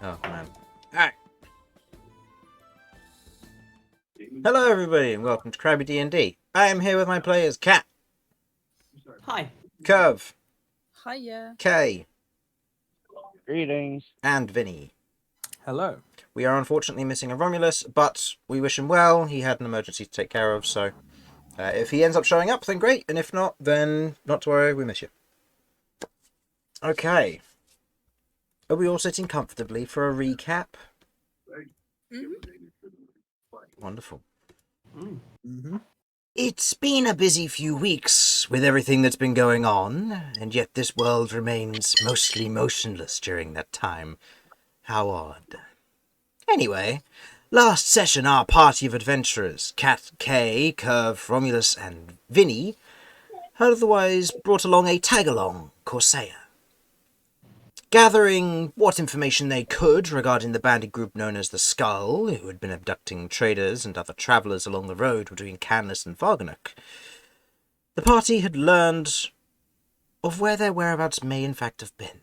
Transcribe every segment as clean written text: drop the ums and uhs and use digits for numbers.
Oh, man. Alright. Hello, everybody, and welcome to Crabby D&D. I am here with my players, Cat. Hi. Kirv. Hiya. Kay. Greetings. And Vinny. Hello. We are unfortunately missing a Romulus, but we wish him well. He had an emergency to take care of, so if he ends up showing up, then great, and if not, then not to worry, we miss you. Okay. Are we all sitting comfortably for a recap? Wonderful. It's been a busy few weeks with everything that's been going on, and yet this world remains mostly motionless during that time. How odd. Anyway, last session our party of adventurers, Cat, Kay, Kirv, Romulus, and Vinny, had otherwise brought along a tag-along Corsair. Gathering what information they could regarding the bandit group known as the Skull, who had been abducting traders and other travellers along the road between Canlis and Farginook, the party had learned of where their whereabouts may in fact have been.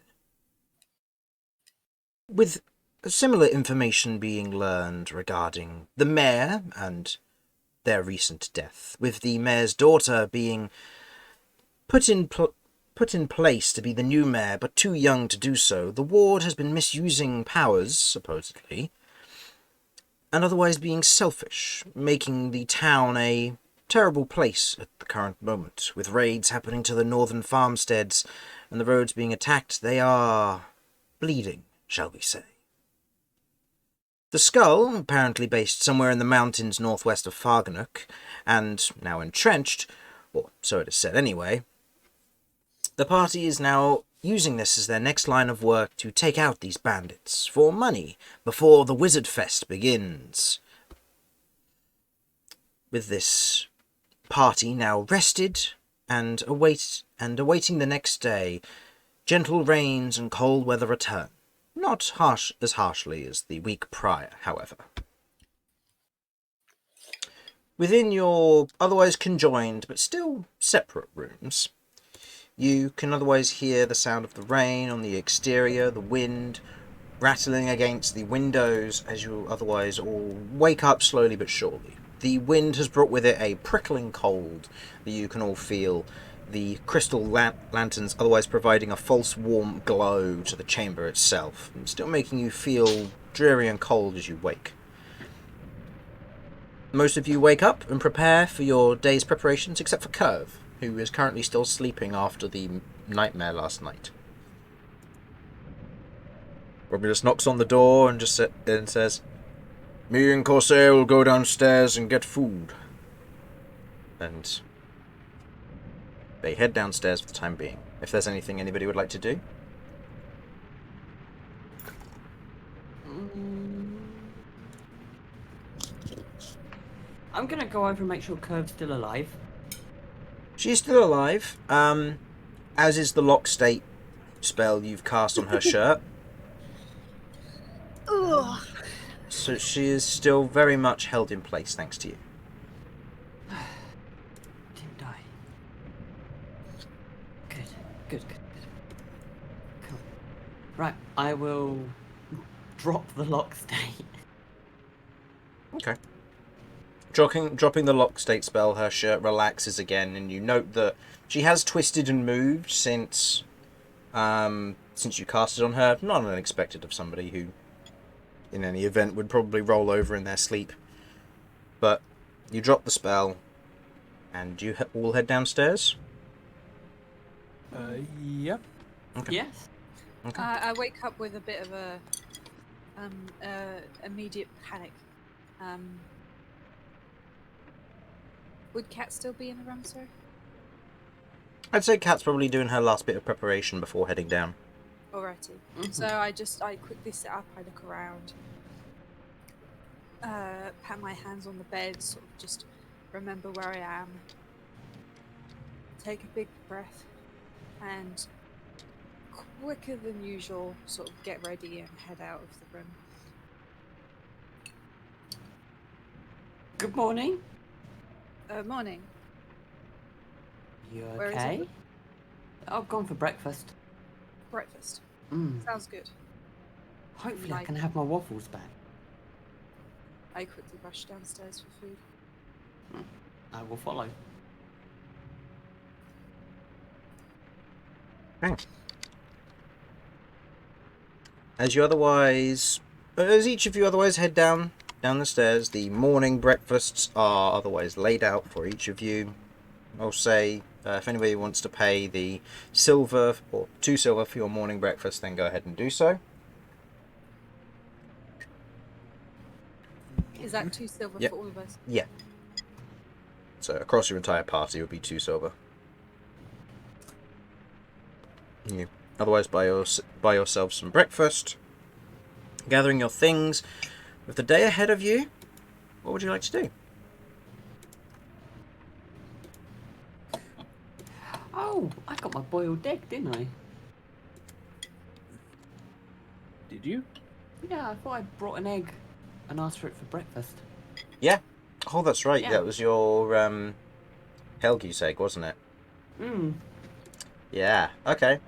With similar information being learned regarding the mayor and their recent death, with the mayor's daughter being put in place to be the new mayor, but too young to do so, the ward has been misusing powers, supposedly, and otherwise being selfish, making the town a terrible place at the current moment. With raids happening to the northern farmsteads and the roads being attacked, they are bleeding, shall we say. The Skull, apparently based somewhere in the mountains northwest of Farginook, and now entrenched, or so it is said anyway, the party is now using this as their next line of work to take out these bandits for money before the Wizard Fest begins. With this party now rested and awaiting the next day, gentle rains and cold weather return. Not as harshly as the week prior, however. Within your otherwise conjoined but still separate rooms, you can otherwise hear the sound of the rain on the exterior, the wind rattling against the windows as you otherwise all wake up slowly but surely. The wind has brought with it a prickling cold that you can all feel, the crystal lanterns otherwise providing a false warm glow to the chamber itself, and still making you feel dreary and cold as you wake. Most of you wake up and prepare for your day's preparations, except for Kirv, who is currently still sleeping after the nightmare last night. Romulus knocks on the door and says, "Me and Corsair will go downstairs and get food." And they head downstairs for the time being. If there's anything anybody would like to do. I'm gonna go over and make sure Kirv's still alive. She's still alive, as is the lock state spell you've cast on her shirt. Ugh. So she is still very much held in place, thanks to you. Didn't die. Good. Cool. Right, I will drop the lock state. Okay. Dropping the lock state spell, her shirt relaxes again, and you note that she has twisted and moved since you cast it on her. Not unexpected of somebody who, in any event, would probably roll over in their sleep. But you drop the spell, and you all head downstairs? Yep. Okay. Yes. Okay. I wake up with a bit of a immediate panic. Would Cat still be in the room, sir? I'd say Kat's probably doing her last bit of preparation before heading down. Alrighty. Mhm. So I quickly sit up, I look around, pat my hands on the bed, sort of just remember where I am, take a big breath, and quicker than usual, sort of get ready and head out of the room. Good morning. Morning. You Where is okay? it? I've gone for breakfast. Breakfast. Mm. Sounds good. Hopefully I Like- can have my waffles back. I quickly rush downstairs for food. I will follow. Thanks. As each of you otherwise head down the stairs, the morning breakfasts are otherwise laid out for each of you. I'll say, if anybody wants to pay the silver or 2 silver for your morning breakfast, then go ahead and do so. Is that 2 silver Yep. for all of us? Yeah. So across your entire party would be 2 silver. You otherwise buy yourself some breakfast, gathering your things. With the day ahead of you, what would you like to do? Oh, I got my boiled egg, didn't I? Did you? Yeah, I thought I brought an egg and asked for it for breakfast. Yeah. Oh, that's right. Yeah. That was your Helgi's egg, wasn't it? Hmm. Yeah. Okay.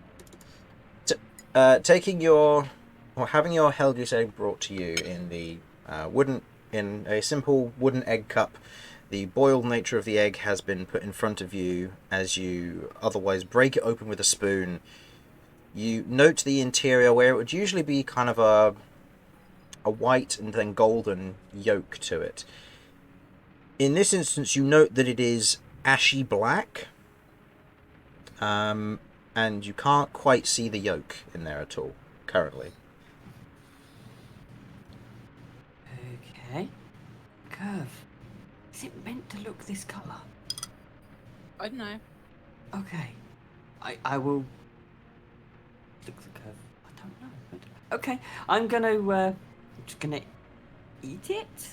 Having your Helgi's egg brought to you in the in a simple wooden egg cup. The boiled nature of the egg has been put in front of you as you otherwise break it open with a spoon. You note the interior where it would usually be kind of a white and then golden yolk to it. In this instance, you note that it is ashy black, and you can't quite see the yolk in there at all currently. Okay. Kirv. Is it meant to look this colour? I don't know. Okay. I will look the curve. I don't know. Okay. I'm just gonna eat it.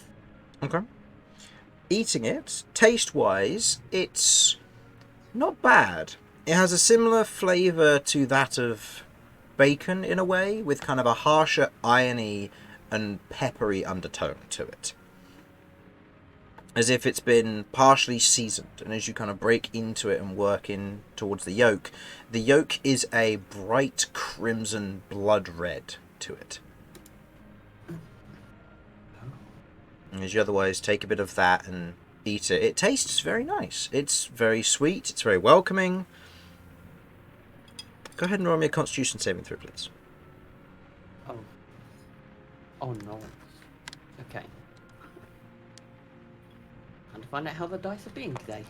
Okay. Eating it, taste-wise, it's not bad. It has a similar flavour to that of bacon in a way, with kind of a harsher, irony and peppery undertone to it. As if it's been partially seasoned, and as you kind of break into it and work in towards the yolk is a bright crimson blood red to it. And as you otherwise take a bit of that and eat it, it tastes very nice. It's very sweet, it's very welcoming. Go ahead and roll me a Constitution saving throw, please. Oh. Oh no. Okay. Time to find out how the dice are being today.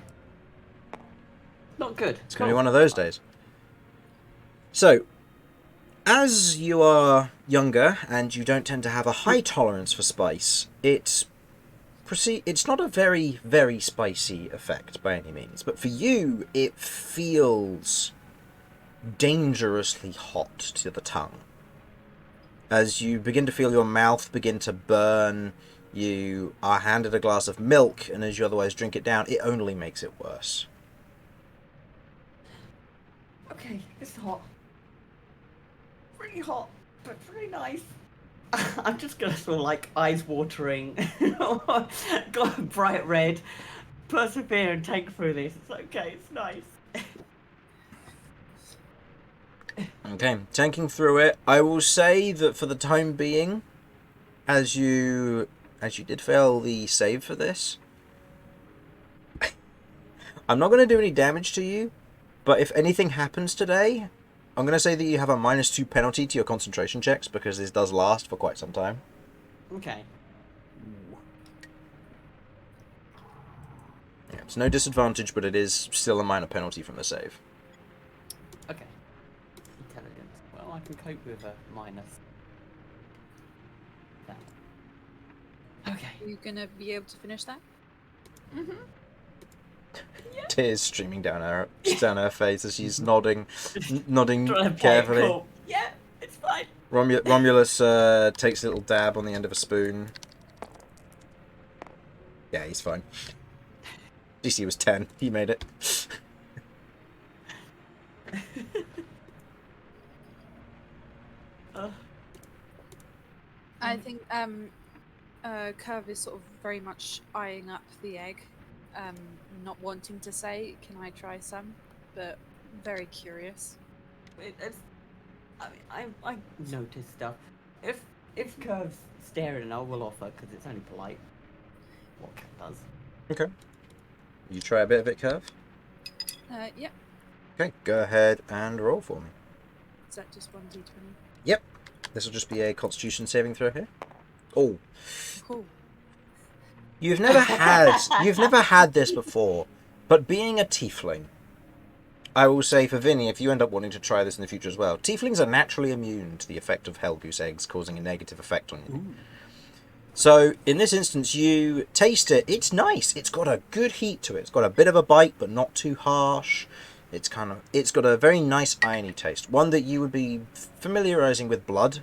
Not good. It's going to be one of those days. So, as you are younger and you don't tend to have a high tolerance for spice, it's not a very, very spicy effect by any means, but for you, it feels dangerously hot to the tongue. As you begin to feel your mouth begin to burn, you are handed a glass of milk, and as you otherwise drink it down, it only makes it worse. Okay, it's hot. Really hot, but really nice. I'm just gonna sort of like eyes watering, got a bright red, persevere and take through this. It's okay, it's nice. Okay, tanking through it, I will say that for the time being, as you did fail the save for this, I'm not going to do any damage to you, but if anything happens today, I'm going to say that you have a -2 penalty to your concentration checks, because this does last for quite some time. Okay. Yeah, it's no disadvantage, but it is still a minor penalty from the save. Okay. Intelligence. Well, I can cope with a minus. That. Okay. Are you gonna be able to finish that? Tears streaming down her face as she's nodding Trying to play it carefully. cool. Yeah, it's fine. Romulus takes a little dab on the end of a spoon. Yeah, he's fine. DC was 10. He made it. I think Kirv is sort of very much eyeing up the egg, not wanting to say, "Can I try some?" but very curious. It's, I mean, I notice stuff. If if Kirv's staring, I will offer because it's only polite. What cat does. Okay. You try a bit of it, Kirv? Yep. Okay, go ahead and roll for me. Is that just 1d20? Yep. This will just be a Constitution saving throw here. Oh, Cool. you've never had this before, but being a tiefling, I will say for Vinny, if you end up wanting to try this in the future as well, tieflings are naturally immune to the effect of hell goose eggs causing a negative effect on you. Ooh. So, in this instance, you taste it. It's nice. It's got a good heat to it. It's got a bit of a bite, but not too harsh. It's got a very nice irony taste. One that you would be familiarizing with blood,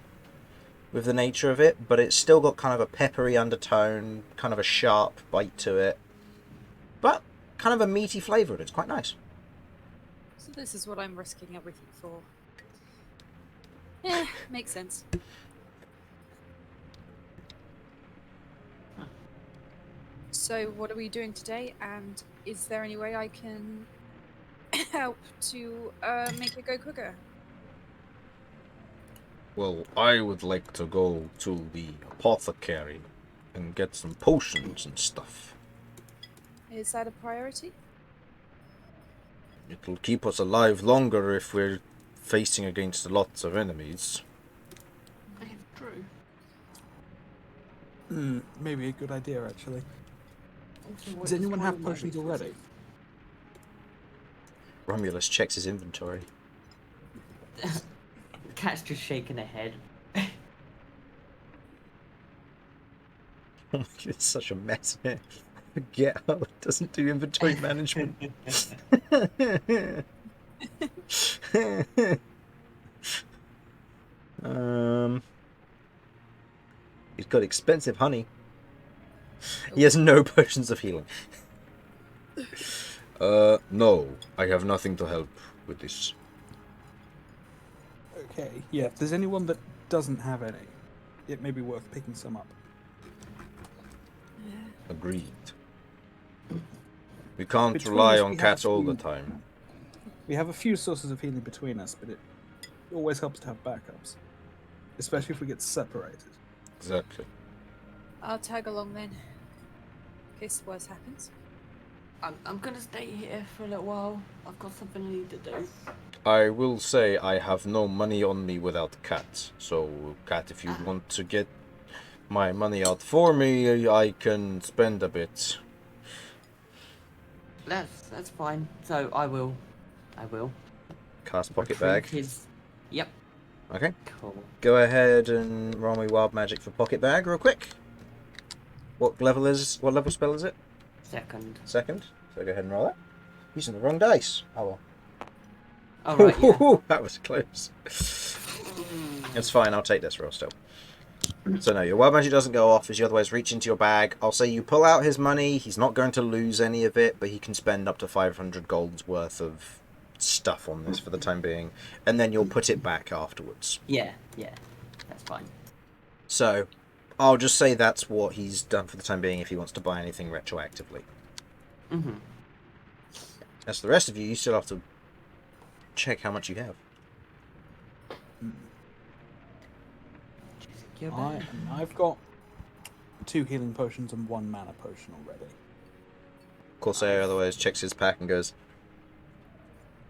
with the nature of it, but it's still got kind of a peppery undertone, kind of a sharp bite to it, but kind of a meaty flavour. It's quite nice. So this is what I'm risking everything for. Yeah, makes sense. So what are we doing today, and is there any way I can help to make it go quicker? Well, I would like to go to the apothecary and get some potions and stuff. Is that a priority? It'll keep us alive longer if we're facing against lots of enemies. It's true. Maybe a good idea, actually. Also, what Does anyone have spoil might be potions already? Romulus checks his inventory. Cat's just shaking her head. It's such a mess here. Get out. It doesn't do inventory management. He's got expensive honey. He has no potions of healing. No, I have nothing to help with this. Okay, yeah, if there's anyone that doesn't have any, it may be worth picking some up. Agreed. We can't Between rely us, on we cats have all the to- time. We have a few sources of healing between us, but it always helps to have backups. Especially if we get separated. Exactly. I'll tag along then, in case the worst happens. I'm gonna stay here for a little while. I've got something I need to do. I will say I have no money on me without Cat. So, Cat, if you want to get my money out for me, I can spend a bit. That's fine. So I will. Cast pocket retrieve bag. His... Yep. Okay. Cool. Go ahead and roll me wild magic for pocket bag real quick. What level spell is it? Second. Second. So go ahead and roll it. Using the wrong dice. Oh well. All right. Yeah. That was close. It's fine, I'll take this roll still. So no, your wild magic doesn't go off as you otherwise reach into your bag. I'll say you pull out his money. He's not going to lose any of it, but he can spend up to 500 gold's worth of stuff on this for the time being. And then you'll put it back afterwards. Yeah. That's fine. So I'll just say that's what he's done for the time being if he wants to buy anything retroactively. Mm-hmm. As for the rest of you, you still have to check how much you have. I've got 2 healing potions and 1 mana potion already. Corsair otherwise checks his pack and goes,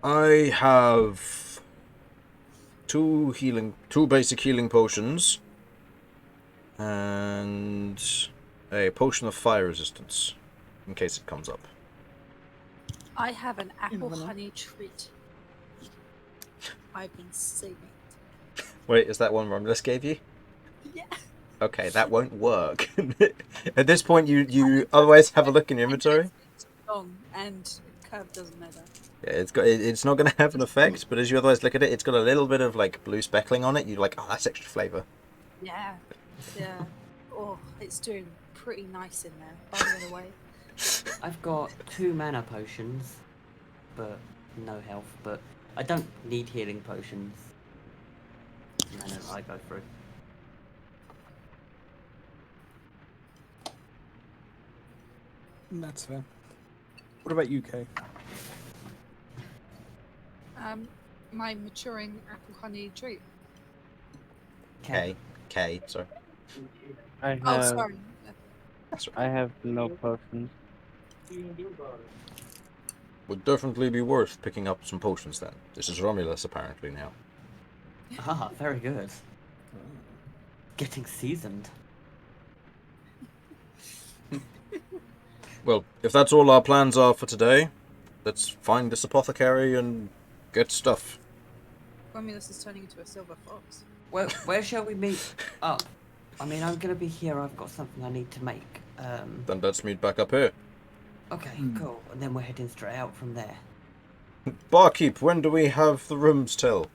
I have 2 basic healing potions and a potion of fire resistance in case it comes up. I have an apple never know. honey treat. I've been saving. Wait, is that one Romulus gave you? Yeah. Okay, that won't work. At this point, you otherwise have a look in your inventory. It's long, and Kirv doesn't know that. Yeah, it's not going to have an effect, but as you otherwise look at it, it's got a little bit of like blue speckling on it. You're like, oh, that's extra flavour. Yeah. Oh, it's doing pretty nice in there. By the way. I've got 2 mana potions, but no health. But I don't need healing potions. Mana I go through. That's fair. What about you, Kay? My maturing apple honey treat. Okay. K, sorry. I Oh, have sorry. That's right. I have no potions. Would definitely be worth picking up some potions then. This is Romulus apparently now. Ah, very good. Getting seasoned. Well, if that's all our plans are for today, let's find this apothecary and get stuff. Romulus is turning into a silver fox. Where shall we meet up? I mean, I'm gonna be here. I've got something I need to make. Then let's meet back up here. Okay, cool. And then we're heading straight out from there. Barkeep, when do we have the rooms till?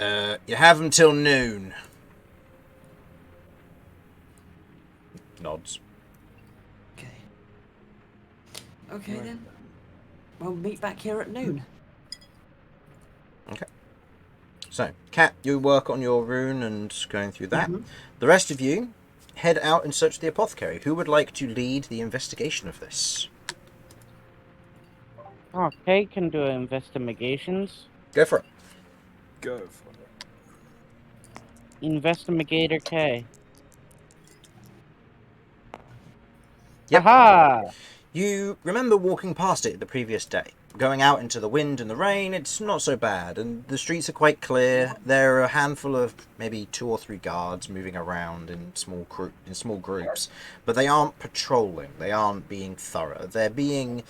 You have them till noon. Nods. Okay. Okay then. We'll meet back here at noon. Okay. So, Kat, you work on your rune and going through that. Mhm. The rest of you head out in search of the apothecary. Who would like to lead the investigation of this? Oh, Kay can do investigations. Go for it. Go for it. Investigator K. Yep. Aha! You remember walking past it the previous day. Going out into the wind and the rain, it's not so bad, and the streets are quite clear. There are a handful of maybe 2 or 3 guards moving around in small groups, but they aren't patrolling. They aren't being thorough. They're being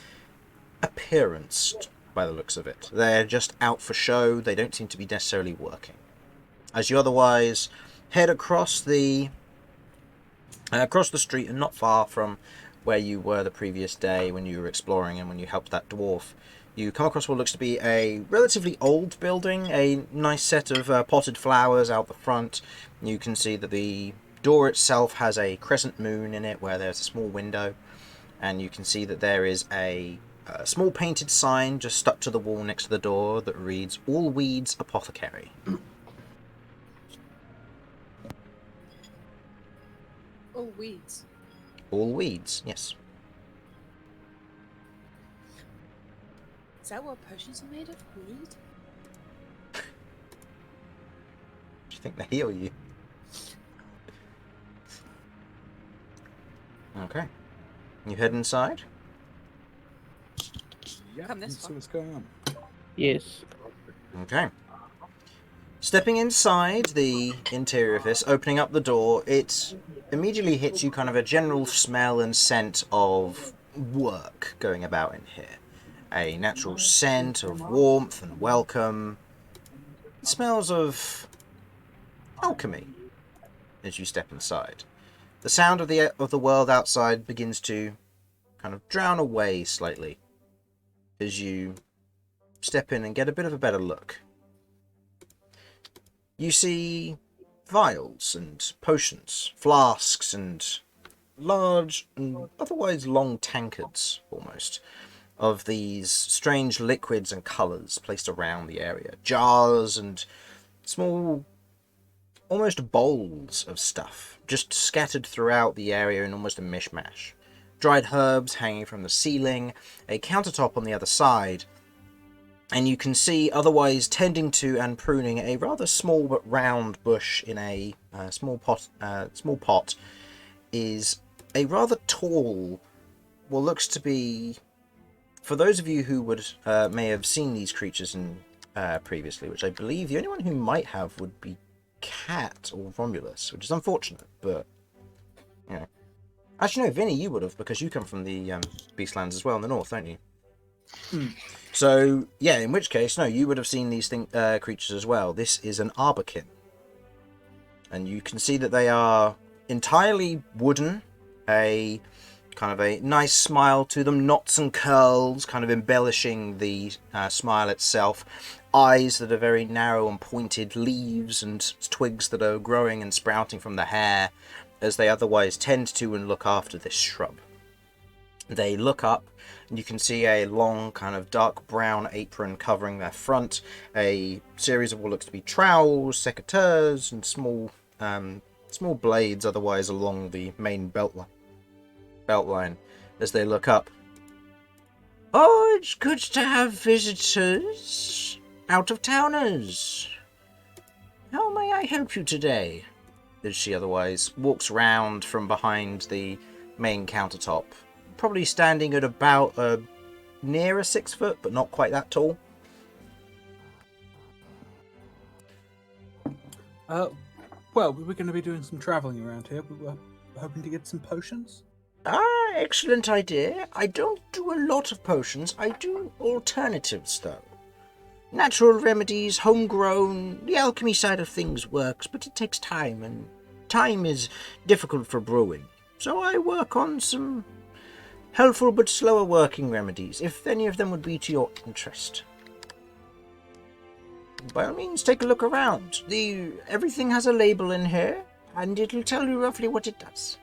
appearanced by the looks of it. They're just out for show. They don't seem to be necessarily working. As you otherwise head across the street and not far from where you were the previous day when you were exploring and when you helped that dwarf, you come across what looks to be a relatively old building, a nice set of potted flowers out the front. You can see that the door itself has a crescent moon in it where there's a small window, and you can see that there is a small painted sign just stuck to the wall next to the door that reads "All Weeds Apothecary." All weeds. All weeds, yes. Is that what potions are made of? Weed? Do you think they heal you? Okay. You head inside? Yeah, Come this let's see far. what's going on. Yes. Okay. Stepping inside the interior of this, opening up the door, it immediately hits you kind of a general smell and scent of work going about in here. A natural scent of warmth and welcome. It smells of alchemy as you step inside. The sound of the world outside begins to kind of drown away slightly as you step in and get a bit of a better look. You see vials and potions, flasks and large and otherwise long tankards, almost, of these strange liquids and colours placed around the area. Jars and small, almost bowls of stuff, just scattered throughout the area in almost a mishmash. Dried herbs hanging from the ceiling, a countertop on the other side, and you can see otherwise tending to and pruning a rather small but round bush in a small pot is a rather tall, what looks to be, for those of you who would may have seen these creatures previously, which I believe the only one who might have would be Cat or Romulus, which is unfortunate, but you know. Actually, no, Vinny, you would have, because you come from the Beastlands as well in the north, don't you? So, yeah, in which case, no, you would have seen these creatures as well. This is an Arborkin. And you can see that they are entirely wooden. A kind of a nice smile to them. Knots and curls kind of embellishing the smile itself. Eyes that are very narrow and pointed. Leaves and twigs that are growing and sprouting from the hair, as they otherwise tend to and look after this shrub. They look up, and you can see a long kind of dark brown apron covering their front, a series of what looks to be trowels, secateurs, and small blades otherwise along the main belt line as they look up. Oh, it's good to have visitors, out-of-towners. How may I help you today? As she otherwise walks round from behind the main countertop, probably standing at about near a 6 foot, but not quite that tall. Well, we were going to be doing some travelling around here. We were hoping to get some potions. Ah, excellent idea. I don't do a lot of potions. I do alternatives, though. Natural remedies, homegrown, the alchemy side of things works, but it takes time, and time is difficult for brewing. So I work on some helpful but slower working remedies, if any of them would be to your interest. By all means, take a look around. Everything has a label in here, and it'll tell you roughly what it does.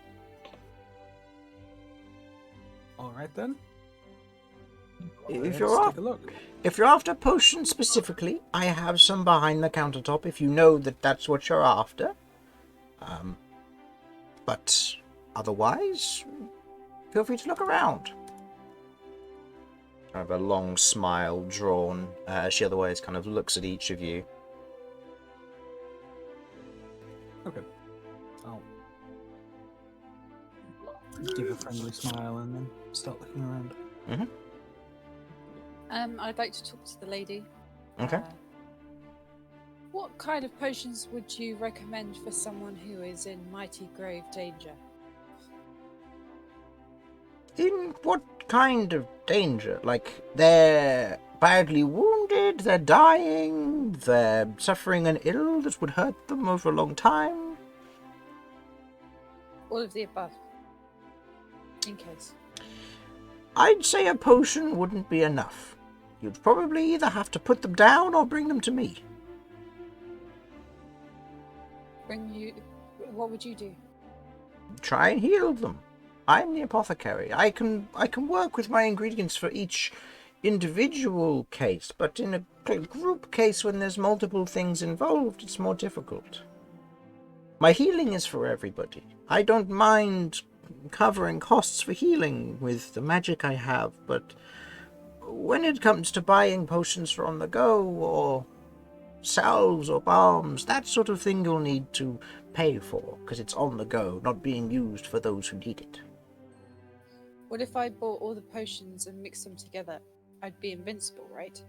All right then. If Let's take a look. If you're after potions specifically, I have some behind the countertop if you know that that's what you're after. But otherwise, feel free to look around. Kind of a long smile drawn as she otherwise kind of looks at each of you. Okay. I'll give a friendly smile and then start looking around. I'd like to talk to the lady. Okay. What kind of potions would you recommend for someone who is in mighty grave danger? In what kind of danger? Like, they're badly wounded, they're dying, they're suffering an ill that would hurt them over a long time? All of the above. In case. I'd say a potion wouldn't be enough. You'd probably either have to put them down or bring them to me. What would you do? Try and heal them. I'm the apothecary. I can work with my ingredients for each individual case, but in a group case when there's multiple things involved, it's more difficult. My healing is for everybody. I don't mind covering costs for healing with the magic I have, but when it comes to buying potions for on the go, or salves or balms, that sort of thing you'll need to pay for, because it's on the go, not being used for those who need it. What if I bought all the potions and mixed them together? I'd be invincible, right?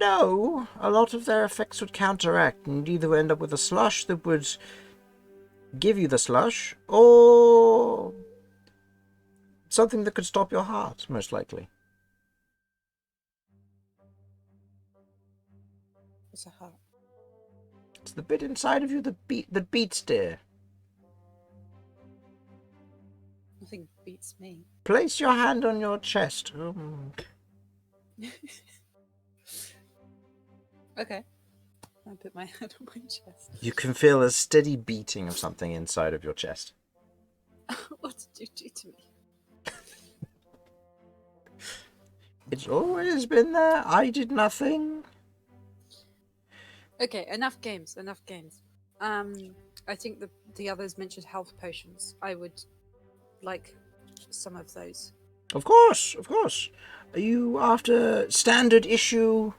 No. A lot of their effects would counteract, and either end up with a slush that would give you the slush, or something that could stop your heart, most likely. What's a heart? It's the bit inside of you that beats, dear. Nothing beats me. Place your hand on your chest. Okay. I put my hand on my chest. You can feel a steady beating of something inside of your chest. What did you do to me? It's always been there. I did nothing. Okay, enough games. I think the others mentioned health potions. I would like some of those. Of course. Are you after standard issue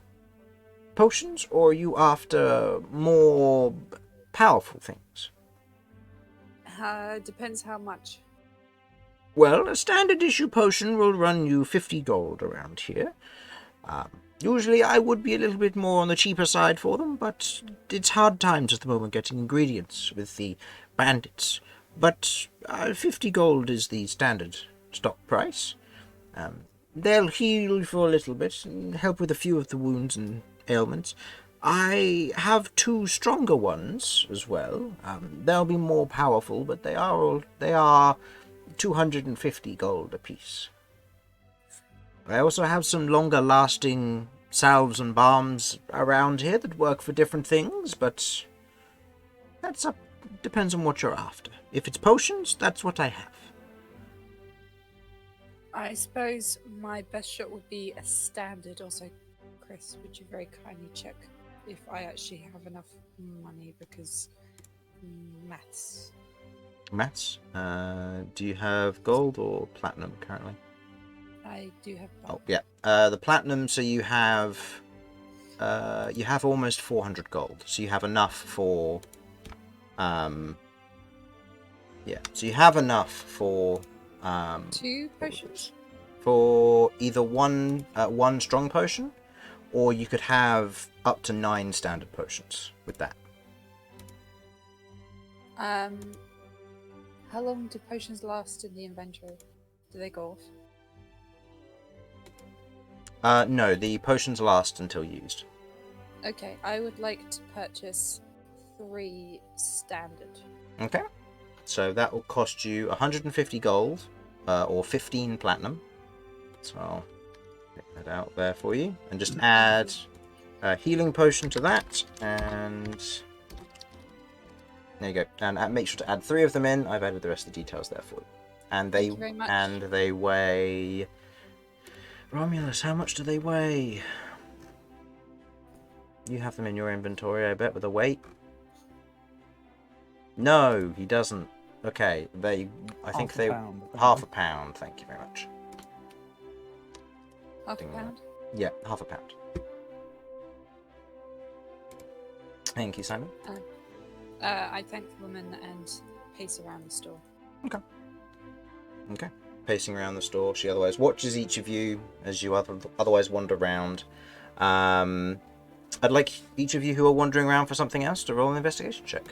potions, or are you after more powerful things? Depends how much. Well, a standard issue potion will run you 50 gold around here. Usually I would be a little bit more on the cheaper side for them, but it's hard times at the moment getting ingredients with the bandits. But 50 gold is the standard stock price. They'll heal you for a little bit and help with a few of the wounds and ailments. I have 2 stronger ones as well. They'll be more powerful, but they are 250 gold apiece. I also have some longer lasting salves and balms around here that work for different things, but depends on what you're after. If it's potions, that's what I have. I suppose my best shot would be a standard. Also, Chris, would you very kindly check if I actually have enough money, because maths. Maths? Do you have gold or platinum currently? I do have. Oh, yeah. The platinum, so you have you have almost 400 gold, so you have enough for yeah, so you have enough for 2 potions? for either one strong potion, or you could have up to 9 standard potions with that. How long do potions last in the inventory? Do they go off? No, the potions last until used. Okay, I would like to purchase 3 standard. Okay, so that will cost you 150 gold, or 15 platinum. So I'll get that out there for you, and just add a healing potion to that, and there you go. And make sure to add 3 of them in. I've added the rest of the details there for you. And Thank you very much. they weigh. Romulus, how much do they weigh? You have them in your inventory, I bet, with a weight. No, he doesn't. Okay, I think they half a pound. Thank you very much. Half a pound? Yeah, half a pound. Thank you, Simon. I thank the woman and pace around the store. Okay. Pacing around the store, she otherwise watches each of you as you otherwise wander around. I'd like each of you who are wandering around for something else to roll an investigation check.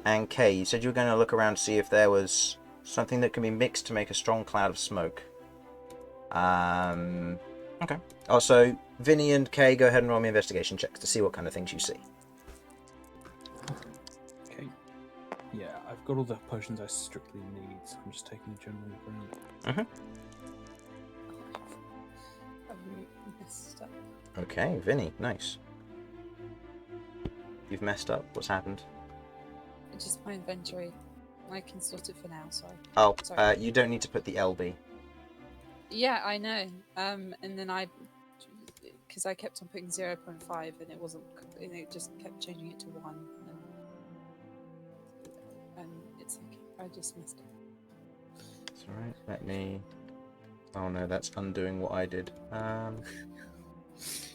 And Kay, you said you were going to look around to see if there was something that can be mixed to make a strong cloud of smoke. Okay. Also, Vinny and Kay, go ahead and roll me investigation checks to see what kind of things you see. Okay. Yeah, I've got all the potions I strictly need, so I'm just taking a general round. I've messed up. Okay, Vinny, nice. You've messed up. What's happened? Just my inventory. I can sort it for now, sorry. Oh, Sorry. you don't need to put the LB. Yeah, I know. And then because I kept on putting 0.5 and it wasn't, and it just kept changing it to 1. And it's okay. I just messed up. It's alright, let me... Oh no, that's undoing what I did.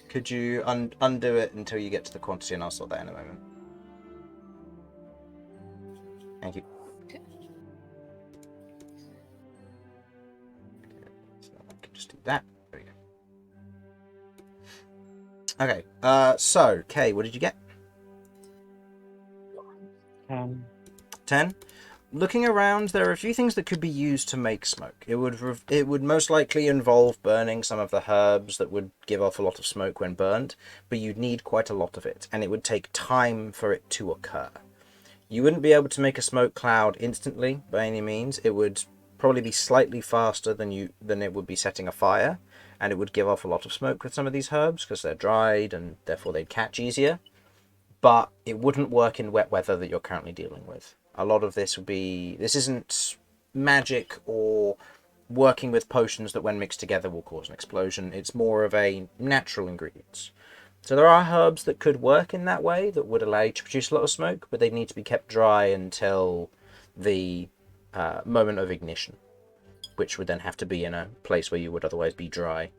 Could you undo it until you get to the quantity, and I'll sort that in a moment. Thank you. Okay. So I can just do that. There we go. Okay, so, Kay, what did you get? 10? Looking around, there are a few things that could be used to make smoke. It would most likely involve burning some of the herbs that would give off a lot of smoke when burned, but you'd need quite a lot of it, and it would take time for it to occur. You wouldn't be able to make a smoke cloud instantly, by any means. It would probably be slightly faster than it would be setting a fire, and it would give off a lot of smoke with some of these herbs, because they're dried, and therefore they'd catch easier. But it wouldn't work in wet weather that you're currently dealing with. A lot of this isn't magic or working with potions that when mixed together will cause an explosion. It's more of a natural ingredients. So there are herbs that could work in that way that would allow you to produce a lot of smoke, but they need to be kept dry until the moment of ignition, which would then have to be in a place where you would otherwise be dry.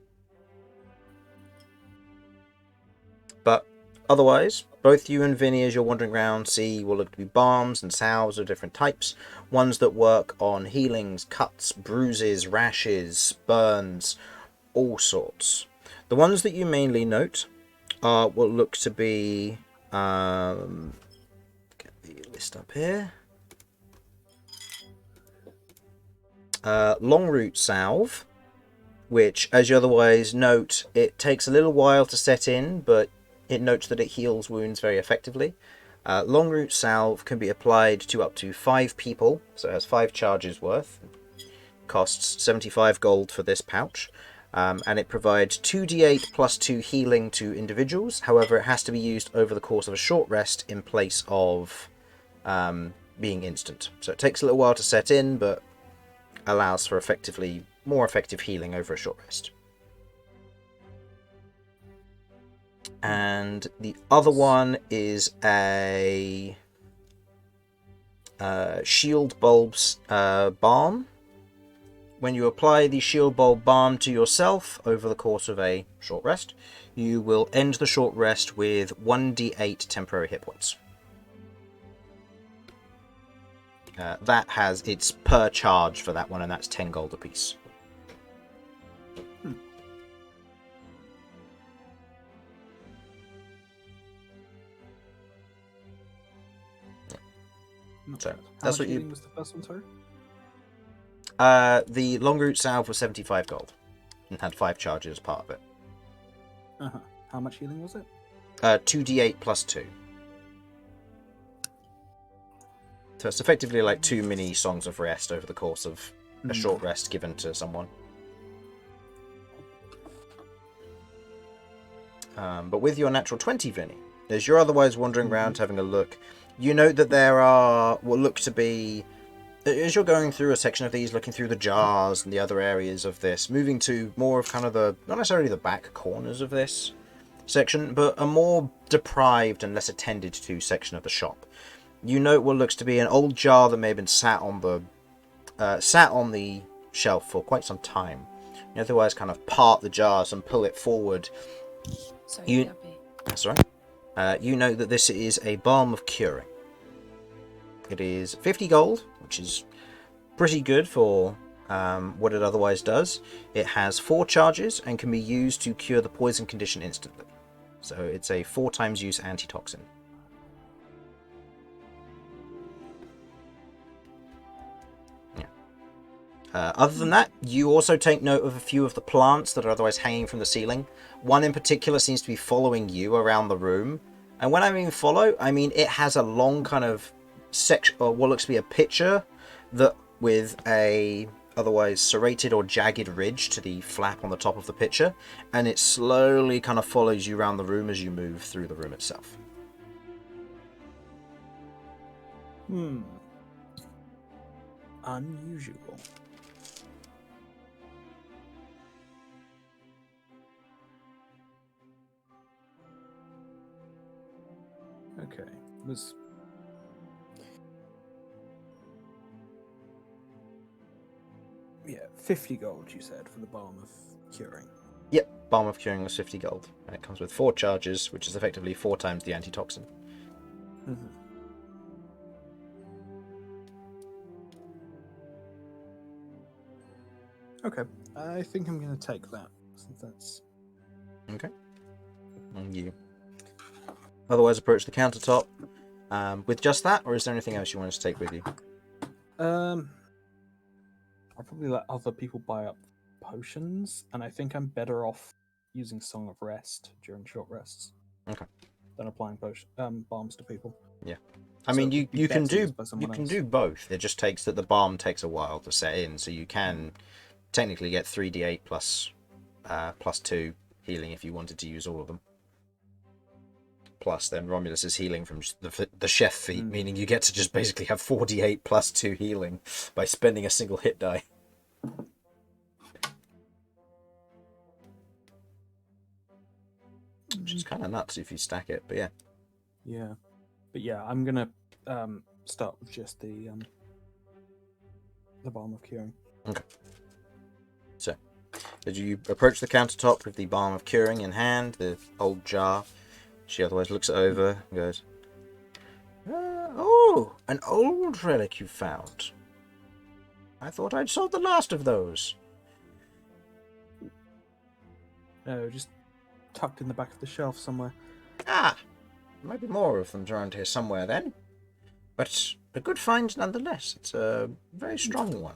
But otherwise, both you and Vinny, as you're wandering around, see what look to be balms and salves of different types. Ones that work on healings, cuts, bruises, rashes, burns, all sorts. The ones that you mainly note are what look to be... get the list up here. Longroot salve, which, as you otherwise note, it takes a little while to set in, but it notes that it heals wounds very effectively. Longroot salve can be applied to up to 5 people, so it has 5 charges worth. Costs 75 gold for this pouch. And it provides 2d8 plus 2 healing to individuals. However, it has to be used over the course of a short rest in place of being instant. So it takes a little while to set in, but allows for more effective healing over a short rest. And the other one is a shield bulbs balm. When you apply the shield bulb balm to yourself over the course of a short rest, you will end the short rest with 1d8 temporary hit points. That has its per charge for that one, and that's 10 gold apiece. Not So, bad. How that's much what you- healing was the first one, sorry? The long route salve was 75 gold, and had 5 charges as part of it. Uh-huh. How much healing was it? 2d8 plus 2. So it's effectively like 2 mini songs of rest over the course of a short rest given to someone. But with your natural 20, Vinny, as you're otherwise wandering around having a look, you note that there are what look to be, as you're going through a section of these, looking through the jars and the other areas of this, moving to more of kind of the, not necessarily the back corners of this section, but a more deprived and less attended to section of the shop. You note what looks to be an old jar that may have been sat on the shelf for quite some time. You otherwise kind of part the jars and pull it forward. Sorry, Gabby. That's right. You know that this is a balm of curing. It is 50 gold, which is pretty good for what it otherwise does. It has 4 charges and can be used to cure the poison condition instantly. So it's a 4 times use antitoxin. Other than that, you also take note of a few of the plants that are otherwise hanging from the ceiling. One in particular seems to be following you around the room. And when I mean follow, I mean it has a long kind of section, or what looks to be a pitcher, that with a otherwise serrated or jagged ridge to the flap on the top of the pitcher. And it slowly kind of follows you around the room as you move through the room itself. Unusual. Okay. Was 50 gold you said for the balm of curing. Yep, balm of curing was 50 gold. And it comes with 4 charges, which is effectively 4 times the antitoxin. Okay. I think I'm going to take that, since that's... Okay. And you otherwise approach the countertop with just that, or is there anything else you want us to take with you? I'll probably let other people buy up potions, and I think I'm better off using Song of Rest during short rests. Okay. Than applying balms to people. Yeah. I So mean, it would be you can better do used by someone else. both. It just takes that the balm takes a while to set in, so you can technically get 3d8 plus 2 healing if you wanted to use all of them. Plus, then Romulus is healing from the chef feat, meaning you get to just basically have 4d8 plus 2 healing by spending a single hit die. Which is kind of nuts if you stack it, but yeah. Yeah. But yeah, I'm going to start with just the balm of curing. Okay. So, as you approach the countertop with the balm of curing in hand, the old jar, she otherwise looks it over and goes, "Oh, an old relic you found. I thought I'd sold the last of those." Just tucked in the back of the shelf somewhere. Ah, there might be more of them around here somewhere then. But a good find nonetheless. It's a very strong one.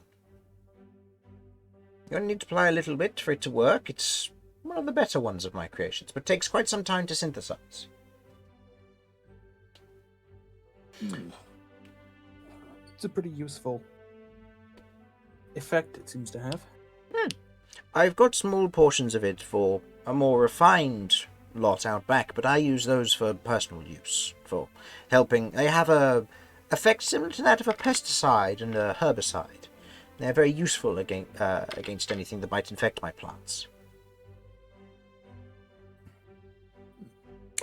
You only need to apply a little bit for it to work. It's one of the better ones of my creations, but takes quite some time to synthesize. It's a pretty useful effect it seems to have. I've got small portions of it for a more refined lot out back, but I use those for personal use, for helping. They have a effect similar to that of a pesticide and a herbicide. They're very useful against anything that might infect my plants.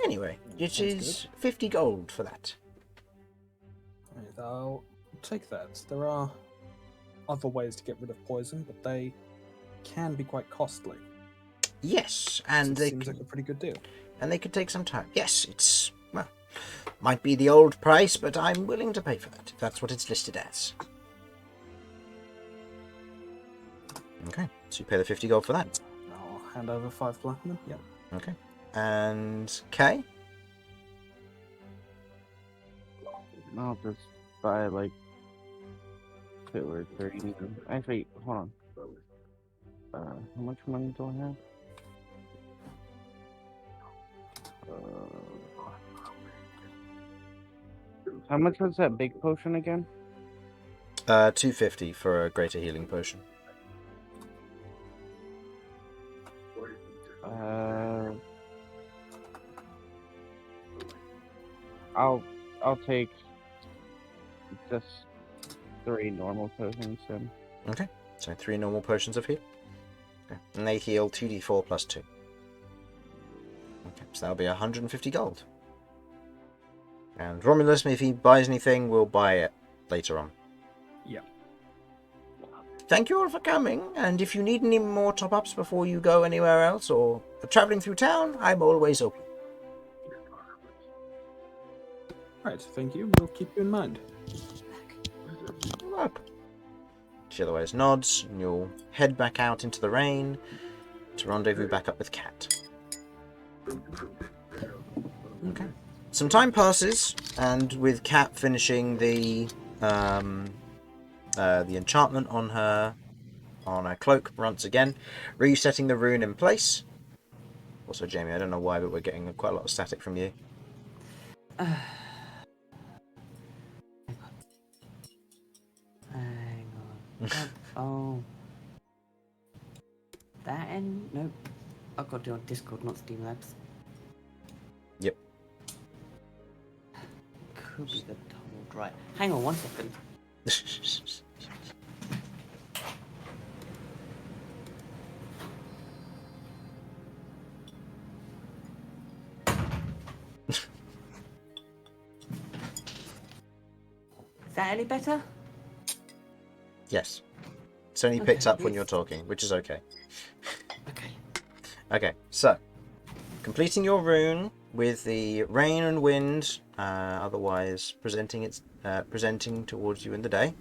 Anyway, it Sounds is 50 gold for that. Right, I'll take that. There are other ways to get rid of poison, but they can be quite costly. Yes, and It seems like a pretty good deal. they could take some time. Yes, it's, well, might be the old price, but I'm willing to pay for that, if that's what it's listed as. Okay, so you pay the 50 gold for that. I'll hand over 5 platinum. Yep. Okay. And Kay? I'll just buy like 2 or 3. Actually, hold on. How much money do I have? How much was that big potion again? 250 for a greater healing potion. I'll take just 3 normal potions then. Okay, so 3 normal potions of heal. Okay. And they heal 2d4 plus 2. Okay, so that'll be 150 gold. And Romulus, if he buys anything, we'll buy it later on. Yeah. Thank you all for coming, and if you need any more top-ups before you go anywhere else or are travelling through town, I'm always open. Right, thank you. We'll keep you in mind. You're welcome. She otherwise nods, and you'll head back out into the rain to rendezvous back up with Cat. Okay. Some time passes, and with Cat finishing the enchantment on her cloak once again, resetting the rune in place. Also, Jamie, I don't know why, but we're getting quite a lot of static from you. Hang on. Oh. That end? Nope. I've got to do it on Discord, not Steam Labs. Yep. Could be the double right. Hang on 1 second. Is that any better? Yes. It's only picks up when you're talking, which is okay. Okay. Okay, so completing your rune with the rain and wind, otherwise presenting towards you in the day.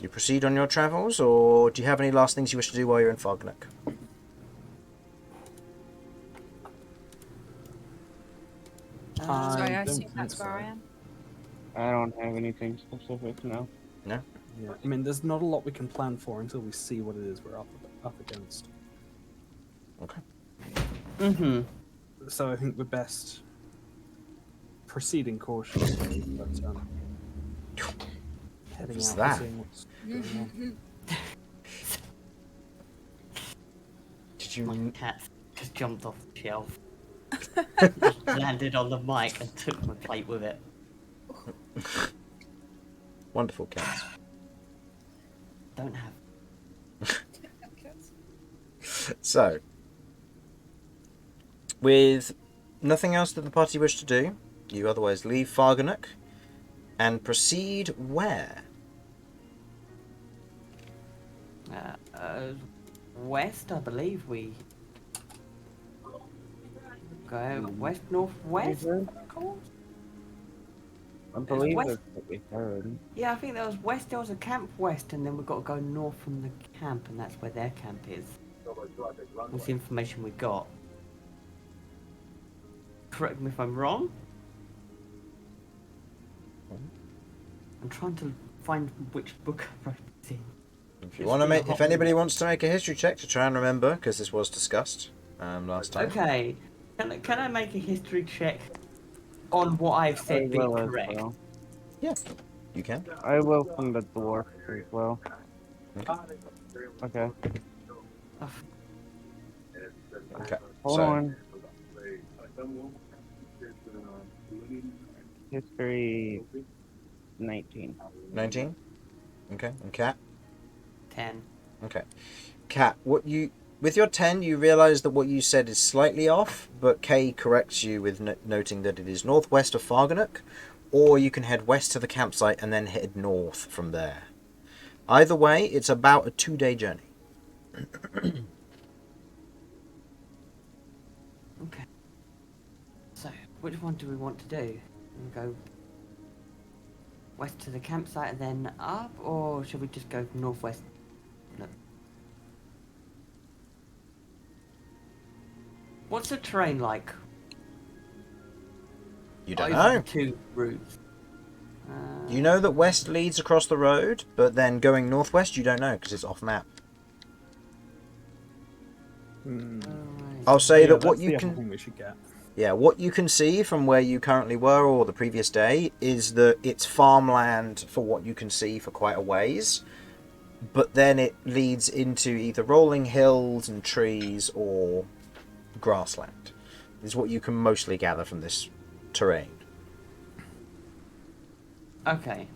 You proceed on your travels, or do you have any last things you wish to do while you're in Farginook? So I don't assume think that's so. where I am. I don't have anything specific now. No? Yeah. I mean, there's not a lot we can plan for until we see what it is we're up against. Okay. Mm-hmm. So I think we're best proceeding cautiously, but heading was out that? and seeing what's going on. Did you... My cat just jumped off the shelf. Landed on the mic and took my plate with it. Wonderful cat. Don't have. So, with nothing else that the party wish to do, you otherwise leave Farginook and proceed where? West, I believe we go west, northwest. I believe west. that's what we heard. Yeah, I think there was west. There was a camp west, and then we've got to go north from the camp, and that's where their camp is. What's the information we got? Correct me if I'm wrong. I'm trying to find which book I wrote this in. If you want to make, if anybody wants to make a history check to try and remember, because this was discussed last time. Okay, can I make a history check on what I've said being will as correct? well. Yeah, you can. I will from the dwarf as well. Okay. Okay. Hold so, on. History 19. 19. Okay. And Cat. 10. Okay. Cat, what you with your 10, you realise that what you said is slightly off, but Kay corrects you with noting that it is northwest of Farginook, or you can head west to the campsite and then head north from there. Either way, it's about a 2-day journey. Okay. So, which one do we want to do? We go west to the campsite and then up, or should we just go northwest? No. What's the terrain like? You don't Over the know. two routes. You know that west leads across the road, but then going northwest you don't know because it's off map. I'll say Yeah, that what that's you the other can, thing we should get. yeah, what you can see from where you currently were or the previous day is that it's farmland for what you can see for quite a ways, but then it leads into either rolling hills and trees or grassland. Is what you can mostly gather from this terrain. Okay.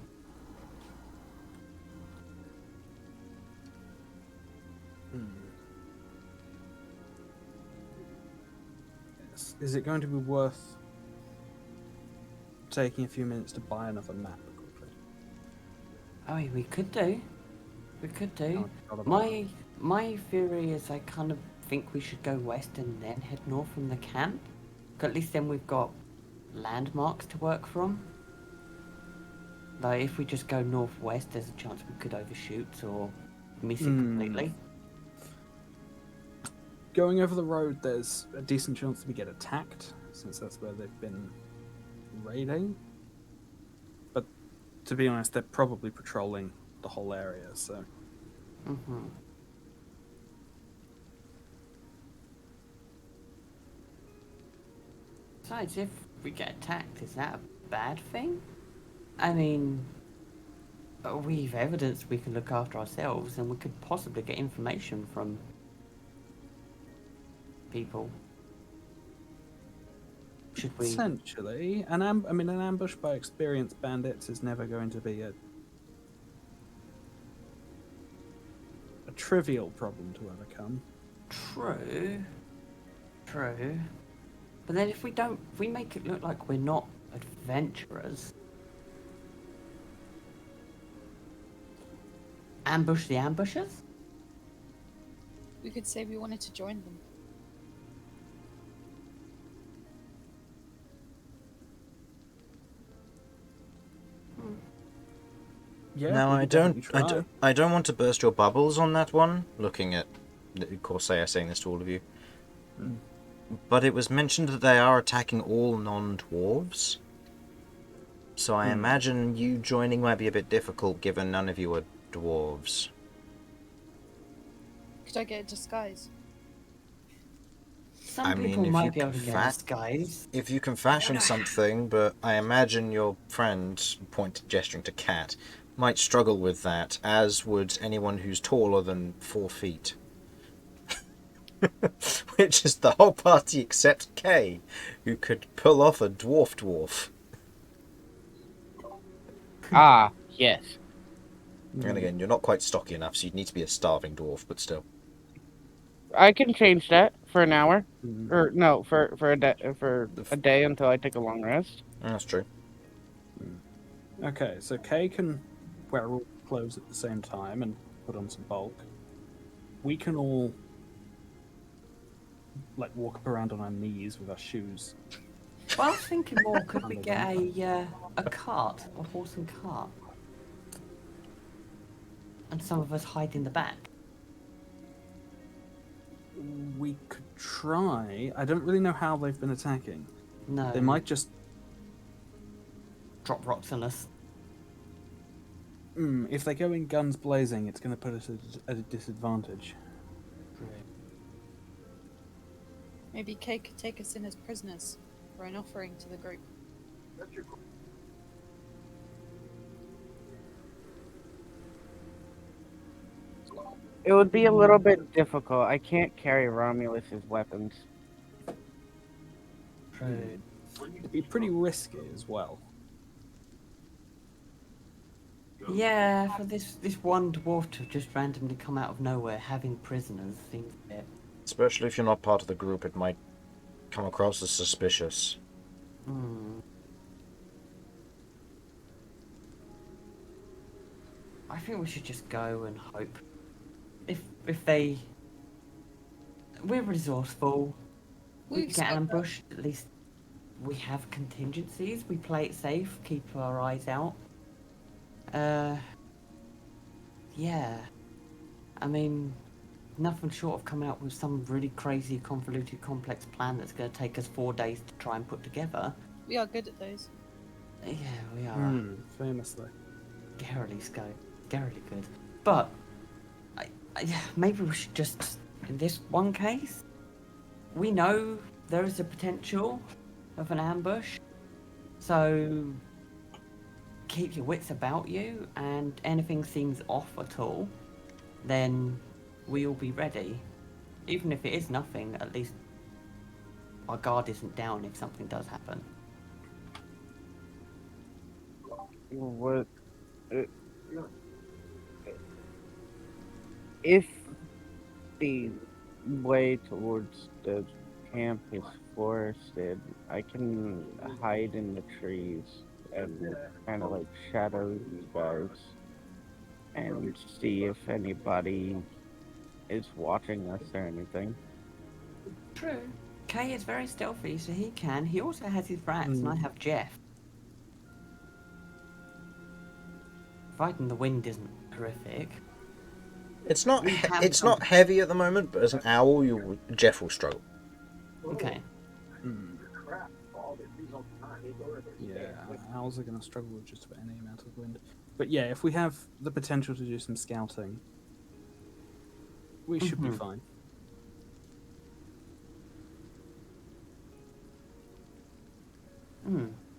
Is it going to be worth taking a few minutes to buy another map quickly? I mean, we could do. We could How do. much gotta buy? My theory is I kind of think we should go west and then head north from the camp. 'Cause at least then we've got landmarks to work from. Like if we just go northwest, there's a chance we could overshoot or miss it completely. Going over the road, there's a decent chance that we get attacked, since that's where they've been raiding. But to be honest, they're probably patrolling the whole area, so... Mm-hmm. Besides, if we get attacked, is that a bad thing? I mean, we've evidence we can look after ourselves, and we could possibly get information from people. Should we? Essentially, an ambush by experienced bandits is never going to be a trivial problem to overcome. True. True. But then if we make it look like we're not adventurers. Ambush the ambushers? We could say we wanted to join them. Yeah, Now, we I could don't definitely try. I don't want to burst your bubbles on that one, looking at Corsair saying this to all of you. But it was mentioned that they are attacking all non-dwarves. So I imagine you joining might be a bit difficult, given none of you are dwarves. Could I get a disguise? Some I mean, people if might you be able to can get fa- disguise. If you can fashion something, but I imagine your friend, gesturing to Cat, might struggle with that, as would anyone who's taller than 4 feet. Which is the whole party except Kay, who could pull off a dwarf. Ah, yes. And again, you're not quite stocky enough, so you'd need to be a starving dwarf, but still. I can change that for an hour, Mm. or no, for a day until I take a long rest. That's true. Okay, so Kay can wear all clothes at the same time and put on some bulk. We can all walk up around on our knees with our shoes. Well, I was thinking more, could we get a cart, a horse and cart? And some of us hide in the back. We could try. I don't really know how they've been attacking. No. They might just... drop rocks on us. if they go in guns blazing, it's going to put us at a disadvantage. Maybe Kay could take us in as prisoners for an offering to the group. It would be a little bit difficult. I can't carry Romulus's weapons. It'd be pretty risky as well. Yeah, for this one dwarf to just randomly come out of nowhere having prisoners seems a bit... Especially if you're not part of the group, it might come across as suspicious. I think we should just go and hope. if they... We're resourceful. We We've get spoken- ambushed. At least we have contingencies. We play it safe. Keep our eyes out. Yeah. I mean, nothing short of coming up with some really crazy, convoluted, complex plan that's going to take us 4 days to try and put together. We are good at those. Yeah, we are. Famously. Scarily good. But maybe we should just, in this one case, we know there is a potential of an ambush, so keep your wits about you, and anything seems off at all, then we'll be ready. Even if it is nothing, at least our guard isn't down if something does happen. What? If the way towards the camp is forested, I can hide in the trees and kind of like shadow you guys and see if anybody is watching us or anything. True. Kay is very stealthy, so he can. He also has his rats, and I have Jeff. Fighting the wind isn't horrific. It's not. We have It's some- not heavy at the moment, but as an owl, Jeff will struggle. Okay. Yeah, owls are going to struggle with just about any amount of wind. But yeah, if we have the potential to do some scouting, we should be fine.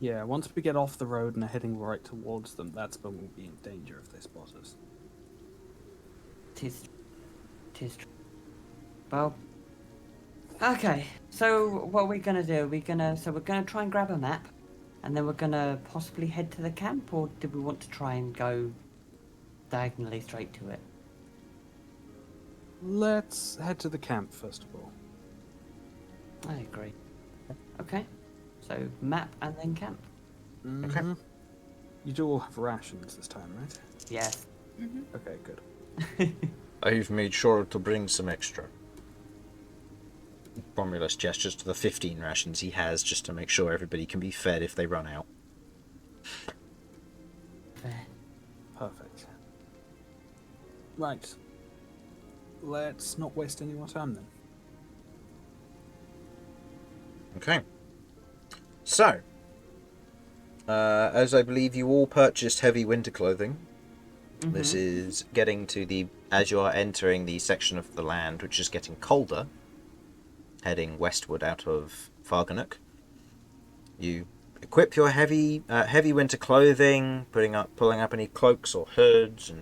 Yeah, once we get off the road and are heading right towards them, that's when we'll be in danger if they spot us. Tis true. Well, okay. So what are we gonna do? We're gonna try and grab a map, and then we're gonna possibly head to the camp, or do we want to try and go diagonally straight to it? Let's head to the camp first of all. I agree. Okay. So map and then camp. Okay. You do all have rations this time, right? Yes. Okay, good. I've made sure to bring some extra. Romulus gestures to the 15 rations he has just to make sure everybody can be fed if they run out. Fair. Perfect. Right. Let's not waste any more time then. Okay. So, as I believe you all purchased heavy winter clothing, this is getting to as you are entering the section of the land which is getting colder, heading westward out of Farginook. You equip your heavy winter clothing, pulling up any cloaks or hoods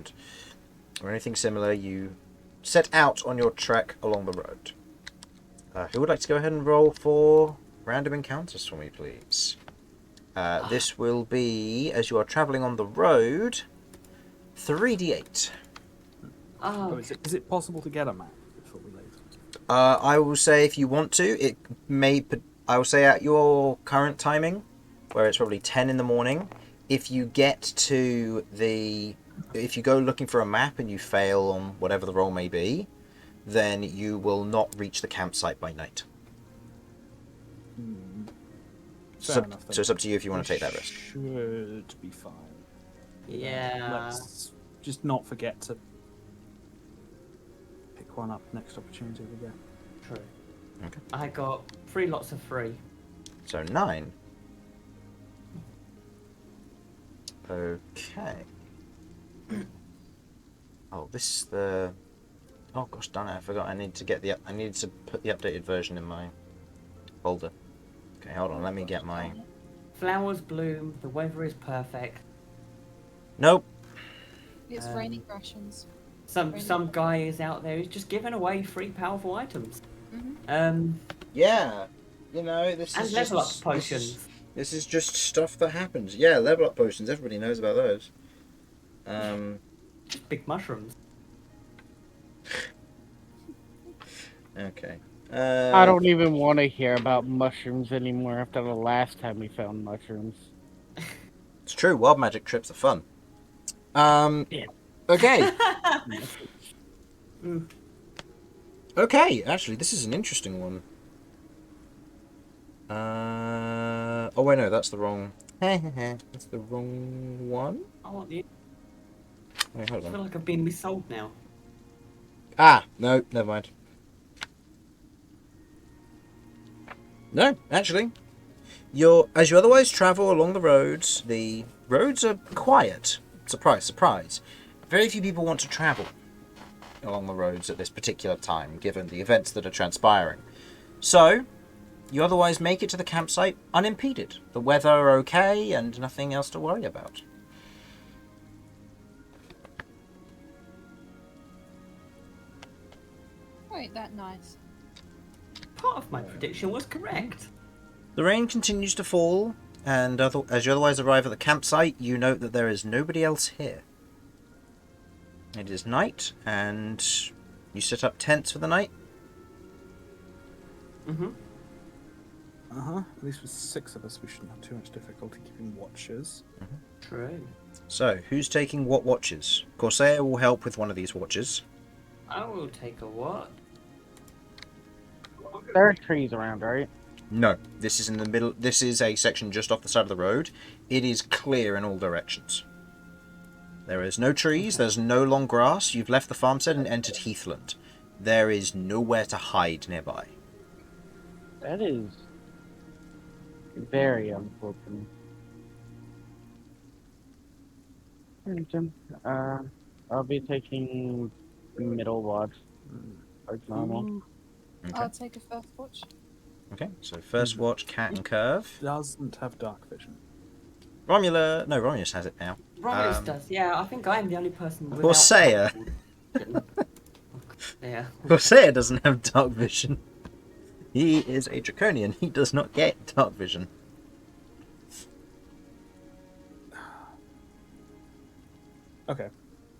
or anything similar. You set out on your trek along the road. Who would like to go ahead and roll for random encounters for me, please? This will be, as you are travelling on the road, 3d8. Oh, Is it possible to get a map before we leave? I will say if you want to, I will say at your current timing, where it's probably 10 in the morning, if you go looking for a map and you fail on whatever the roll may be, then you will not reach the campsite by night. So it's up to you if you want to take that risk. Should be fine. yeah. Let's just not forget to pick one up next opportunity we get. True. Okay. I got 3 lots of 3. So 9. Okay. Oh, oh gosh, darn it! I forgot. I need to put the updated version in my folder. Okay, hold on. Let me get my. Flowers bloom. The weather is perfect. Nope. It's raining rations. Some guy is out there who's just giving away free powerful items. Yeah. You know, this And is level just, up potions. This is just stuff that happens. Yeah, level up potions. Everybody knows about those. Just big mushrooms. Okay. I don't even want to hear about mushrooms anymore after the last time we found mushrooms. It's true. Wild magic trips are fun. Yeah. Okay. Okay, actually, this is an interesting one. Oh wait, no, that's the wrong. That's the wrong one. I want you. Wait, hold I feel on. like I've been missold now. Ah, no, never mind. No, actually, as you otherwise travel along the roads are quiet. Surprise, surprise. Very few people want to travel along the roads at this particular time, given the events that are transpiring. So, you otherwise make it to the campsite unimpeded. The weather okay, and nothing else to worry about. Oh, ain't that nice? Part of my prediction was correct. The rain continues to fall, and as you otherwise arrive at the campsite, you note that there is nobody else here. It is night, and you set up tents for the night. Mm-hmm. At least with 6 of us, we shouldn't have too much difficulty keeping watches. True. So, who's taking what watches? Corsair will help with one of these watches. I will take a what? There are trees around, right? No, this is in the middle. This is a section just off the side of the road. It is clear in all directions. There is no trees, there's no long grass. You've left the farmstead and entered heathland. There is nowhere to hide nearby. That is very unfortunate. I'll be taking middle watch, like normal. Okay. I'll take a first watch. Okay, so first watch, Cat and Kirv. Doesn't have dark vision. Romulus has it now. Romulus does, yeah. I think I am the only person without... Corsair. Yeah. Corsair doesn't have dark vision. He is a draconian. He does not get dark vision. Okay.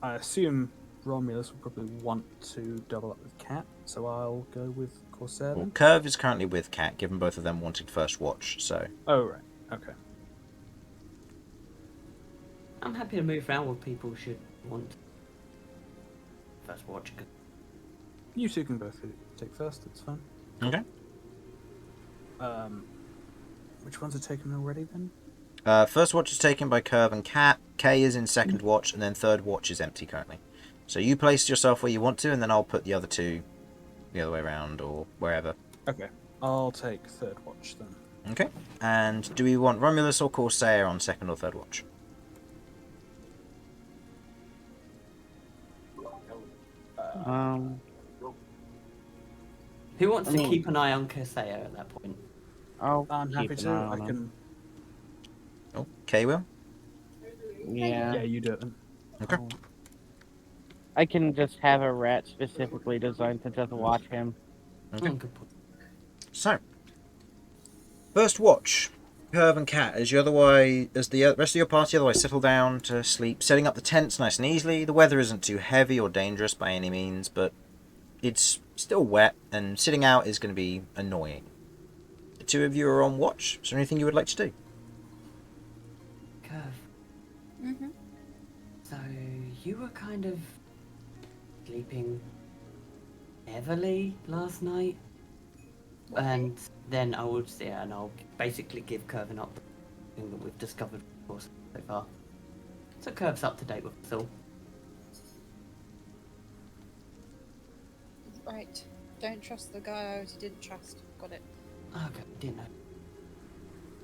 I assume Romulus will probably want to double up with Cat, so I'll go with Corsair Well, then. Kirv is currently with Cat, given both of them wanted first watch, so... Oh, right. Okay. I'm happy to move around with people who should want first watch. You two can both take first, it's fine. Okay. Which ones are taken already then? First watch is taken by Kirv and Cat. Kay is in second watch, and then third watch is empty currently. So you place yourself where you want to, and then I'll put the other two the other way around or wherever. Okay. I'll take third watch then. Okay. And do we want Romulus or Corsair on second or third watch? Who wants to I mean- keep an eye on Corsair at that point? I'm happy keep an to. eye on I him. can. Oh, Kay will. Yeah. Yeah, you do it then. Okay. I can just have a rat specifically designed to just watch him. Okay. Oh, good point. So, first watch, Kirv and Cat, as the rest of your party otherwise settle down to sleep, setting up the tents nice and easily. The weather isn't too heavy or dangerous by any means, but it's still wet, and sitting out is going to be annoying. The two of you are on watch. Is there anything you would like to do? Kirv, Mm-hmm. so you were kind of sleeping heavily last night? And then I'll basically give Kirv an update thing that we've discovered of course, so far. So Kirv's up to date with us all. Right. Don't trust the guy I already didn't trust. Got it. Okay, didn't know.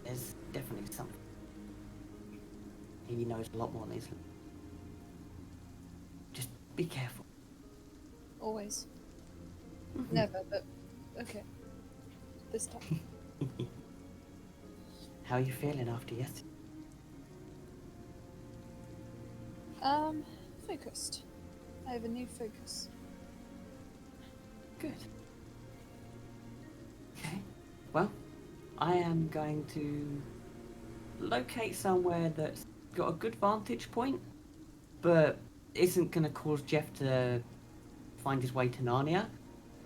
There's definitely something. He knows a lot more than he's. Just be careful. Always. Never, but okay. This time. How are you feeling after yesterday? Focused. I have a new focus. Good. Okay. Well, I am going to locate somewhere that's got a good vantage point, but isn't going to cause Jeff to find his way to Narnia.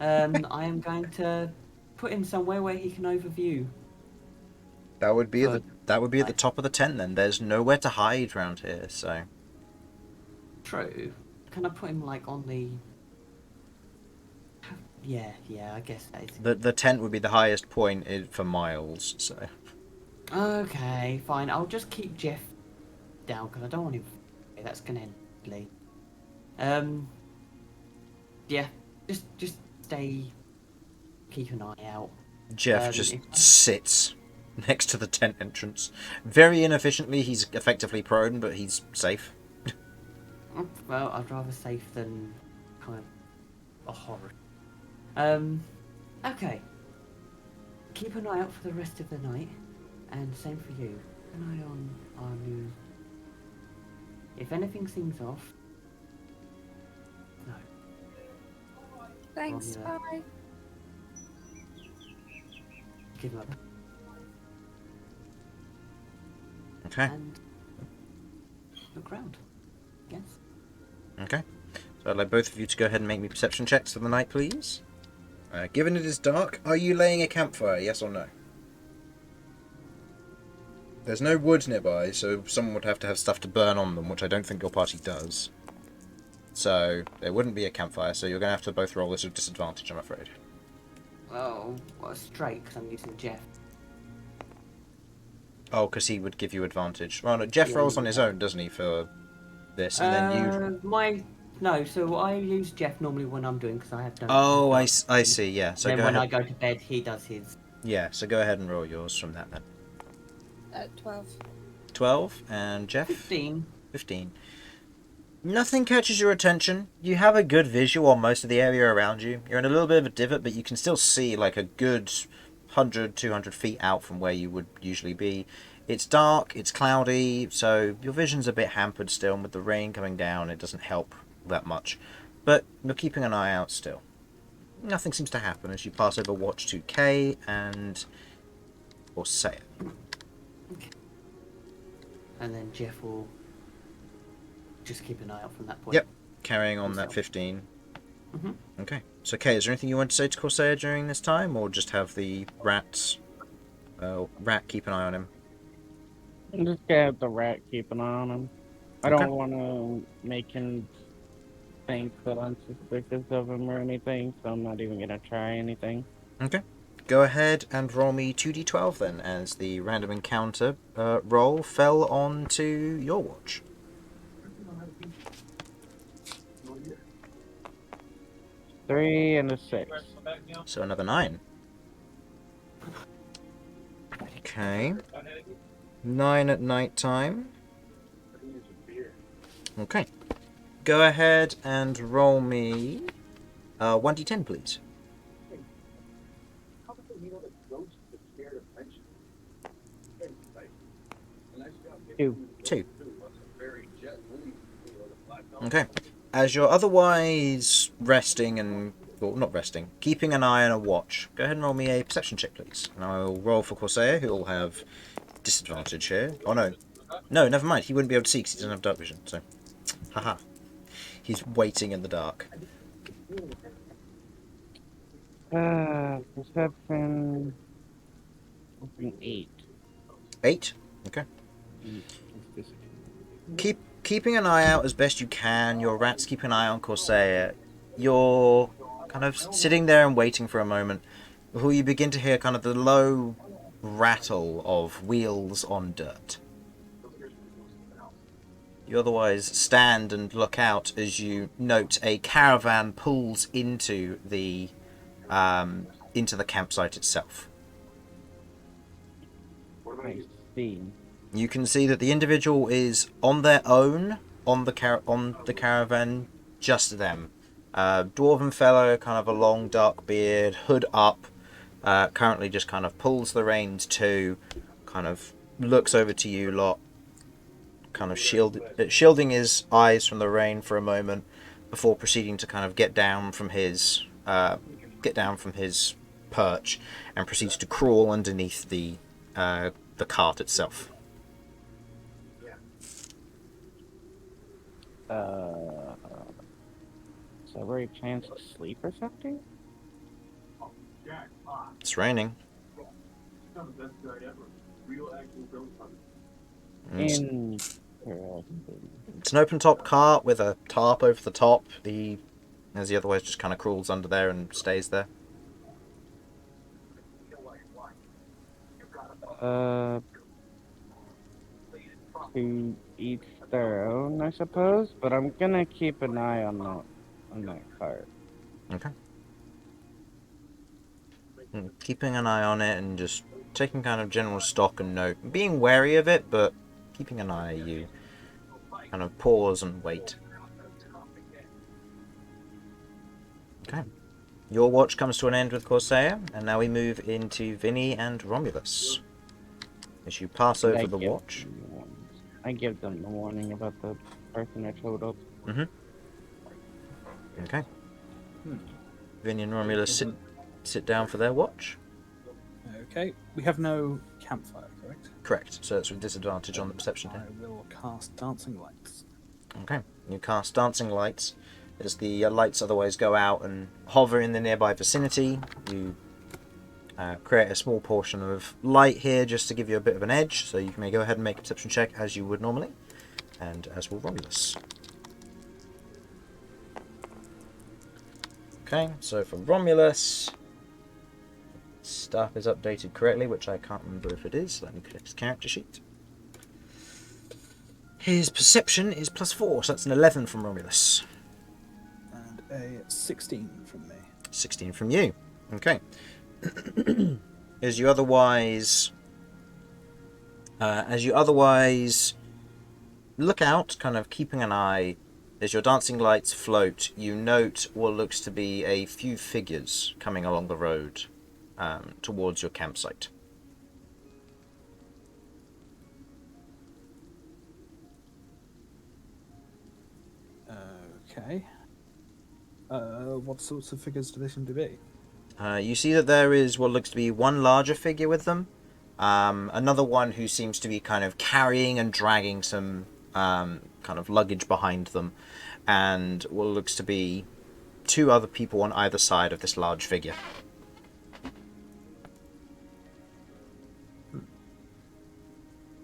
I am going to put him somewhere where he can overview. That would be Good. at the top of the tent. Then there's nowhere to hide around here. So True. Can I put him like on the? Yeah, I guess that is. The tent would be the highest point for miles, so... Okay, fine. I'll just keep Jeff down because I don't want him. That's gonna end badly. Yeah, just stay. Keep an eye out. Jeff just sits next to the tent entrance. Very inefficiently, he's effectively prone, but he's safe. Well, I'd rather safe than kind of a horror. Okay. Keep an eye out for the rest of the night, and same for you. Keep an eye on our new. If anything seems off, no. Thanks, yeah. bye. Give him up. Okay. And look round. Yes. Okay. So I'd like both of you to go ahead and make me perception checks for the night, please. Given it is dark, are you laying a campfire, yes or no? There's no wood nearby, so someone would have to have stuff to burn on them, which I don't think your party does. So there wouldn't be a campfire, so you're going to have to both roll this with disadvantage, I'm afraid. Oh, well, straight because I'm using Jeff. Oh, because he would give you advantage. Well, no, Jeff rolls on his own, doesn't he, for this, and then you... No, so I use Jeff normally when I'm doing because I have done. Oh, I see, yeah. So then go when ahead. I go to bed, he does his. Yeah, so go ahead and roll yours from that then. 12. 12, and Jeff? 15. 15. Nothing catches your attention. You have a good visual on most of the area around you. You're in a little bit of a divot, but you can still see like a good 100, 200 feet out from where you would usually be. It's dark, it's cloudy, so your vision's a bit hampered still, and with the rain coming down, it doesn't help that much. But you're keeping an eye out still. Nothing seems to happen as you pass over Watch 2K and... or say it. Okay. And then Jeff will just keep an eye out from that point. Yep, carrying on that 15. Mm-hmm. Okay. So, Kay, is there anything you want to say to Corsair during this time, or just have the rat keep an eye on him? I'm just gonna have the rat keep an eye on him. I don't want to make him think that I'm suspicious of him or anything, so I'm not even gonna try anything. Okay. Go ahead and roll me 2d12 then, as the random encounter roll fell onto your watch. 3 and a 6. So another 9. Okay. 9 at night time. Okay. Go ahead and roll me 1d10, please. 2. Okay. As you're otherwise resting and... well, not resting. Keeping an eye on a watch. Go ahead and roll me a perception check, please. And I'll roll for Corsair, who will have disadvantage here. Oh, no. No, never mind. He wouldn't be able to see because he doesn't have dark vision, so... haha. He's waiting in the dark. Perception... 8. 8? Okay. Keeping an eye out as best you can. Your rats keep an eye on Corsair. You're kind of sitting there and waiting for a moment before you begin to hear kind of the low rattle of wheels on dirt. You otherwise stand and look out as you note a caravan pulls into the campsite itself. I see. You can see that the individual is on their own on the caravan, just them. Dwarven fellow, kind of a long dark beard, hood up, currently just kind of pulls the reins too, kind of looks over to you lot, kind of shielding his eyes from the rain for a moment before proceeding to kind of get down from his perch and proceeds to crawl underneath the cart itself. Is there a chance to sleep or something? It's raining. Interesting. It's an open top cart with a tarp over the top. The as he otherwise just kind of crawls under there and stays there. To each their own, I suppose. But I'm gonna keep an eye on that cart. Okay. Keeping an eye on it and just taking kind of general stock and note. Being wary of it, but keeping an eye. You kind of pause and wait. Okay. Your watch comes to an end with Corsair, and now we move into Vinny and Romulus. As you pass over the watch. I give them the warning about the person I showed up. Mm-hmm. Okay. Vinny and Romulus sit down for their watch. Okay. We have no campfire, correct? Correct. So it's with disadvantage on the perception here. I will cast Dancing Lights. Okay. You cast Dancing Lights. As the lights otherwise go out and hover in the nearby vicinity, you create a small portion of light here just to give you a bit of an edge, so you may go ahead and make a perception check as you would normally, and as will Romulus. Okay, so for Romulus, stuff is updated correctly, which I can't remember if it is. Let me click his character sheet. His perception is +4, so that's an 11 from Romulus. And a 16 from me. 16 from you. Okay. As you otherwise look out, kind of keeping an eye, as your dancing lights float, you note what looks to be a few figures coming along the road towards your campsite. Okay. What sorts of figures do they seem to be? You see that there is what looks to be one larger figure with them, another one who seems to be kind of carrying and dragging some kind of luggage behind them, and what looks to be 2 other people on either side of this large figure.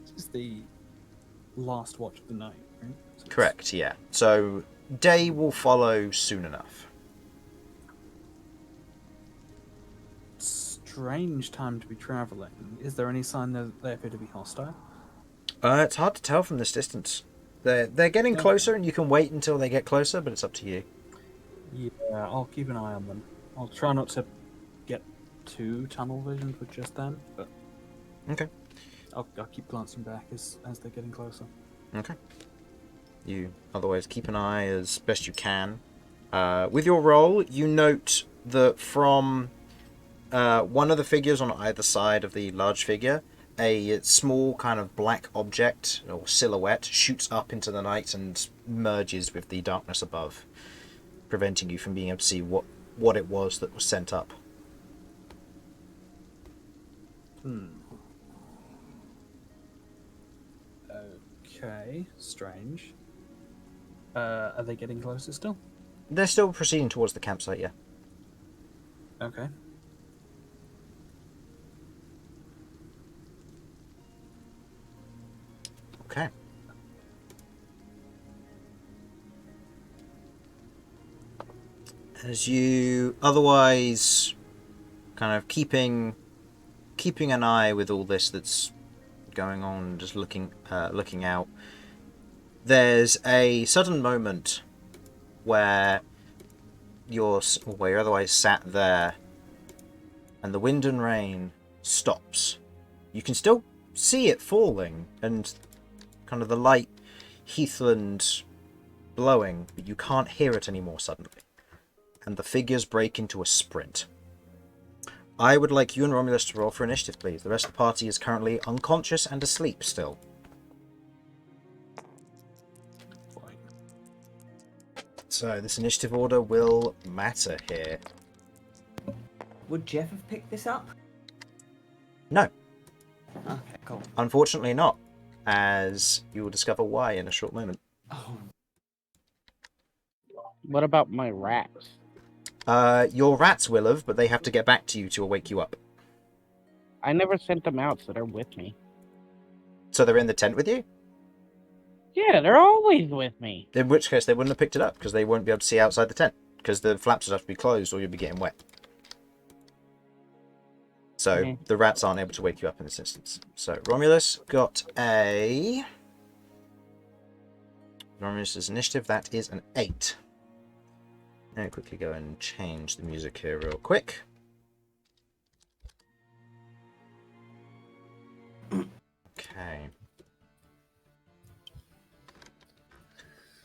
This is the last watch of the night, right? So Correct, yeah. So day will follow soon enough. Strange time to be travelling. Is there any sign that they appear to be hostile? It's hard to tell from this distance. They're getting closer, and you can wait until they get closer, but it's up to you. Yeah, I'll keep an eye on them. I'll try not to get too tunnel visioned with just them, but Okay. I'll keep glancing back as they're getting closer. Okay. You otherwise keep an eye as best you can. With your roll, you note that from one of the figures on either side of the large figure, a small kind of black object or silhouette shoots up into the night and merges with the darkness above, preventing you from being able to see what it was that was sent up. Okay, strange. Are they getting closer still? They're still proceeding towards the campsite, yeah. Okay. Okay. As you otherwise kind of keeping an eye with all this that's going on, just looking out, there's a sudden moment where you're otherwise sat there and the wind and rain stops. You can still see it falling and kind of the light heathland blowing, but you can't hear it anymore suddenly. And the figures break into a sprint. I would like you and Romulus to roll for initiative, please. The rest of the party is currently unconscious and asleep still. Fine. So this initiative order will matter here. Would Jeff have picked this up? No, Okay, cool. unfortunately not, as you will discover why in a short moment. Oh, What about my rats? Your rats will have, but they have to get back to you to wake you up. I never sent them out, so they're with me. So they're in the tent with you? Yeah, they're always with me. In which case they wouldn't have picked it up, because they won't be able to see outside the tent. because the flaps would have to be closed or you'll be getting wet. So the rats aren't able to wake you up in this instance. So Romulus got a... Romulus's initiative, that is an 8. Let me quickly go and change the music here real quick. Okay.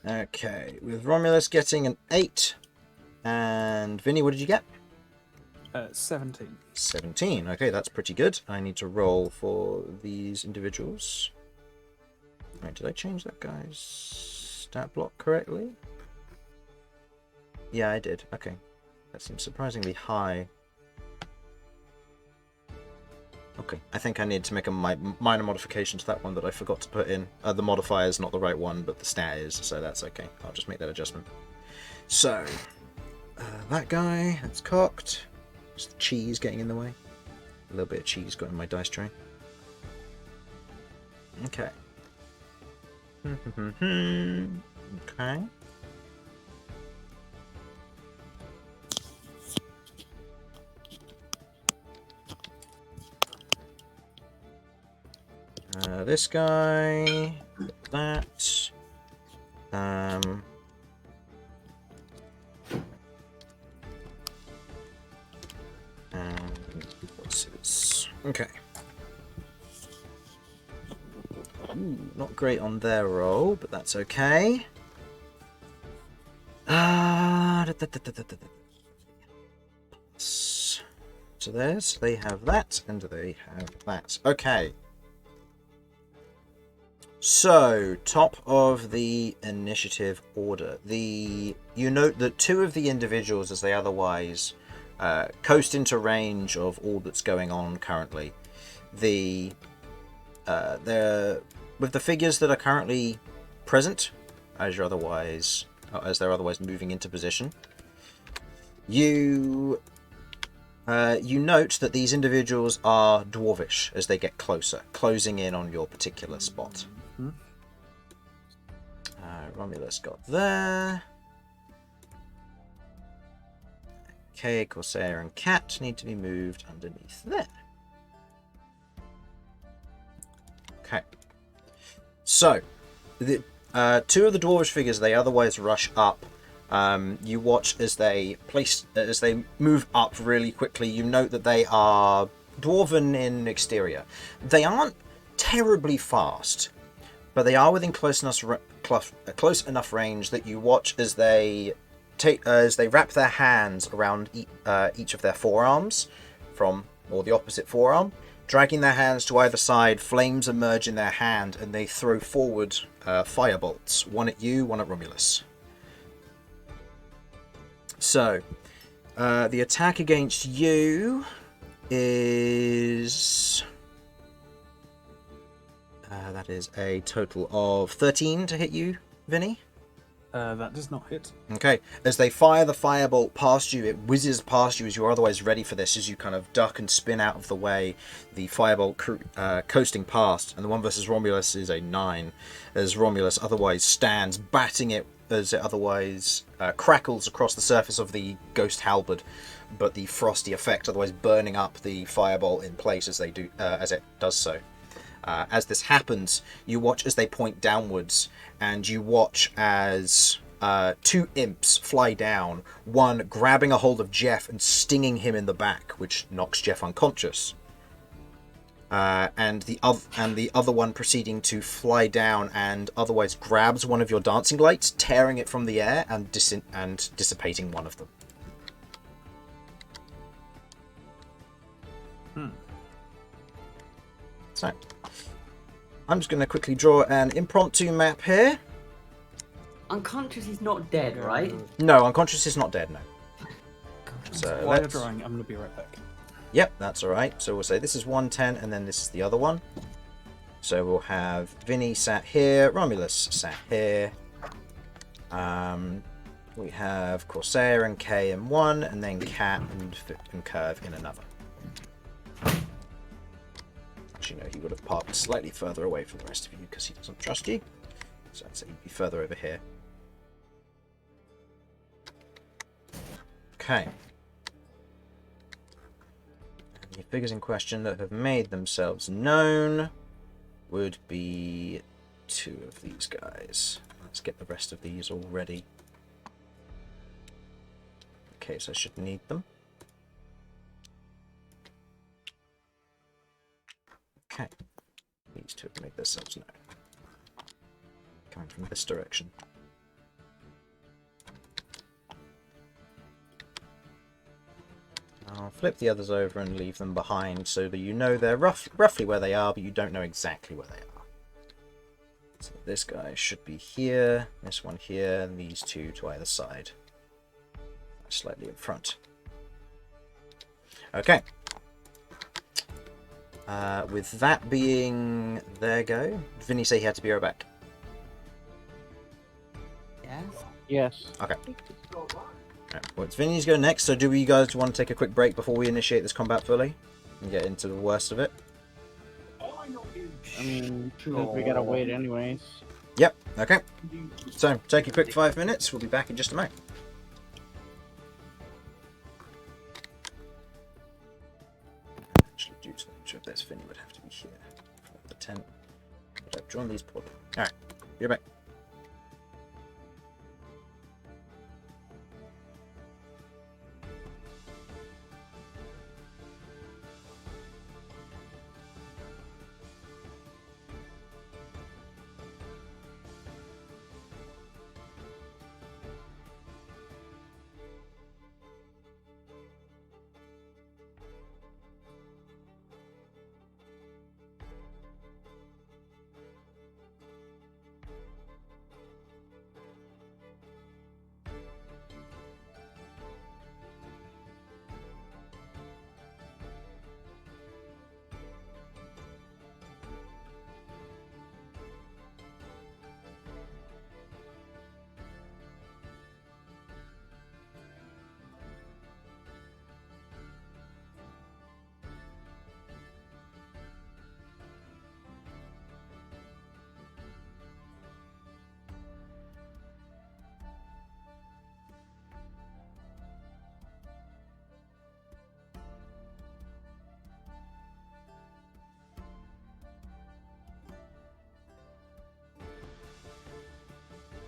Okay, with Romulus getting an 8. And Vinny, what did you get? 17. 17. Okay, that's pretty good. I need to roll for these individuals. Right, did I change that guy's stat block correctly? Yeah, I did. Okay. That seems surprisingly high. Okay, I think I need to make a minor modification to that one that I forgot to put in. The modifier is not the right one, but the stat is, so that's okay. I'll just make that adjustment. So, that guy, that's cocked. Just the cheese getting in the way. A little bit of cheese got in my dice tray. Okay. Okay. This guy, that, and what's this? Okay. Ooh, not great on their roll, but that's okay. So there's, they have that, and they have that. Okay. So, top of the initiative order. You note that 2 of the individuals, as they otherwise coast into range of all that's going on currently. They're with the figures that are currently present, as they're otherwise moving into position. You note that these individuals are dwarvish as they get closer, closing in on your particular spot. Romulus got there. Okay, Corsair and Cat need to be moved underneath there. Okay. So, the 2 of the dwarvish figures, they otherwise rush up. You watch as they move up really quickly. You note that they are dwarven in exterior. They aren't terribly fast, but they are within close enough range that you watch as they wrap their hands around each of their forearms, or the opposite forearm, dragging their hands to either side. Flames emerge in their hand, and they throw forward firebolts, one at you, one at Romulus. So, the attack against you is... that is a total of 13 to hit you, Vinny. That does not hit. Okay, as they fire the firebolt past you, it whizzes past you as you're otherwise ready for this, as you kind of duck and spin out of the way, the firebolt coasting past, and the one versus Romulus is a 9, as Romulus otherwise stands, batting it as it otherwise crackles across the surface of the ghost halberd, but the frosty effect otherwise burning up the firebolt in place as it does so. As this happens, you watch as they point downwards, and you watch as 2 imps fly down, one grabbing a hold of Jeff and stinging him in the back, which knocks Jeff unconscious. And the other one proceeding to fly down and otherwise grabs one of your dancing lights, tearing it from the air and dissipating one of them. So, I'm just going to quickly draw an impromptu map here. Unconscious is not dead, right? No, unconscious is not dead, no. So While you're drawing, I'm going to be right back. Yep, that's alright. So we'll say this is 110 and then this is the other one. So we'll have Vinny sat here, Romulus sat here. We have Corsair and K in one, and then Cat and Kirv in another. Actually, no, he would have parked slightly further away from the rest of you because he doesn't trust you. So I'd say he'd be further over here. Okay. And the figures in question that have made themselves known would be 2 of these guys. Let's get the rest of these all ready. In case I should need them. Okay. These 2 have made themselves known. Coming from this direction. I'll flip the others over and leave them behind so that you know they're roughly where they are, but you don't know exactly where they are. So this guy should be here, this one here, and these 2 to either side. Slightly in front. Okay. With that being their go, Vinny say he had to be right back. Yes. Yes. Okay. Right, well, it's Vinny's go next, so do you guys want to take a quick break before we initiate this combat fully? And get into the worst of it? I mean, since we gotta wait anyways. Yep, okay. So, take a quick 5 minutes, we'll be back in just a moment. Actually, due to the nature of this, Vinny would have to be here for the tent. But I've drawn these portals. Alright, be right back.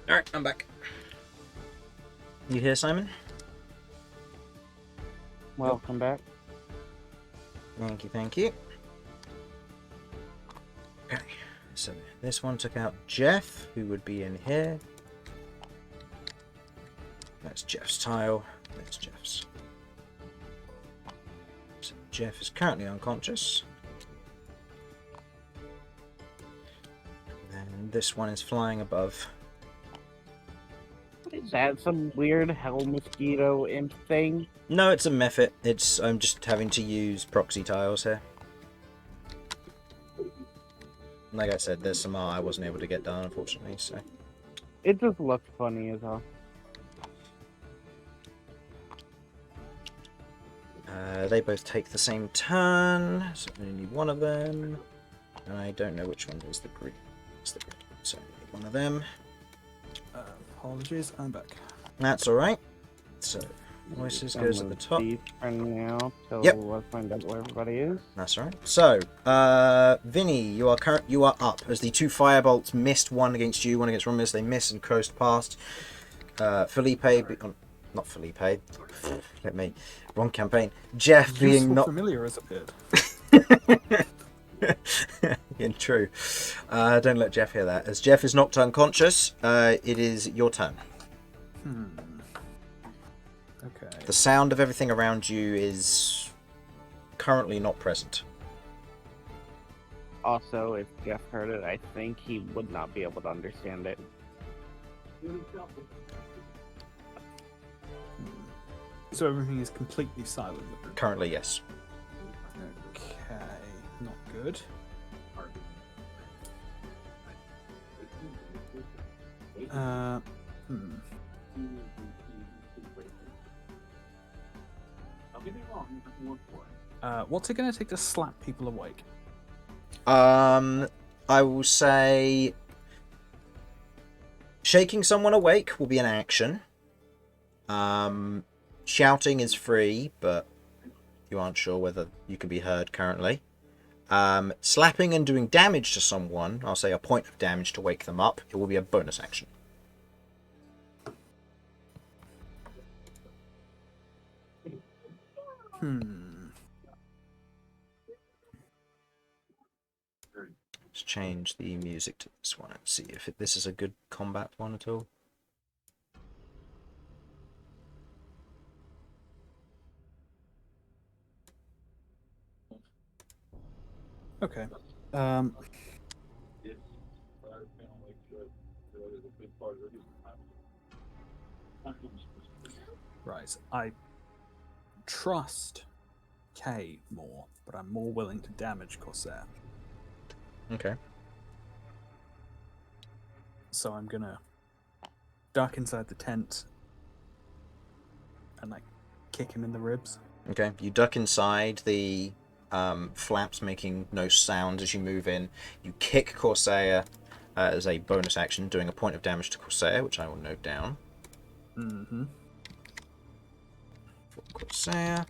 Alright, I'm back. You here, Simon? Welcome back. Thank you, thank you. Okay, so this one took out Jeff, who would be in here. That's Jeff's tile. That's Jeff's. So Jeff is currently unconscious. And this one is flying above. Is that some weird hell mosquito imp thing? No, it's a method. I'm just having to use proxy tiles here. Like I said, there's some art I wasn't able to get done, unfortunately, so... It just looks funny as hell. They both take the same turn, so I only need one of them. And I don't know which one is the grid. It's the grid, so I need one of them. Apologies, I'm back. That's alright. So, voices goes at the top. For now, till Yep. we'll find out where everybody is. That's right. So, Vinny, you are up as the 2 firebolts missed, one against you, one against Romulus. They missed and coast past. Felipe, not Felipe. Let me. Wrong campaign. Jeff being not familiar has appeared. In true. Don't let Jeff hear that. As Jeff is knocked unconscious, it is your turn. Okay. The sound of everything around you is currently not present. Also, if Jeff heard it, I think he would not be able to understand it. So everything is completely silent. Currently, yes. Okay, not good. What's it going to take to slap people awake? I will say shaking someone awake will be an action. shouting is free, but you aren't sure whether you can be heard currently. Slapping and doing damage to someone, I'll say a point of damage to wake them up, it will be a bonus action. Let's change the music to this one and see if this is a good combat one at all. Okay. Right. I trust K more, but I'm more willing to damage Corsair. Okay. So I'm gonna duck inside the tent and like kick him in the ribs. Okay, you duck inside, the flaps making no sound as you move in. You kick Corsair as a bonus action, doing a point of damage to Corsair, which I will note down. Mm-hmm. For Corsair.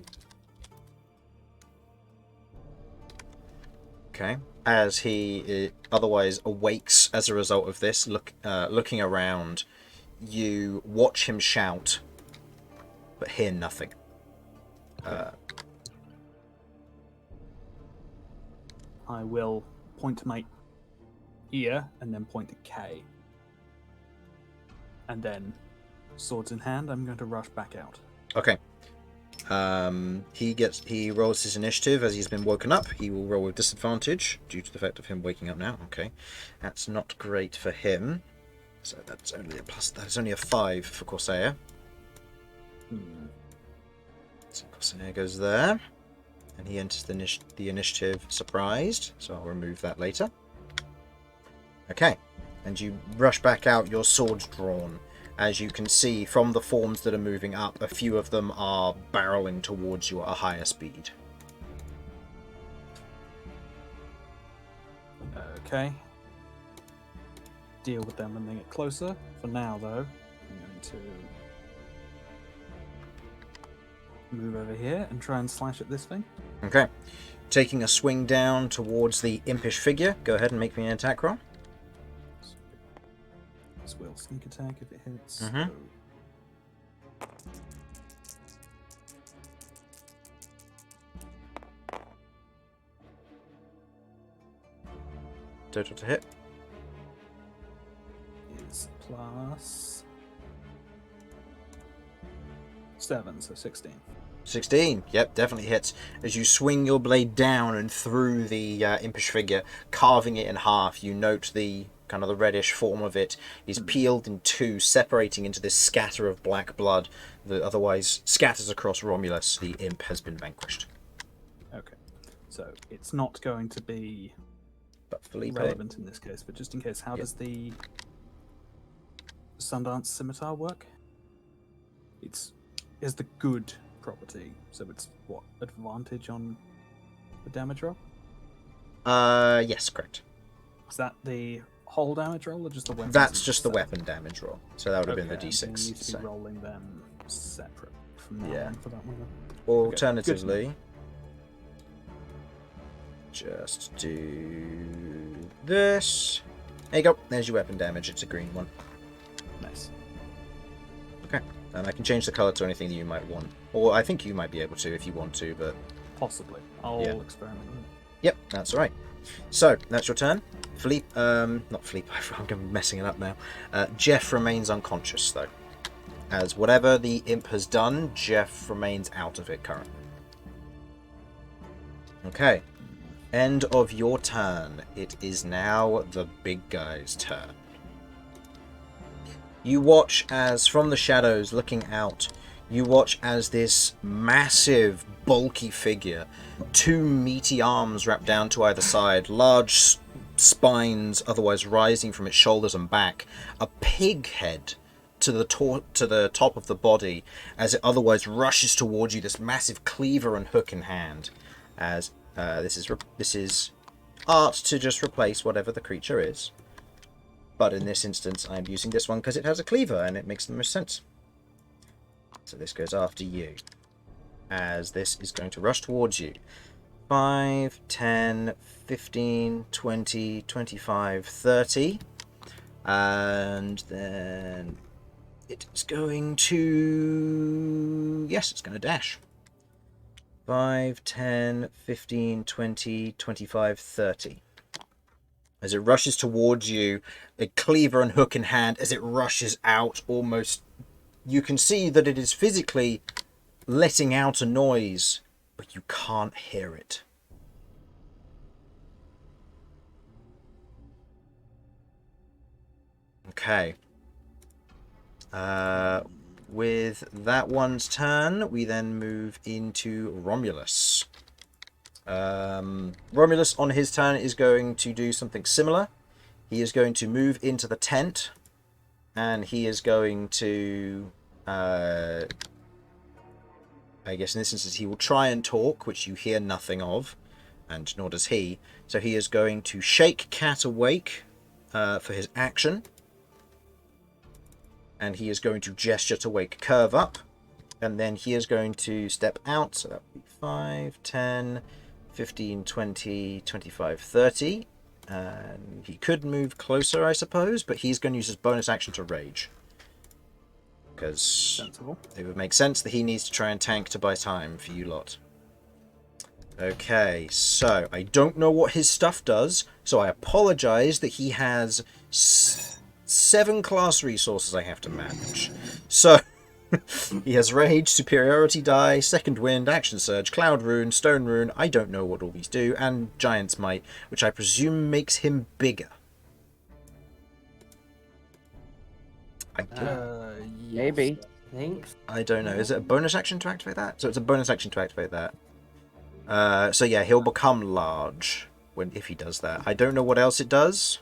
Okay. As he otherwise awakes as a result of this, looking around, you watch him shout, but hear nothing. I will point to my ear and then point to K. And then, swords in hand, I'm going to rush back out. Okay. He rolls his initiative as he's been woken up. He will roll with disadvantage due to the fact of him waking up now. Okay, that's not great for him. So that's only a plus. That's only a 5 for Corsair. So Corsair goes there, and he enters the initiative surprised. So I'll remove that later. Okay, and you rush back out, your swords drawn. As you can see from the forms that are moving up, a few of them are barreling towards you at a higher speed. Okay. Deal with them when they get closer. For now, though, I'm going to move over here and try and slash at this thing. Okay. Taking a swing down towards the impish figure, go ahead and make me an attack roll. This will sneak attack if it hits. Mhm. So... Total to hit. is plus 7, so 16. 16. Yep, definitely hits. As you swing your blade down and through the impish figure, carving it in half, you note the kind of the reddish form of it is peeled in two, separating into this scatter of black blood that otherwise scatters across Romulus. The imp has been vanquished. Okay, so it's not going to be But Felipe, relevant in this case, but just in case, how does the Sundance Scimitar work? It's the good property, so it's what, advantage on the damage roll? yes, correct. Is that the whole damage roll or just the weapon? That's just the weapon damage roll. So that would have been the Okay, D6. and you need to so. be rolling them separate from now Yeah. on for that one. Then. Alternatively, just do this. There you go. There's your weapon damage. It's a green one. Nice. Okay. And I can change the color to anything that you might want. Or I think you might be able to if you want to, but... Possibly. I'll Yeah. experiment with it. Yep, that's all right. So, that's your turn. Not Philippe, I'm messing it up now. Jeff remains unconscious, though. As whatever the imp has done, Jeff remains out of it currently. Okay. End of your turn. It is now the big guy's turn. You watch as, from the shadows looking out, you watch as this massive, bulky figure, two meaty arms wrapped down to either side, large spines otherwise rising from its shoulders and back, a pig head to the top of the body as it otherwise rushes towards you, this massive cleaver and hook in hand. As this is art to just replace whatever the creature is. But in this instance, I'm using this one because it has a cleaver and it makes the most sense. So this goes after you, as this is going to rush towards you. 5, 10, 15, 20, 25, 30. And then it's going to... Yes, it's going to dash. 5, 10, 15, 20, 25, 30. As it rushes towards you, a cleaver and hook in hand, as it rushes out almost... You can see that it is physically letting out a noise, but you can't hear it. Okay. With that one's turn, we then move into Romulus. Romulus, on his turn, is going to do something similar. He is going to move into the tent, and he is going to... I guess in this instance he will try and talk, which you hear nothing of, and nor does he. So he is going to shake Cat awake for his action. And he is going to gesture to wake Kirv up. And then he is going to step out. So that would be 5, 10, 15, 20, 25, 30. And he could move closer, I suppose, but he's going to use his bonus action to rage. Because Sensible. it would make sense that he needs to try and tank to buy time for you lot. Okay, so I don't know what his stuff does, so I apologize that he has 7 class resources I have to manage. So he has Rage, Superiority Die, Second Wind, Action Surge, Cloud Rune, Stone Rune, I don't know what all these do, and Giant's Might, which I presume makes him bigger. Maybe. Thanks. I don't know. Is it a bonus action to activate that? So it's a bonus action to activate that. So yeah, he'll become large if he does that. I don't know what else it does.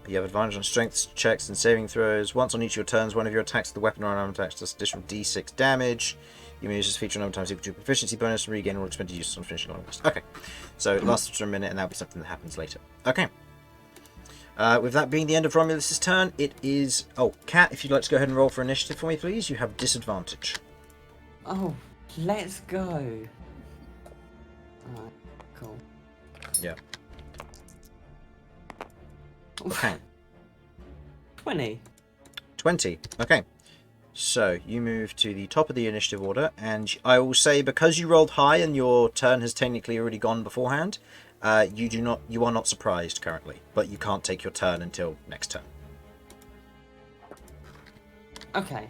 You have advantage on strength checks and saving throws. Once on each of your turns, one of your attacks with the weapon or unarmed attacks does additional d6 damage. You may use this feature a number of times equal to a proficiency bonus and regain all expended use on finishing long rest. Okay, so it lasts for a minute and that'll be something that happens later. Okay. With that being the end of Romulus's turn, it is... Oh, Cat, if you'd like to go ahead and roll for initiative for me, please. You have disadvantage. Oh, let's go. Alright, cool. Yeah. Okay. 20. 20. Okay. So, you move to the top of the initiative order, and I will say, because you rolled high and your turn has technically already gone beforehand, you are not surprised currently, but you can't take your turn until next turn. Okay.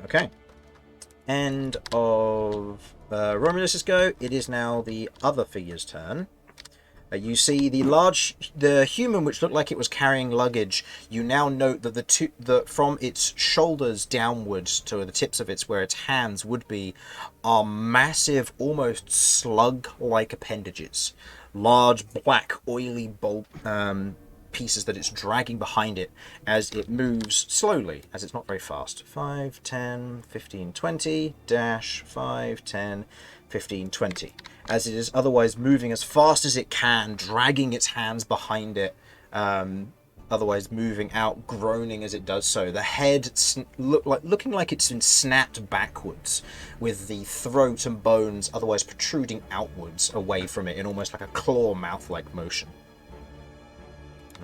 Okay. End of Romulus's go. It is now the other figure's turn. You see the human, which looked like it was carrying luggage. You now note that from its shoulders downwards to the tips of where its hands would be, are massive, almost slug-like appendages. Large, black, oily pieces that it's dragging behind it as it moves slowly, as it's not very fast. 5, 10, 15, 20, dash, 5, 10, 15, 20. As it is otherwise moving as fast as it can, dragging its hands behind it, otherwise moving out, groaning as it does so. The head looking like it's been snapped backwards, with the throat and bones otherwise protruding outwards away from it in almost like a claw mouth-like motion.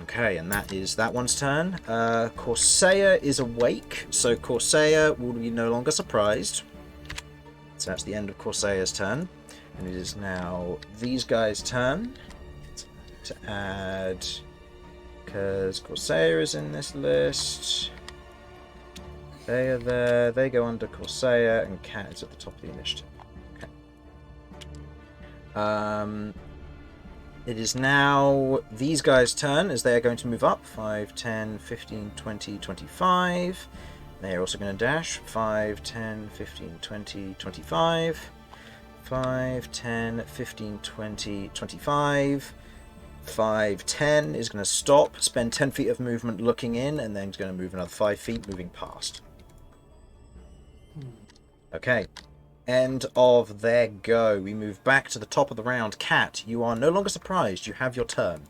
Okay, and that is that one's turn. Corsair is awake, so Corsair will be no longer surprised. So that's the end of Corsair's turn. And it is now these guys' turn to add, because Corsair is in this list. They are there. They go under Corsair, and Cat is at the top of the initiative. Okay. It is now these guys' turn, as they are going to move up. 5, 10, 15, 20, 25. They are also going to dash. 5, 10, 15, 20, 25. 5, 10, 15, 20, 25. 5, 10 is going to stop, spend 10 feet of movement looking in, and then he's going to move another 5 feet, moving past. Okay. End of their go. We move back to the top of the round. Cat, you are no longer surprised. You have your turn.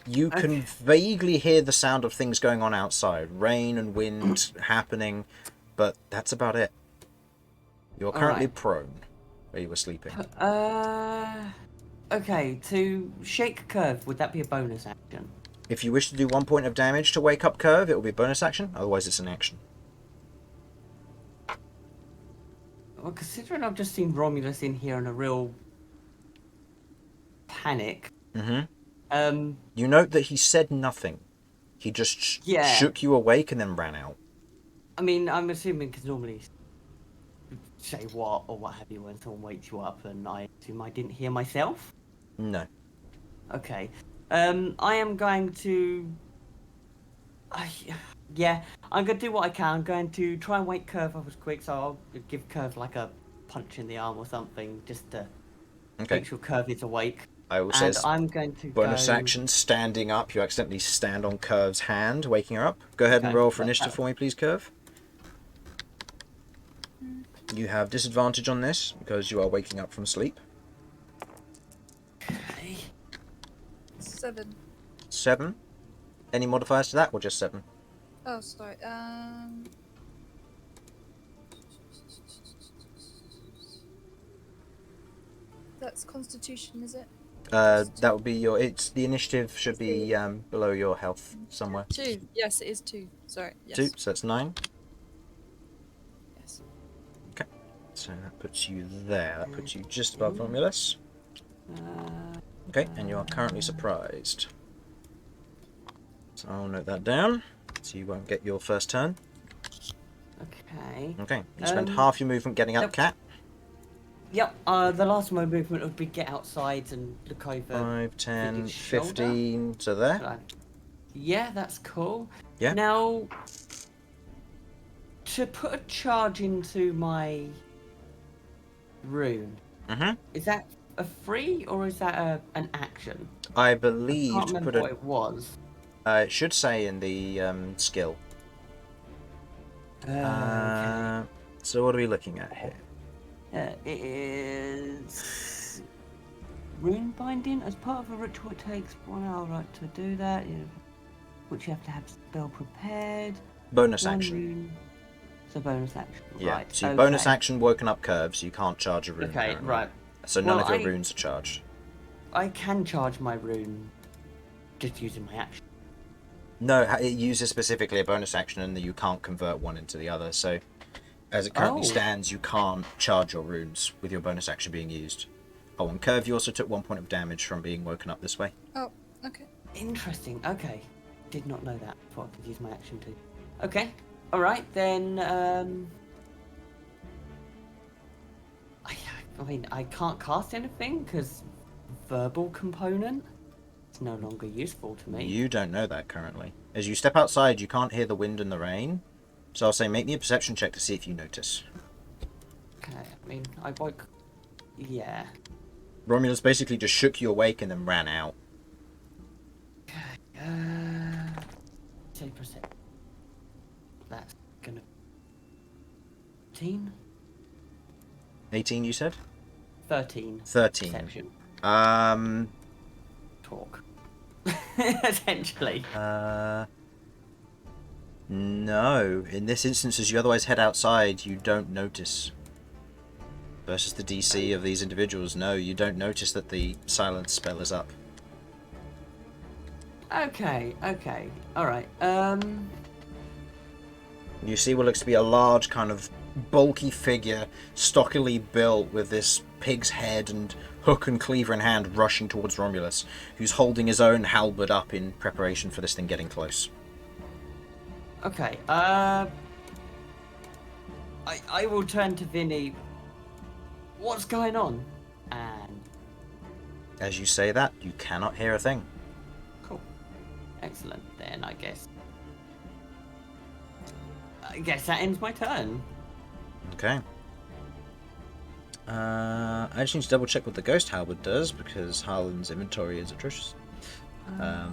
You can vaguely hear the sound of things going on outside. Rain and wind happening, but that's about it. You're All currently right. prone, where you were sleeping. Okay, to shake Kirv, would that be a bonus action? If you wish to do 1 point of damage to wake up Kirv, it will be a bonus action. Otherwise, it's an action. Well, considering I've just seen Romulus in here in a real panic. Mm-hmm. You note that he said nothing. He just Yeah. shook you awake and then ran out. I mean, I'm assuming because normally say what or what have you when someone wakes you up, and I assume I didn't hear myself. No. Okay. I am going to. Yeah, I'm going to do what I can. I'm going to try and wake Kirv up as quick, so I'll give Kirv like a punch in the arm or something just to Okay. make sure Kirv is awake. I will say And I'm going to bonus go... action, standing up. You accidentally stand on Kirv's hand, waking her up. Go ahead and Okay, roll for that's initiative that. for me, please, Kirv. You have disadvantage on this because you are waking up from sleep. Okay. 7. 7. Any modifiers to that, or just 7? Oh, sorry. That's Constitution, is it? That would be your. It's the initiative should be below your health somewhere. 2. Yes, it is 2. Sorry. Yes. 2, so that's 9. Yes. Okay, so that puts you there. That puts you just above Romulus. Okay, and you are currently surprised. So I'll note that down, so you won't get your first turn. Okay. Okay, you spend half your movement getting up, Yep. Cat. Yep, the last of my movement would be get outside and look over. 5, 10, Vinny's shoulder. 15, so there. Right. Yeah, that's cool. Yeah. Now, to put a charge into my rune, Mm-hmm. is that a free or is that an action? I I believe can't to remember put what it was. it should say in the skill. Okay. So what are we looking at here? It is rune binding. As part of a ritual, it takes 1 hour right to do that, which you have to have spell prepared. Bonus One action. rune. It's a bonus action. Yeah. Right. So okay. bonus action woken up Kirv, so you can't charge a rune. Okay. apparently. Right. So none Well, of your I- runes are charged. I can charge my rune just using my action. No, it uses specifically a bonus action, and that you can't convert one into the other. So, as it currently Oh. stands, you can't charge your runes with your bonus action being used. Oh, and Kirv, you also took 1 point of damage from being woken up this way. Oh, okay. Interesting. Okay. Did not know that. Thought I could use my action too. Okay. All right then. I mean, I can't cast anything because verbal component is no longer useful to me. You don't know that currently. As you step outside, you can't hear the wind and the rain. So I'll say make me a perception check to see if you notice. Okay. I mean, I woke. Yeah. Romulus basically just shook you awake and then ran out. Say percent. That's gonna. 13? 18, you said? 13. 13. Perception. Talk. Essentially. No. In this instance, as you otherwise head outside, you don't notice. Versus the DC of these individuals, no, you don't notice that the silence spell is up. Okay. Alright. You see what looks to be a large, kind of bulky figure, stockily built, with this pig's head and hook and cleaver in hand, rushing towards Romulus, who's holding his own halberd up in preparation for this thing getting close. Okay. I will turn to Vinny. What's going on? And As you say that, you cannot hear a thing. cool. Excellent. Then I guess that ends my turn. Okay. I just need to double check what the ghost halberd does, because Harlan's inventory is atrocious. Yeah.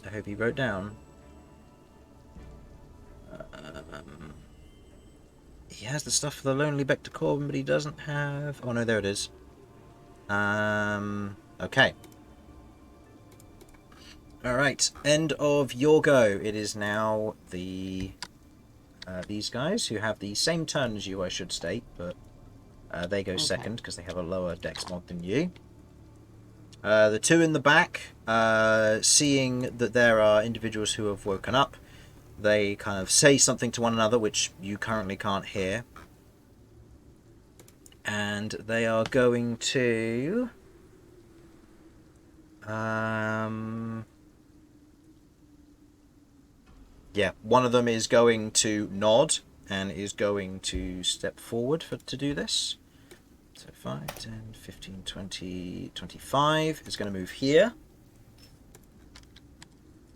I hope he wrote down. He has the stuff for the Lonely Bector Corbin, but he doesn't have... Oh no, there it is. Okay. Alright, end of your go. It is now the these guys, who have the same turn as you, I should state, but they go Okay. second because they have a lower dex mod than you. The two in the back, seeing that there are individuals who have woken up, they kind of say something to one another, which you currently can't hear. And they are going to... yeah, one of them is going to nod and is going to step forward to do this. So 5, 10, 15, 20, 25 is going to move here.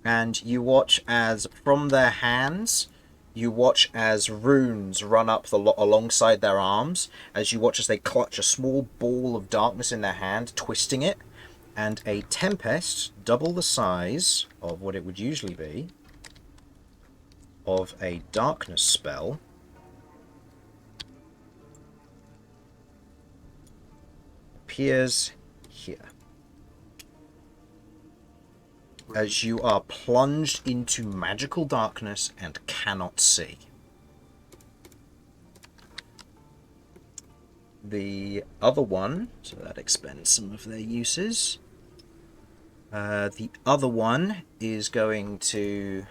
And you watch as, from their hands, you watch as runes run up alongside their arms. As you watch as they clutch a small ball of darkness in their hand, twisting it. And a tempest, double the size of what it would usually be, of a darkness spell, appears here. As you are plunged into magical darkness and cannot see. The other one, so that expends some of their uses. The other one is going to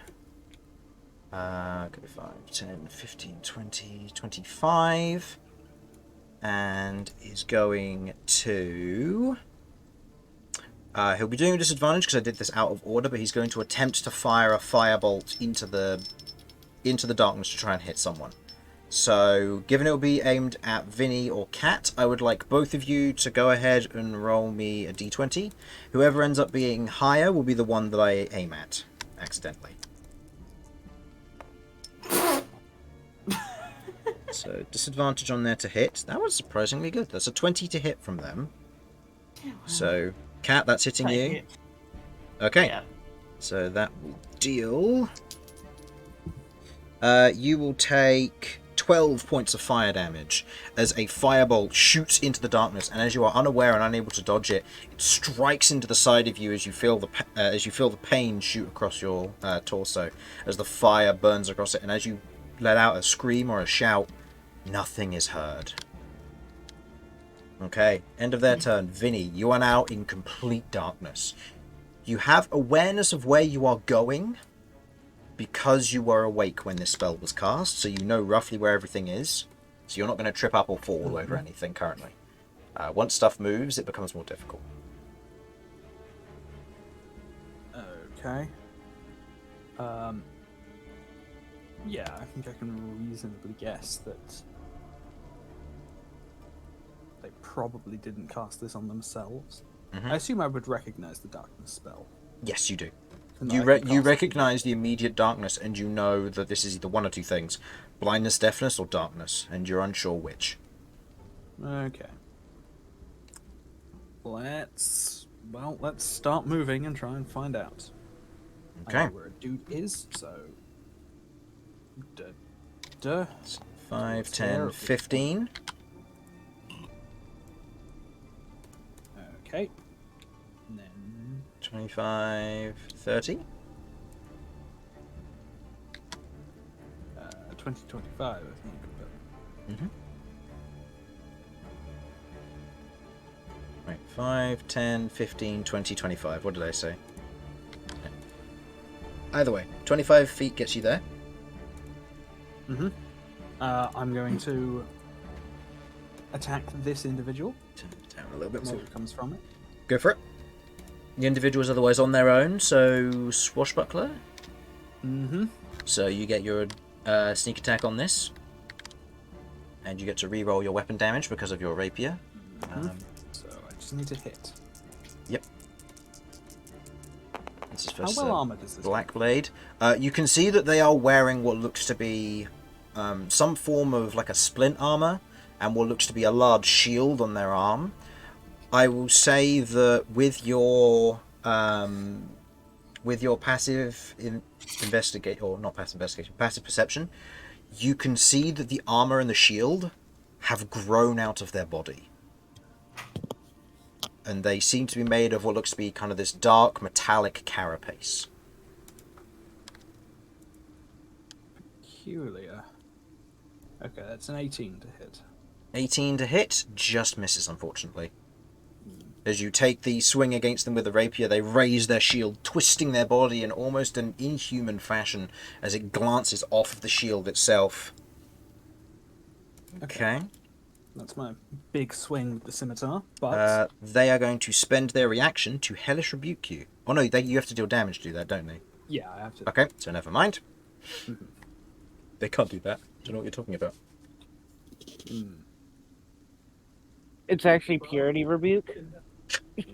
go 5, 10, 15, 20, 25, and is going to... he'll be doing a disadvantage because I did this out of order, but he's going to attempt to fire a firebolt into the darkness to try and hit someone. So, given it will be aimed at Vinny or Cat, I would like both of you to go ahead and roll me a d20. Whoever ends up being higher will be the one that I aim at, accidentally. So, disadvantage on there to hit. That was surprisingly good. That's a 20 to hit from them. So, Cat, that's hitting Take you. it. Okay. Yeah. So that will deal... you will take 12 points of fire damage as a firebolt shoots into the darkness, and as you are unaware and unable to dodge it, it strikes into the side of you as you feel the pain shoot across your torso as the fire burns across it, and as you let out a scream or a shout, nothing is heard. Okay, end of their turn. Vinny, you are now in complete darkness. You have awareness of where you are going because you were awake when this spell was cast, so you know roughly where everything is. So you're not going to trip up or fall over anything currently. Once stuff moves, it becomes more difficult. Okay. Yeah, I think I can reasonably guess that they probably didn't cast this on themselves. I assume I would recognize the darkness spell. Yes, you do. And You I can you cast it. recognize the immediate darkness, and you know that this is either one or two things: blindness, deafness, or darkness, and you're unsure which. Okay. Let's start moving and try and find out. I Okay. know where a dude is, so... Duh. 5, It's 10, there. 15. Okay. And then... 25, 30. 2025, I think. But... Mm-hmm. Right, 5, 10, 15, 20, 25. What did I say? Either way, 25 feet gets you there. I'm going to attack this individual. Turn it down a little bit See more. what comes from it. Go for it. The individual is otherwise on their own, so swashbuckler. So you get your sneak attack on this, and you get to re-roll your weapon damage because of your rapier. So I just need to hit. Yep. This is for How well armored is this? Black Blade. You can see that they are wearing what looks to be some form of like a splint armor, and what looks to be a large shield on their arm. I will say that with your passive investigate, or not passive investigation, passive perception, you can see that the armor and the shield have grown out of their body. And they seem to be made of what looks to be kind of this dark metallic carapace. Peculiar. Okay, that's an 18 to hit. 18 to hit, just misses, unfortunately. As you take the swing against them with the rapier, they raise their shield, twisting their body in almost an inhuman fashion as it glances off of the shield itself. Okay. That's my big swing with the scimitar, but... they are going to spend their reaction to Hellish Rebuke you. Oh no, you have to deal damage to do that, don't they? yeah, I have to... Okay, so never mind. They can't do that. Don't know what you're talking about. It's actually Purity Rebuke. Yeah.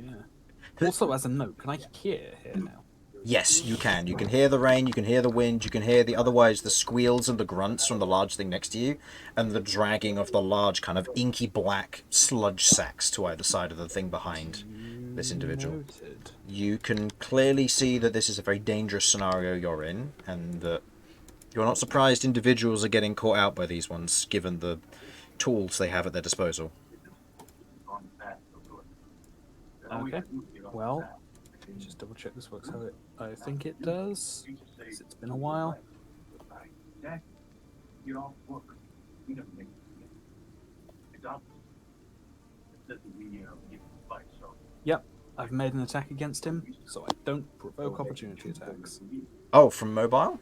Also, as a note, can I hear here now? Yes, you can. You can hear the rain, you can hear the wind, you can hear the squeals and the grunts from the large thing next to you, and the dragging of the large kind of inky black sludge sacks to either side of the thing behind this individual. Noted. You can clearly see that this is a very dangerous scenario you're in, and that you're not surprised individuals are getting caught out by these ones, given the tools they have at their disposal. Okay. Well, just double check this works how I think it does. 'Cause it's been a while. Yep, I've made an attack against him, so I don't provoke opportunity attacks. Oh, from mobile?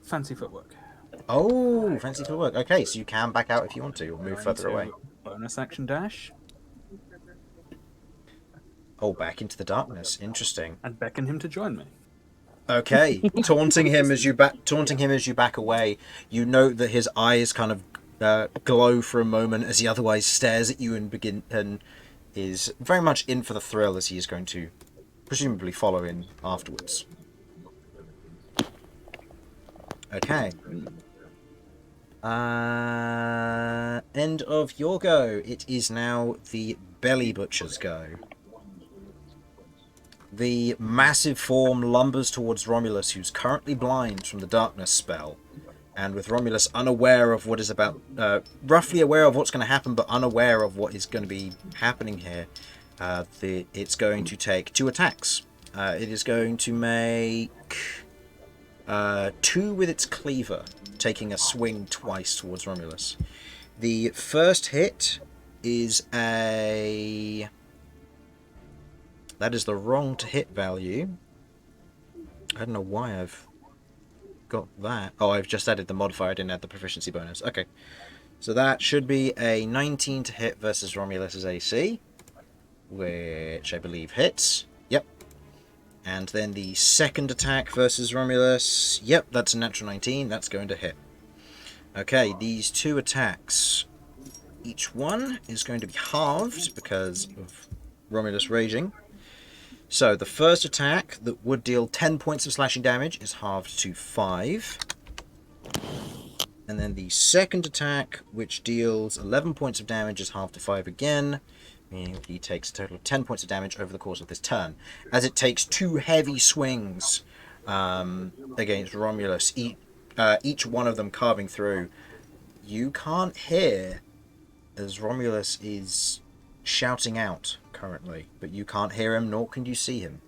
Fancy footwork. Oh, fancy to work. Okay, so you can back out if you want to, or move further away. Bonus action dash, Oh, back into the darkness. Interesting. and beckon him to join me. Okay, taunting him as you back away. You note that his eyes kind of glow for a moment as he otherwise stares at you and is very much in for the thrill, as he is going to presumably follow in afterwards. Okay. End of your go. It is now the Belly Butcher's go. The massive form lumbers towards Romulus, who's currently blind from the darkness spell. And with Romulus unaware of what is about, roughly aware of what's going to happen, but unaware of what is going to be happening here, it's going to take 2 attacks. It is going to make 2 with its cleaver, taking a swing twice towards Romulus. The first hit is a... That is the wrong to hit value. I don't know why I've got that. Oh, I've just added the modifier. I didn't add the proficiency bonus. Okay. So that should be a 19 to hit versus Romulus's AC, which I believe hits. Yep. And then the second attack versus Romulus. Yep, that's a natural 19. That's going to hit. Okay, these 2 attacks. Each one is going to be halved because of Romulus raging. So the first attack that would deal 10 points of slashing damage is halved to 5. And then the second attack, which deals 11 points of damage, is halved to 5 again, meaning he takes a total of 10 points of damage over the course of this turn. As it takes 2 heavy swings against Romulus, each one of them carving through, you can't hear as Romulus is shouting out currently, but you can't hear him, nor can you see him.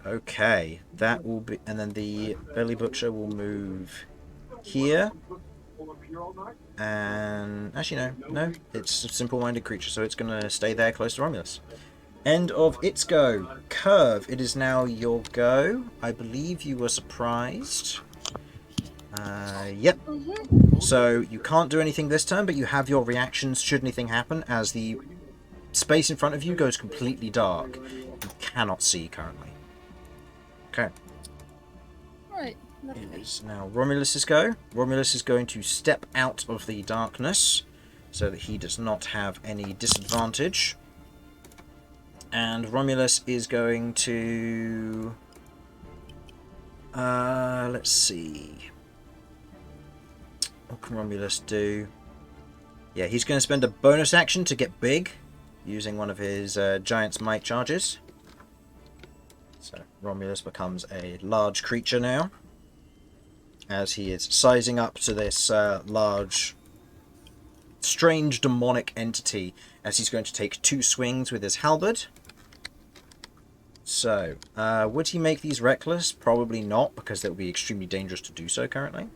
Okay, that will be, and then the Belly Butcher will move here, and actually no, it's a simple-minded creature, so it's going to stay there close to Romulus. End of its go. Kirv, it is now your go. I believe you were surprised. Yep. So you can't do anything this turn, but you have your reactions should anything happen, as the space in front of you goes completely dark. You cannot see currently. Okay. Right. It is now Romulus's go. Romulus is going to step out of the darkness so that he does not have any disadvantage. And Romulus is going to... let's see... What can Romulus do? Yeah, he's going to spend a bonus action to get big, using one of his Giant's Might charges. So Romulus becomes a large creature now, as he is sizing up to this large, strange demonic entity, as he's going to take 2 swings with his halberd. So, would he make these reckless? Probably not, because it would be extremely dangerous to do so currently.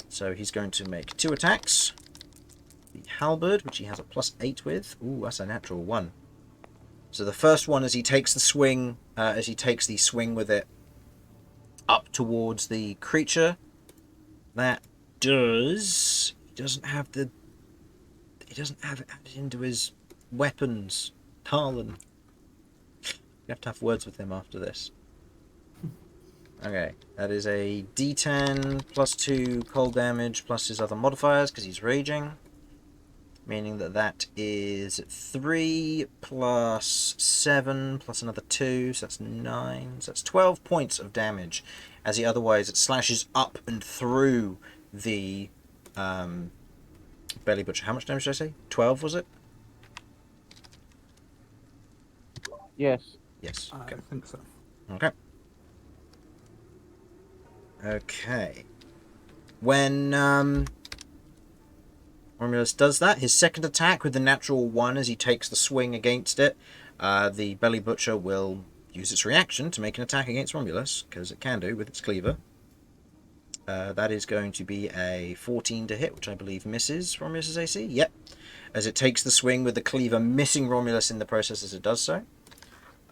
So he's going to make 2 attacks. The halberd, which he has a +8 with. Ooh, that's a natural 1. So the first one, as he takes the swing, with it up towards the creature, that does. He doesn't have it added into his weapons. Harlan. You have to have words with him after this. Okay, that is a D10 +2 cold damage plus his other modifiers because he's raging. Meaning that is 3 plus 7 plus another 2, so that's 9. So that's 12 points of damage. As he otherwise, it slashes up and through the belly butcher. How much damage did I say? 12 was it? Yes. Yes. I Okay. think so. Okay. Okay. When Romulus does that, his second attack with the natural 1 as he takes the swing against it, the belly butcher will use its reaction to make an attack against Romulus, because it can do with its cleaver. That is going to be a 14 to hit, which I believe misses Romulus's AC. Yep. As it takes the swing with the cleaver, missing Romulus in the process as it does so.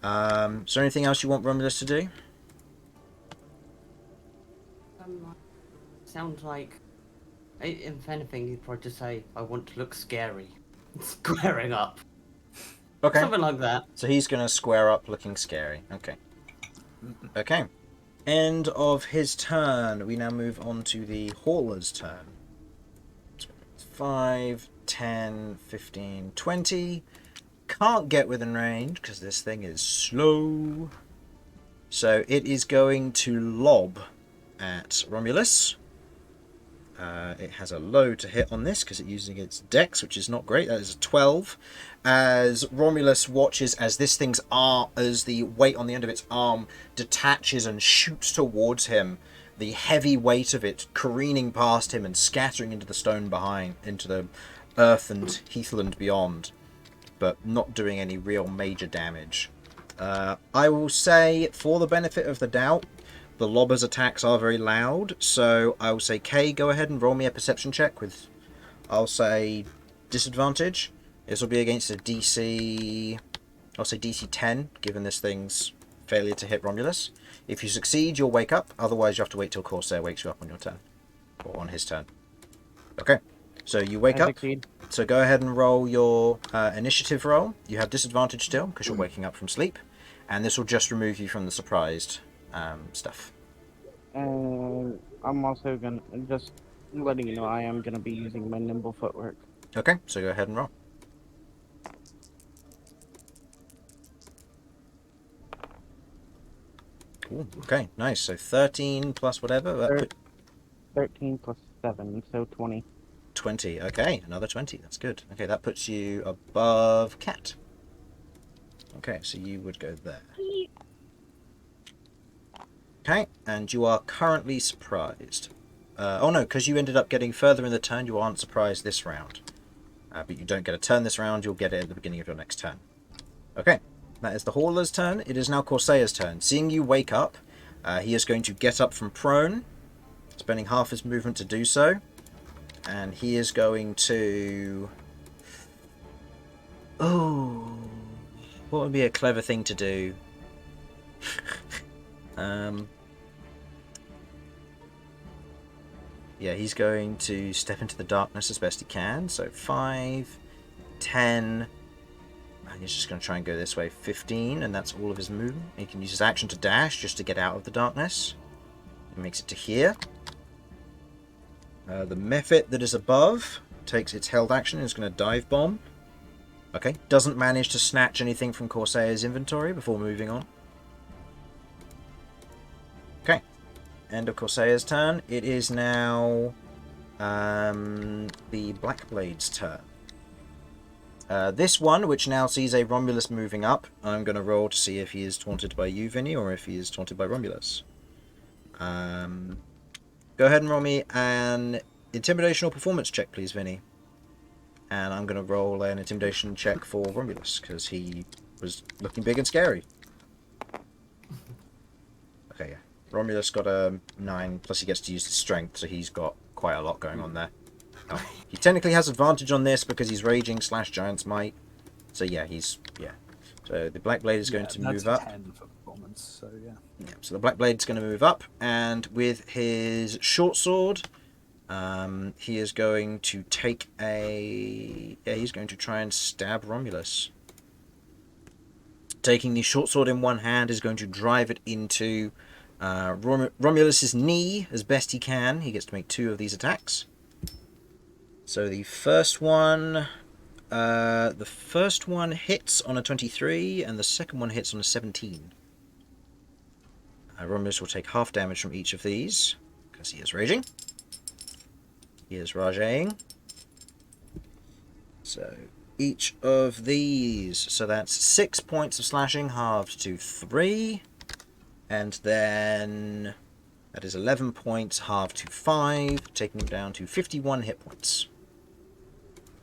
Is there anything else you want Romulus to do? Sounds like, if anything, he'd probably just say, "I want to look scary," squaring up, Okay. something like that. So he's going to square up looking scary. Okay. Okay. End of his turn. We now move on to the Hauler's turn. 5, 10, 15, 20. Can't get within range because this thing is slow. So it is going to lob at Romulus. It has a low to hit on this because it's using its dex, which is not great. That is a 12. As Romulus watches as this thing's arm, as the weight on the end of its arm detaches and shoots towards him, the heavy weight of it careening past him and scattering into the stone behind, into the earth and heathland beyond, but not doing any real major damage. I will say, for the benefit of the doubt, the lobber's attacks are very loud, so I will say, Kay, go ahead and roll me a perception check with, I'll say, disadvantage. This will be against a DC, I'll say DC 10, given this thing's failure to hit Romulus. If you succeed, you'll wake up, otherwise you have to wait till Corsair wakes you up on your turn, or on his turn. Okay, so you wake up, so go ahead and roll your initiative roll. You have disadvantage still, because you're waking up from sleep, and this will just remove you from the surprised stuff. And I'm also gonna just letting you know I am gonna be using my nimble footwork. Okay, so go ahead and roll. Cool. Okay, nice. So 13 plus whatever. That 13 plus 7, so 20. 20. Okay, another 20. That's good. Okay, that puts you above Cat. Okay, so you would go there. Okay, and you are currently surprised. Oh no, because you ended up getting further in the turn, you aren't surprised this round. But you don't get a turn this round, you'll get it at the beginning of your next turn. Okay, that is the Hauler's turn. It is now Corsair's turn. Seeing you wake up, he is going to get up from prone, spending half his movement to do so. And he is going to... Oh, what would be a clever thing to do? Yeah, he's going to step into the darkness as best he can. So 5, 10, and he's just going to try and go this way. 15, and that's all of his movement. He can use his action to dash just to get out of the darkness. He makes it to here. The Mephit that is above takes its held action and is going to dive bomb. Okay, doesn't manage to snatch anything from Corsair's inventory before moving on. Okay, end of Corsair's turn. It is now the Blackblade's turn. This one, which now sees a Romulus moving up, I'm going to roll to see if he is taunted by you, Vinny, or if he is taunted by Romulus. Go ahead and roll me an intimidation or performance check, please, Vinny. And I'm going to roll an intimidation check for Romulus, because he was looking big and scary. Okay, yeah. Romulus got a 9, plus he gets to use his strength, so he's got quite a lot going on there. Oh, he technically has advantage on this because he's raging / giant's might. So yeah, yeah. So the Black Blade is going to move up. 10 for performance, so yeah. Yeah, so the Black Blade's going to move up, and with his short sword, he is going to take a... Yeah, he's going to try and stab Romulus. Taking the short sword in one hand is going to drive it into Romulus's knee as best he can. He gets to make 2 of these attacks. So the first one hits on a 23, and the second one hits on a 17. Romulus will take half damage from each of these, because he is raging. He is raging. So each of these, so that's 6 points of slashing, halved to 3. And then that is 11 points, halved to 5, taking him down to 51 hit points.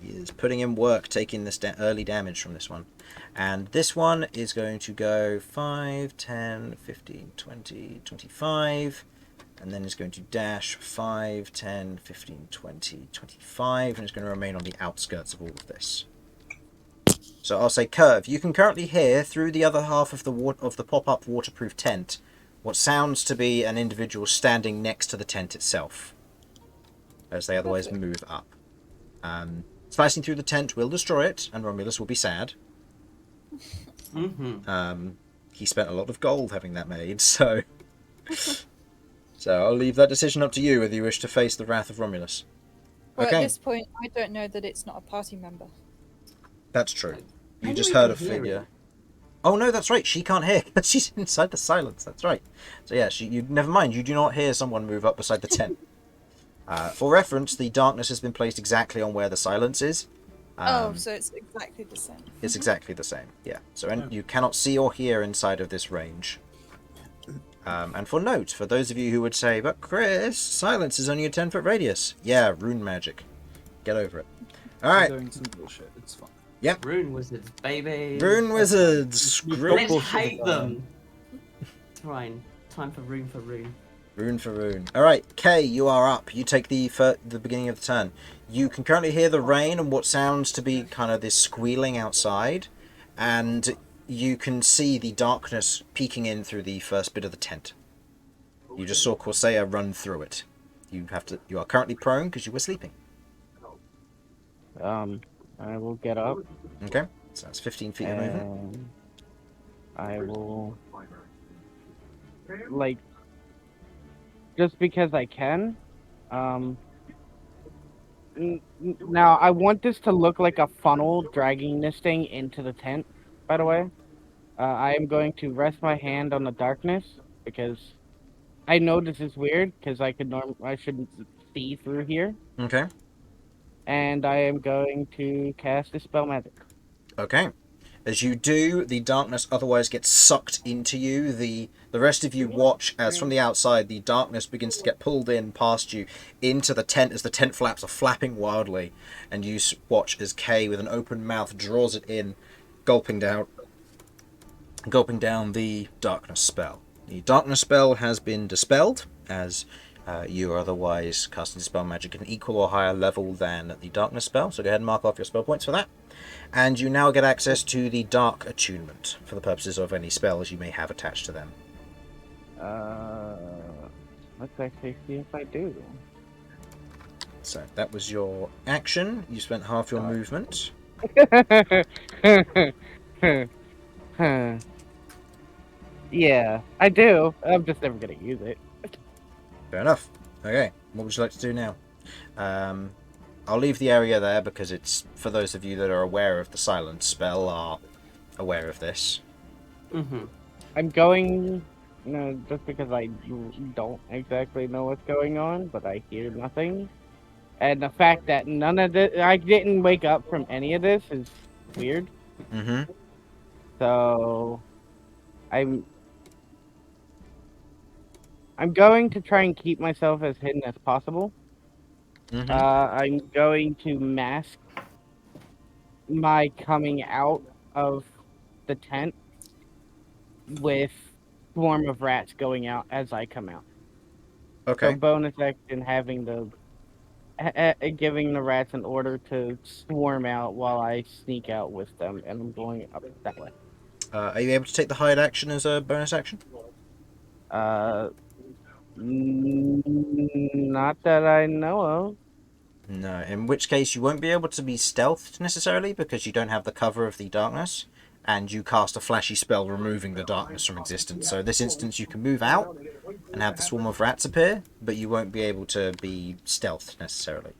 He is putting in work, taking this early damage from this one. And this one is going to go 5, 10, 15, 20, 25. And then is going to dash 5, 10, 15, 20, 25. And is going to remain on the outskirts of all of this. So I'll say, Kirv, you can currently hear through the other half of the pop-up waterproof tent what sounds to be an individual standing next to the tent itself, as they otherwise move up. Slicing through the tent will destroy it, and Romulus will be sad. He spent a lot of gold having that made, so... So I'll leave that decision up to you, whether you wish to face the wrath of Romulus. Well, Okay. at this point, I don't know that it's not a party member. That's true. You Can just you heard a even hear figure. it? Oh no, that's right. She can't hear, but she's inside the silence. That's right. So yeah, you never mind. You do not hear someone move up beside the tent. For reference, the darkness has been placed exactly on where the silence is. So it's exactly the same. It's exactly the same. Yeah. So you cannot see or hear inside of this range. And for note, for those of you who would say, "But Chris, silence is only a 10-foot radius." Yeah, rune magic. Get over it. All right. Doing some bullshit. It's fine. Yep. Rune wizards, baby. Rune wizards. Screw Let's hate them. It's fine. Time for rune for rune. Rune for rune. All right, Kay, you are up. You take the beginning of the turn. You can currently hear the rain and what sounds to be kind of this squealing outside, and you can see the darkness peeking in through the first bit of the tent. You just saw Corsair run through it. You are currently prone because you were sleeping. I will get up. Okay, so that's 15 feet of movement. And I will, like, just because I can. Now I want this to look like a funnel dragging this thing into the tent. By the way, I am going to rest my hand on the darkness because I know this is weird because I shouldn't see through here. Okay. And I am going to cast Dispel Magic. Okay. As you do, the darkness otherwise gets sucked into you. The rest of you watch as from the outside the darkness begins to get pulled in past you into the tent as the tent flaps are flapping wildly, and you watch as Kay with an open mouth draws it in, gulping down the darkness spell. The darkness spell has been dispelled as you are otherwise casting Dispel Magic at an equal or higher level than the darkness spell. So go ahead and mark off your spell points for that. And you now get access to the Dark Attunement for the purposes of any spells you may have attached to them. Let's actually see if I do. So that was your action. You spent half your movement. Yeah, I do. I'm just never gonna use it. Fair enough. Okay, what would you like to do now? I'll leave the area there because it's for those of you that are aware of the silence spell are aware of this. I'm going, just because I don't exactly know what's going on, but I hear nothing. And the fact that none of this, I didn't wake up from any of this is weird. So, I'm going to try and keep myself as hidden as possible. I'm going to mask my coming out of the tent with swarm of rats going out as I come out. Okay. So bonus action having giving the rats an order to swarm out while I sneak out with them, and I'm going up that way. Are you able to take the hide action as a bonus action? Not that I know of. No, in which case you won't be able to be stealthed necessarily because you don't have the cover of the darkness, and you cast a flashy spell removing the darkness from existence. So in this instance you can move out and have the swarm of rats appear, but you won't be able to be stealthed necessarily.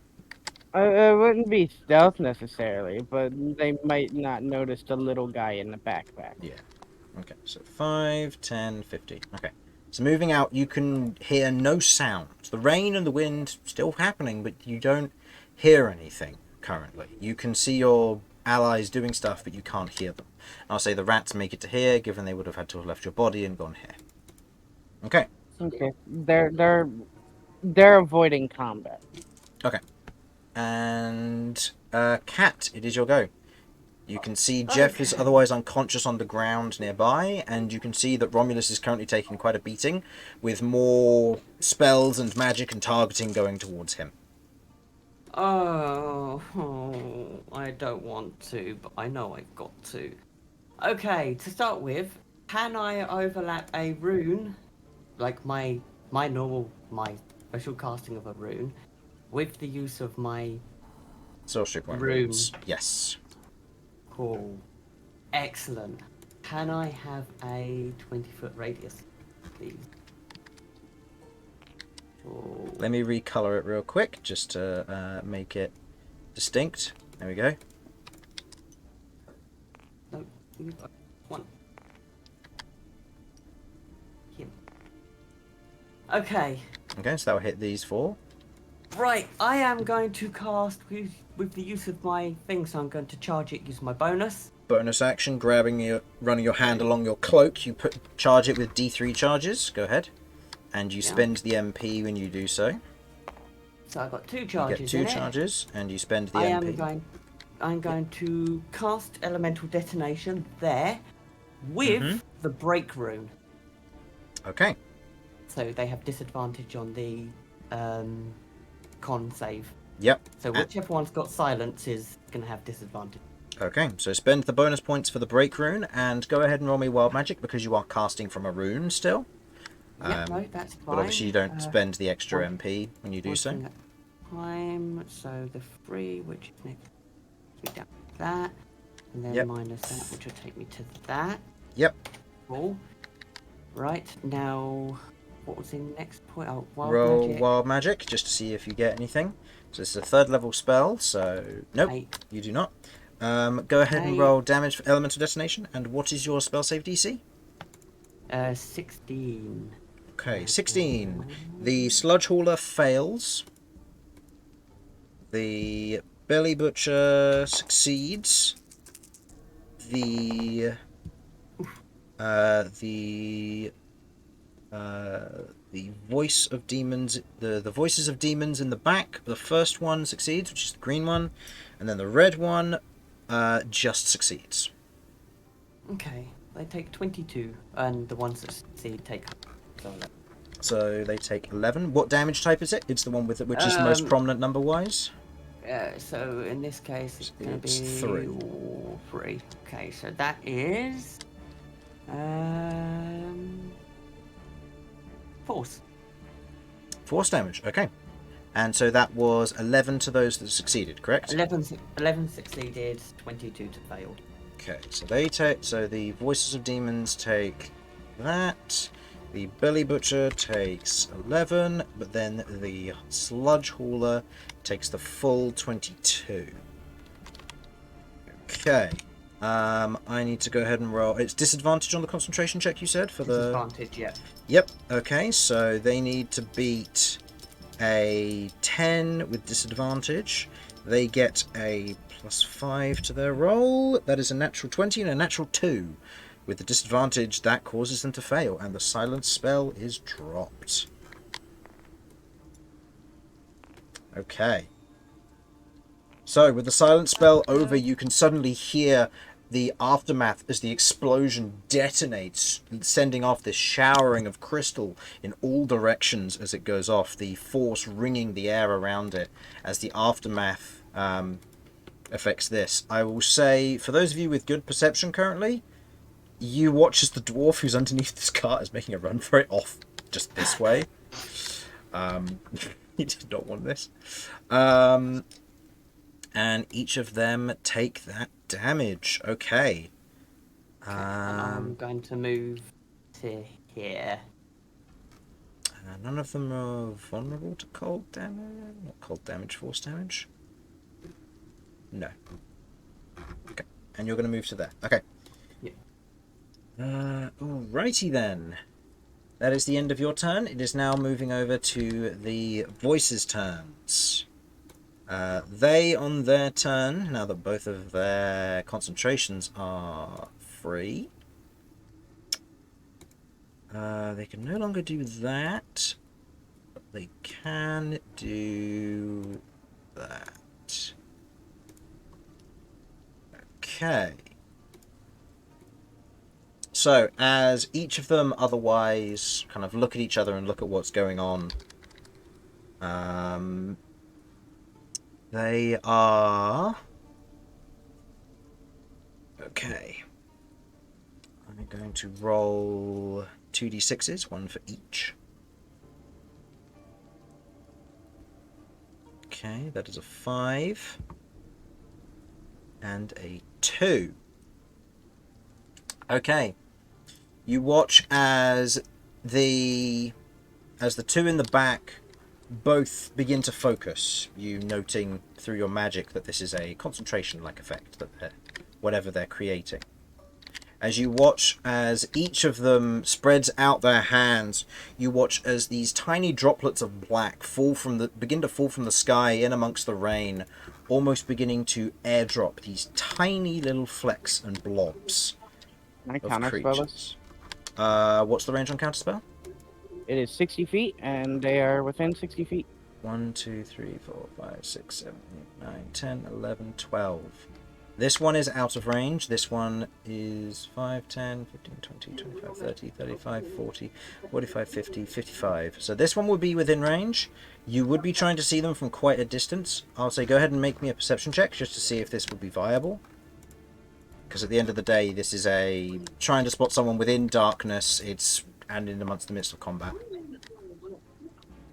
It wouldn't be stealth necessarily, but they might not notice the little guy in the backpack. Yeah. Okay, so 5, 10, 15. Okay. So moving out, you can hear no sound. The rain and the wind still happening, but you don't hear anything currently. You can see your allies doing stuff, but you can't hear them. I'll say the rats make it to here, given they would have had to have left your body and gone here. Okay. Okay. They're avoiding combat. Okay. And Cat, it is your go. You can see Jeff is otherwise unconscious on the ground nearby, and you can see that Romulus is currently taking quite a beating, with more spells and magic and targeting going towards him. Oh, I don't want to, but I know I've got to. Okay, to start with, can I overlap a rune, like my special casting of a rune, with the use of my Sorcery point Rune. runes. Yes. Cool. Excellent. Can I have a 20-foot radius, please? Cool. Let me recolor it real quick, just to make it distinct. There we go. No, you've got one. Him. Okay. Okay, so that will hit these 4. Right, I am going to cast with the use of my thing, so I'm going to charge it, use my bonus. Bonus action, running your hand along your cloak. You charge it with D3 charges. Go ahead. And you spend the MP when you do so. So I've got 2 You charges get 2 in charges, and you spend the I MP. I'm going to cast Elemental Detonation there with the Break Rune. Okay. So they have disadvantage on the con save. Yep. So whichever one's got silence is going to have disadvantage. Okay, so spend the bonus points for the break rune, and go ahead and roll me wild magic because you are casting from a rune still. Yeah, no, that's fine. But obviously you don't spend the extra MP when you do so. Time, so the 3, which makes me down to that, and then minus that, which will take me to that. Yep. Cool. Right, now, what was the next point? Oh, Roll magic. wild magic just to see if you get anything. So this is a 3rd level spell, so nope, 8. you do not. Go ahead and roll damage for elemental detonation. And what is your spell save DC? 16. Okay, 16. The sludge hauler fails. The belly butcher succeeds. The voice of demons, the voices of demons in the back. The first one succeeds, which is the green one, and then the red one just succeeds. Okay, they take 22, and the ones that succeed take. So they take 11. What damage type is it? It's the one with it, which is the most prominent number-wise. So in this case, it's going to be 3. 3. Okay, so that is force. Force damage. Okay, and so that was 11 to those that succeeded. Correct. 11 succeeded, 22 to failed. Okay, so they take. So the voices of demons take that. The belly butcher takes 11, but then the sludge hauler takes the full 22. Okay. I need to go ahead and roll. It's disadvantage on the concentration check, you said? For Disadvantage, yeah. Yep. Okay, so they need to beat a 10 with disadvantage. They get a +5 to their roll. That is a natural 20 and a natural 2. With the disadvantage, that causes them to fail, and the silence spell is dropped. Okay. So, with the silence spell over, you can suddenly hear the aftermath as the explosion detonates, sending off this showering of crystal in all directions as it goes off, the force ringing the air around it as the aftermath affects this. I will say, for those of you with good perception currently, you watch as the dwarf who's underneath this cart is making a run for it off just this way. He did not want this. And each of them take that damage. Okay. I'm going to move to here. None of them are vulnerable to cold damage. Not cold damage, force damage. No. Okay. And you're going to move to there. Okay. Yeah. Alrighty then. That is the end of your turn. It is now moving over to the voices' turns. They, on their turn, now that both of their concentrations are free, they can no longer do that, but they can do that. Okay. So, as each of them otherwise kind of look at each other and look at what's going on, they are... Okay. I'm going to roll 2d6s, one for each. Okay, that is a 5. And a 2. Okay. You watch as the two in the back both begin to focus, you noting through your magic that this is a concentration-like effect, that whatever they're creating. As you watch as each of them spreads out their hands, you watch as these tiny droplets of black begin to fall from the sky in amongst the rain, almost beginning to airdrop these tiny little flecks and blobs Can I of counterspell creatures. this? What's the range on counterspell? It is 60 feet, and they are within 60 feet. 1, 2, 3, 4, 5, 6, 7, 8, 9, 10, 11, 12. This one is out of range. This one is 5, 10, 15, 20, 25, 30, 35, 40, 45, 50, 55. So this one would be within range. You would be trying to see them from quite a distance. I'll say go ahead and make me a perception check just to see if this would be viable. Because at the end of the day, this is a trying to spot someone within darkness. And in amongst the midst of combat.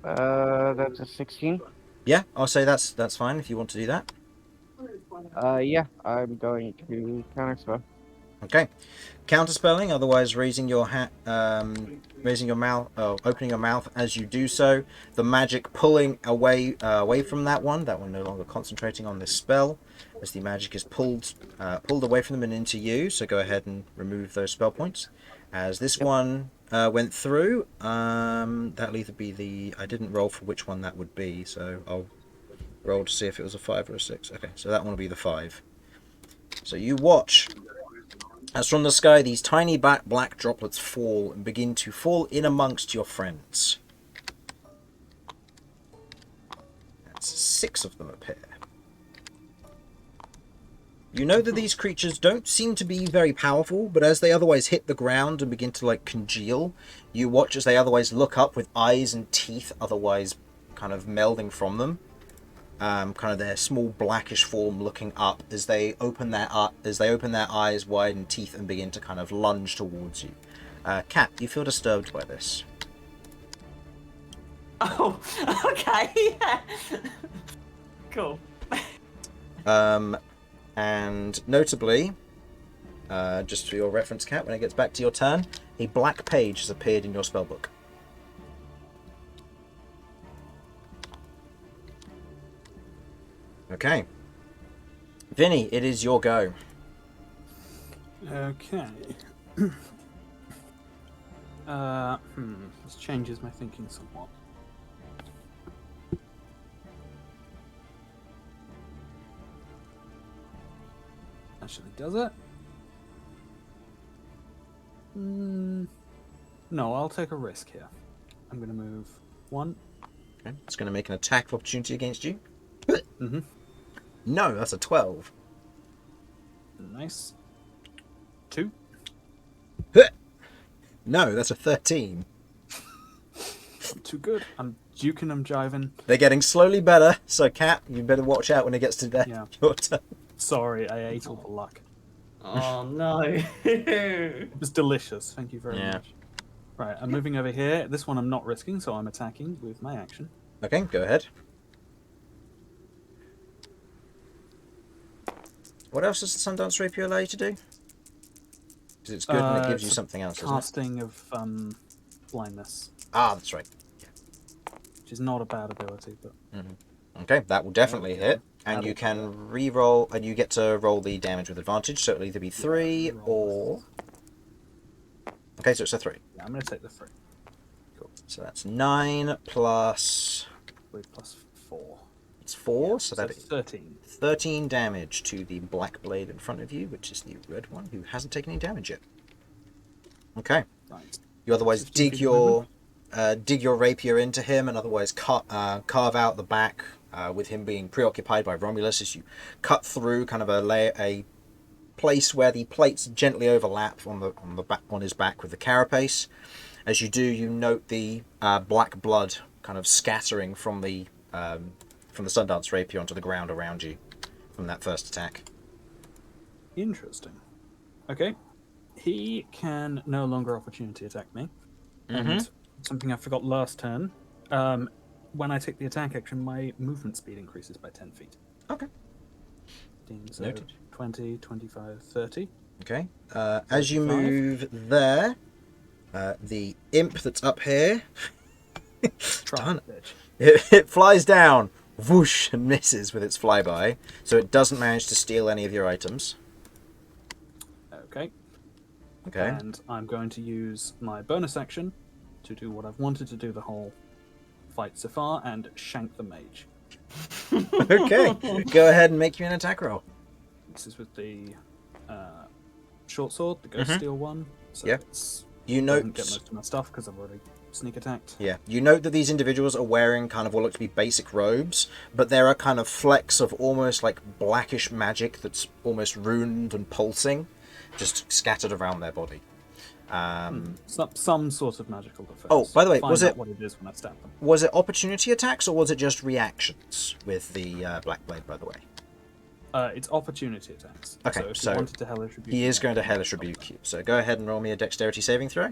That's a 16. Yeah, I'll say that's fine if you want to do that. Yeah, I'm going to counterspell. Okay, counterspelling, otherwise raising your mouth, opening your mouth as you do so. The magic pulling away from that one no longer concentrating on this spell, as the magic is pulled away from them and into you. So go ahead and remove those spell points. As this one went through, that'll either be I didn't roll for which one that would be, so I'll roll to see if it was a 5 or a 6. Okay, so that one will be the 5. So you watch as from the sky these tiny black droplets fall and begin to fall in amongst your friends. That's 6 of them appear. You know that these creatures don't seem to be very powerful, but as they otherwise hit the ground and begin to congeal, you watch as they otherwise look up with eyes and teeth otherwise kind of melding from them. Kind of their small blackish form looking up as they open their eyes wide and teeth and begin to kind of lunge towards you. Kat, you feel disturbed by this. Oh, okay. Cool. And notably, just for your reference, Kat, when it gets back to your turn, a black page has appeared in your spellbook. Okay. Vinny, it is your go. Okay. This changes my thinking somewhat. Actually, does it? No, I'll take a risk here. I'm going to move 1. Okay. It's going to make an attack of opportunity against you. Mm-hmm. No, that's a 12. Nice. 2. No, that's a 13. Not too good. I'm duking, I'm jiving. They're getting slowly better, so Cat, you better watch out when it gets to Yeah. your turn. Sorry, I ate all the luck. Oh no. It was delicious. Thank you very Yeah. much. Right, I'm moving over here. This one I'm not risking, so I'm attacking with my action. Okay, go ahead. What else does the Sundance Rapier allow you to do? Because it's good and it gives you it's a something else, isn't it? Casting of blindness, Ah, that's right. which is not a bad ability, but Okay, that will definitely There we go. hit. And That'll you do can re-roll, and you get to roll the damage with advantage, so it'll either be 3 roll or... Okay, so it's a 3. yeah, I'm going to take the 3. So that's 9 plus... 3 plus 4. It's 4, so that is 13. 13 damage to the black blade in front of you, which is the red one, who hasn't taken any damage yet. Okay. Right. You otherwise 15 dig feet your rapier into him, and otherwise carve out the back with him being preoccupied by Romulus as you cut through kind of a place where the plates gently overlap on his back with the carapace. As you do, you note the black blood kind of scattering from the Sundance Rapier onto the ground around you from that first attack. Interesting. Okay. He can no longer opportunity attack me. And something I forgot last turn. When I take the attack action, my movement speed increases by 10 feet. Okay. So Noted. 20, 25, 30. Okay. As you 35. move there, the imp that's up here, Try it, bitch. it flies down, whoosh, and misses with its flyby, so it doesn't manage to steal any of your items. Okay. Okay. And I'm going to use my bonus action to do what I've wanted to do the whole fight so far and shank the mage. Okay. Go ahead and make you an attack roll. This is with the short sword, the ghost steel one. So Yeah. it's You doesn't note. get most of my stuff because I've already sneak attacked. Yeah, you note that these individuals are wearing kind of what look to be basic robes, but there are kind of flecks of almost like blackish magic that's almost ruined and pulsing, just scattered around their body. Some sort of magical defense. Oh, by the way, Find was out it- what it is when I stab them? Was it opportunity attacks or was it just reactions with the Black Blade, by the way? It's opportunity attacks. Okay, so if so you wanted to hellish rebuke, He is me, going to I'd hellish stop rebuke that. you. So go ahead and roll me a dexterity saving throw.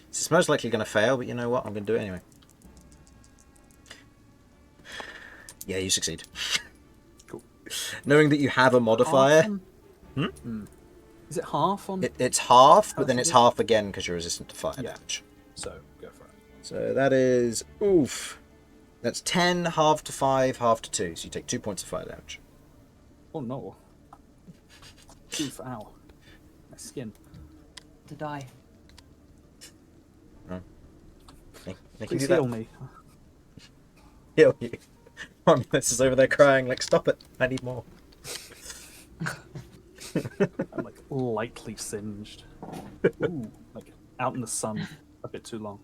It's most likely going to fail, but you know what? I'm going to do it anyway. Yeah, you succeed. Cool. Knowing that you have a modifier, Half on- Is it half on? it's half, but then Half it's of it? half again because you're resistant to fire Yeah. damage. So go for it. So that is oof. That's 10, half to 5, half to 2. So you take 2 points of fire damage. Oh no. Oof, ow. My skin. To die. They can Please do heal that. me. Heal you. Romulus is over there crying like, stop it, I need more. I'm like lightly singed. Ooh, like out in the sun a bit too long.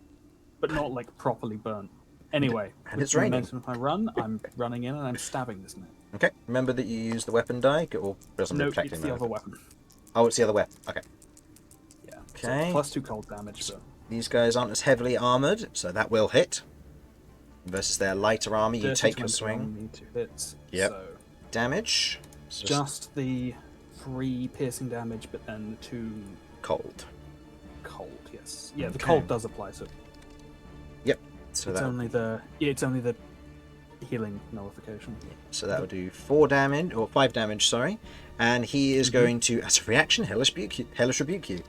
But not like properly burnt. Anyway, And with it's the raining. momentum of my run, I'm running in and I'm stabbing this man. Okay, remember that you use the weapon die, or doesn't No, protect it's him the now? other weapon. Oh, it's the other weapon. Okay. Yeah. Okay. So +2 cold damage, but These guys aren't as heavily armored, so that will hit. Versus their lighter armor, you 30 take to your 20 swing. on me to hit. Yep. So Damage. It's just the 3 piercing damage, but then 2 cold. cold. Yes. Yeah, the Okay. cold does apply. So Yep. So it's that only the healing nullification. that would do 4 damage or 5 damage, sorry. And he is going to, as a reaction, hellish rebuke you.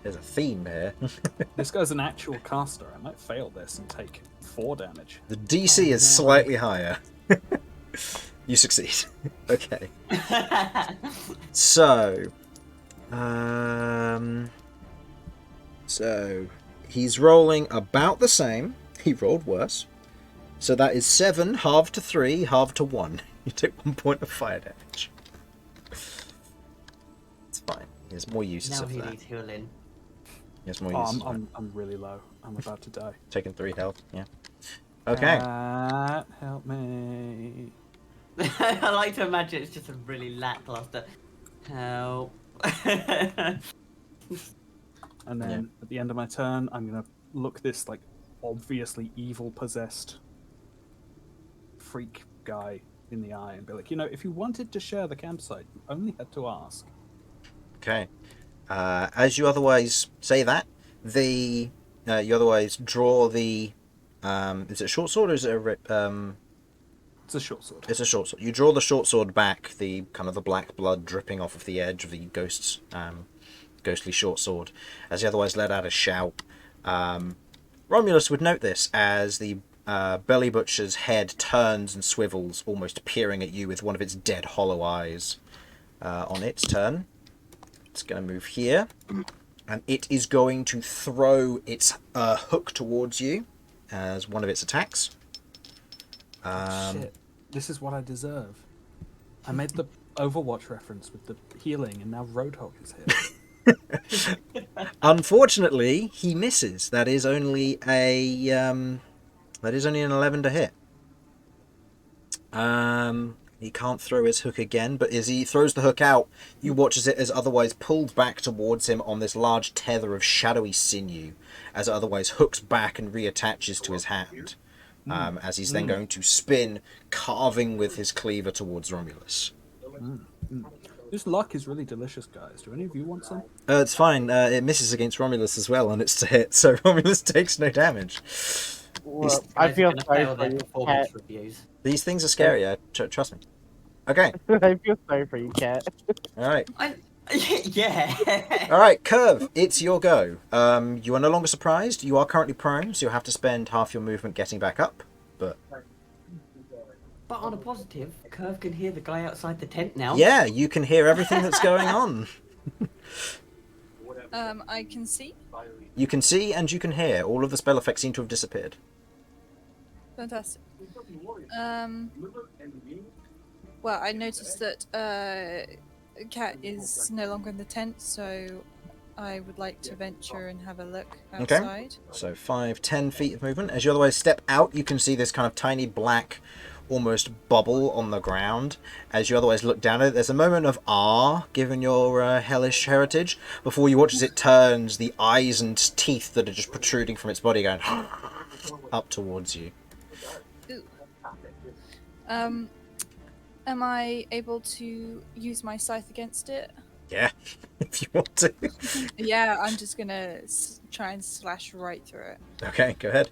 There's a theme here. This guy's an actual caster. I might fail this and take 4 damage. The DC is no. slightly higher. You succeed. Okay. So, so he's rolling about the same. He rolled worse. So that is 7, halved to 3, halved to 1. You take 1 point of fire damage. It's fine. There's more uses Now of he that. needs healing. There's more Oh, uses. of that. I'm really low. I'm about to die. Taking 3 health. Yeah. Okay. Help me. I like to imagine it's just a really lackluster help. And then at the end of my turn, I'm gonna look this like obviously evil possessed freak guy in the eye and be like, if you wanted to share the campsite, you only had to ask. Okay. As you otherwise say that, you otherwise draw the. Is it a short sword or is it a? It's a short sword. It's a short sword. You draw the short sword back, the kind of the black blood dripping off of the edge of the ghost's ghostly short sword, as he otherwise let out a shout. Romulus would note this as the belly butcher's head turns and swivels, almost peering at you with one of its dead hollow eyes. On its turn, it's going to move here, and it is going to throw its hook towards you as one of its attacks. Shit. This is what I deserve. I made the Overwatch reference with the healing, and now Roadhog is here. Unfortunately, he misses. That is only an 11 to hit. He can't throw his hook again, but as he throws the hook out, you watch as it is otherwise pulled back towards him on this large tether of shadowy sinew, as it otherwise hooks back and reattaches to his hand. As he's then going to spin, carving with his cleaver towards Romulus. This luck is really delicious, guys. Do any of you want some? It's fine. It misses against Romulus as well, and it's to hit, so Romulus takes no damage. Well, I feel sorry for you, Cat. These things are scary, trust me. Okay. I feel sorry for you, Cat. Alright. Yeah. Alright, Kirv, it's your go. You are no longer surprised. You are currently prone, so you'll have to spend half your movement getting back up. But on a positive, Kirv can hear the guy outside the tent now. yeah, you can hear everything that's going on. I can see. You can see and you can hear. All of the spell effects seem to have disappeared. Fantastic. Well, I noticed that Cat is no longer in the tent, so I would like to venture and have a look outside. Okay. So 5, 10 feet of movement. As you otherwise step out, you can see this kind of tiny black, almost bubble on the ground. As you otherwise look down at it, there's a moment of awe, given your hellish heritage, before you watch as it turns, the eyes and teeth that are just protruding from its body going up towards you. Ooh. Am I able to use my scythe against it? Yeah, if you want to. Yeah, I'm just gonna try and slash right through it. Okay, go ahead.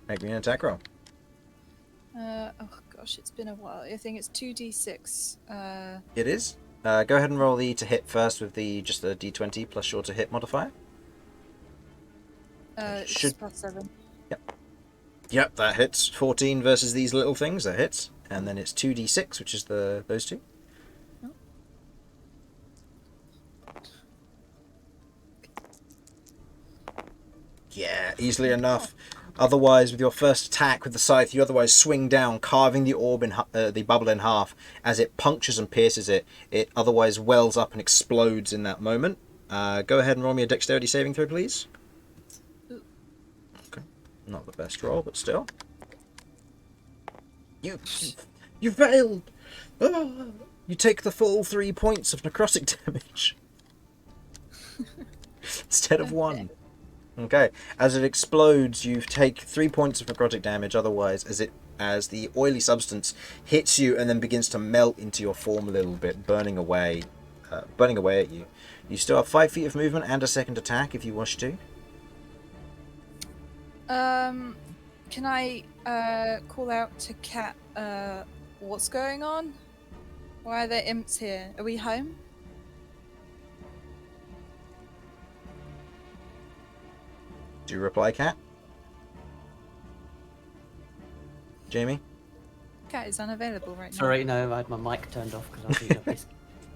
Make me an attack roll. Oh gosh, it's been a while. I think it's 2d6. It is. Go ahead and roll the to hit first with just the d20 plus your to hit modifier. It's +7. Yep, that hits. 14 versus these little things, that hits. And then it's 2d6, which is those two. Oh. Yeah, easily enough. Otherwise, with your first attack with the scythe, you otherwise swing down, carving the bubble in half. As it punctures and pierces it, it otherwise wells up and explodes in that moment. Go ahead and roll me a dexterity saving throw, please. Ooh. Okay, not the best roll, but still. You failed! Ah! You take the full 3 points of necrotic damage. Instead of 1. Okay, as it explodes, you take 3 points of necrotic damage. Otherwise, as the oily substance hits you and then begins to melt into your form a little bit, burning away at you. You still have 5 feet of movement and a second attack if you wish to. Can I call out to Cat? What's going on? Why are there imps here? Are we home? Do you reply, Cat? Jamie? Cat is unavailable right now. Sorry, no, I had my mic turned off because I was being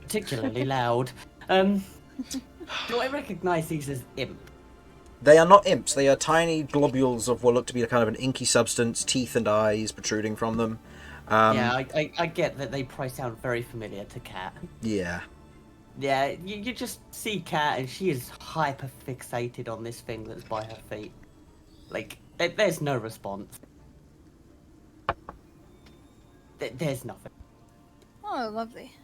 particularly loud. Do I recognise these as imp? They are not imps. They are tiny globules of what look to be a kind of an inky substance, teeth and eyes protruding from them. Yeah, I get that they probably sound very familiar to Cat. Yeah. Yeah, you just see Cat and she is hyper fixated on this thing that's by her feet. Like, there's no response. There's nothing. Oh, lovely.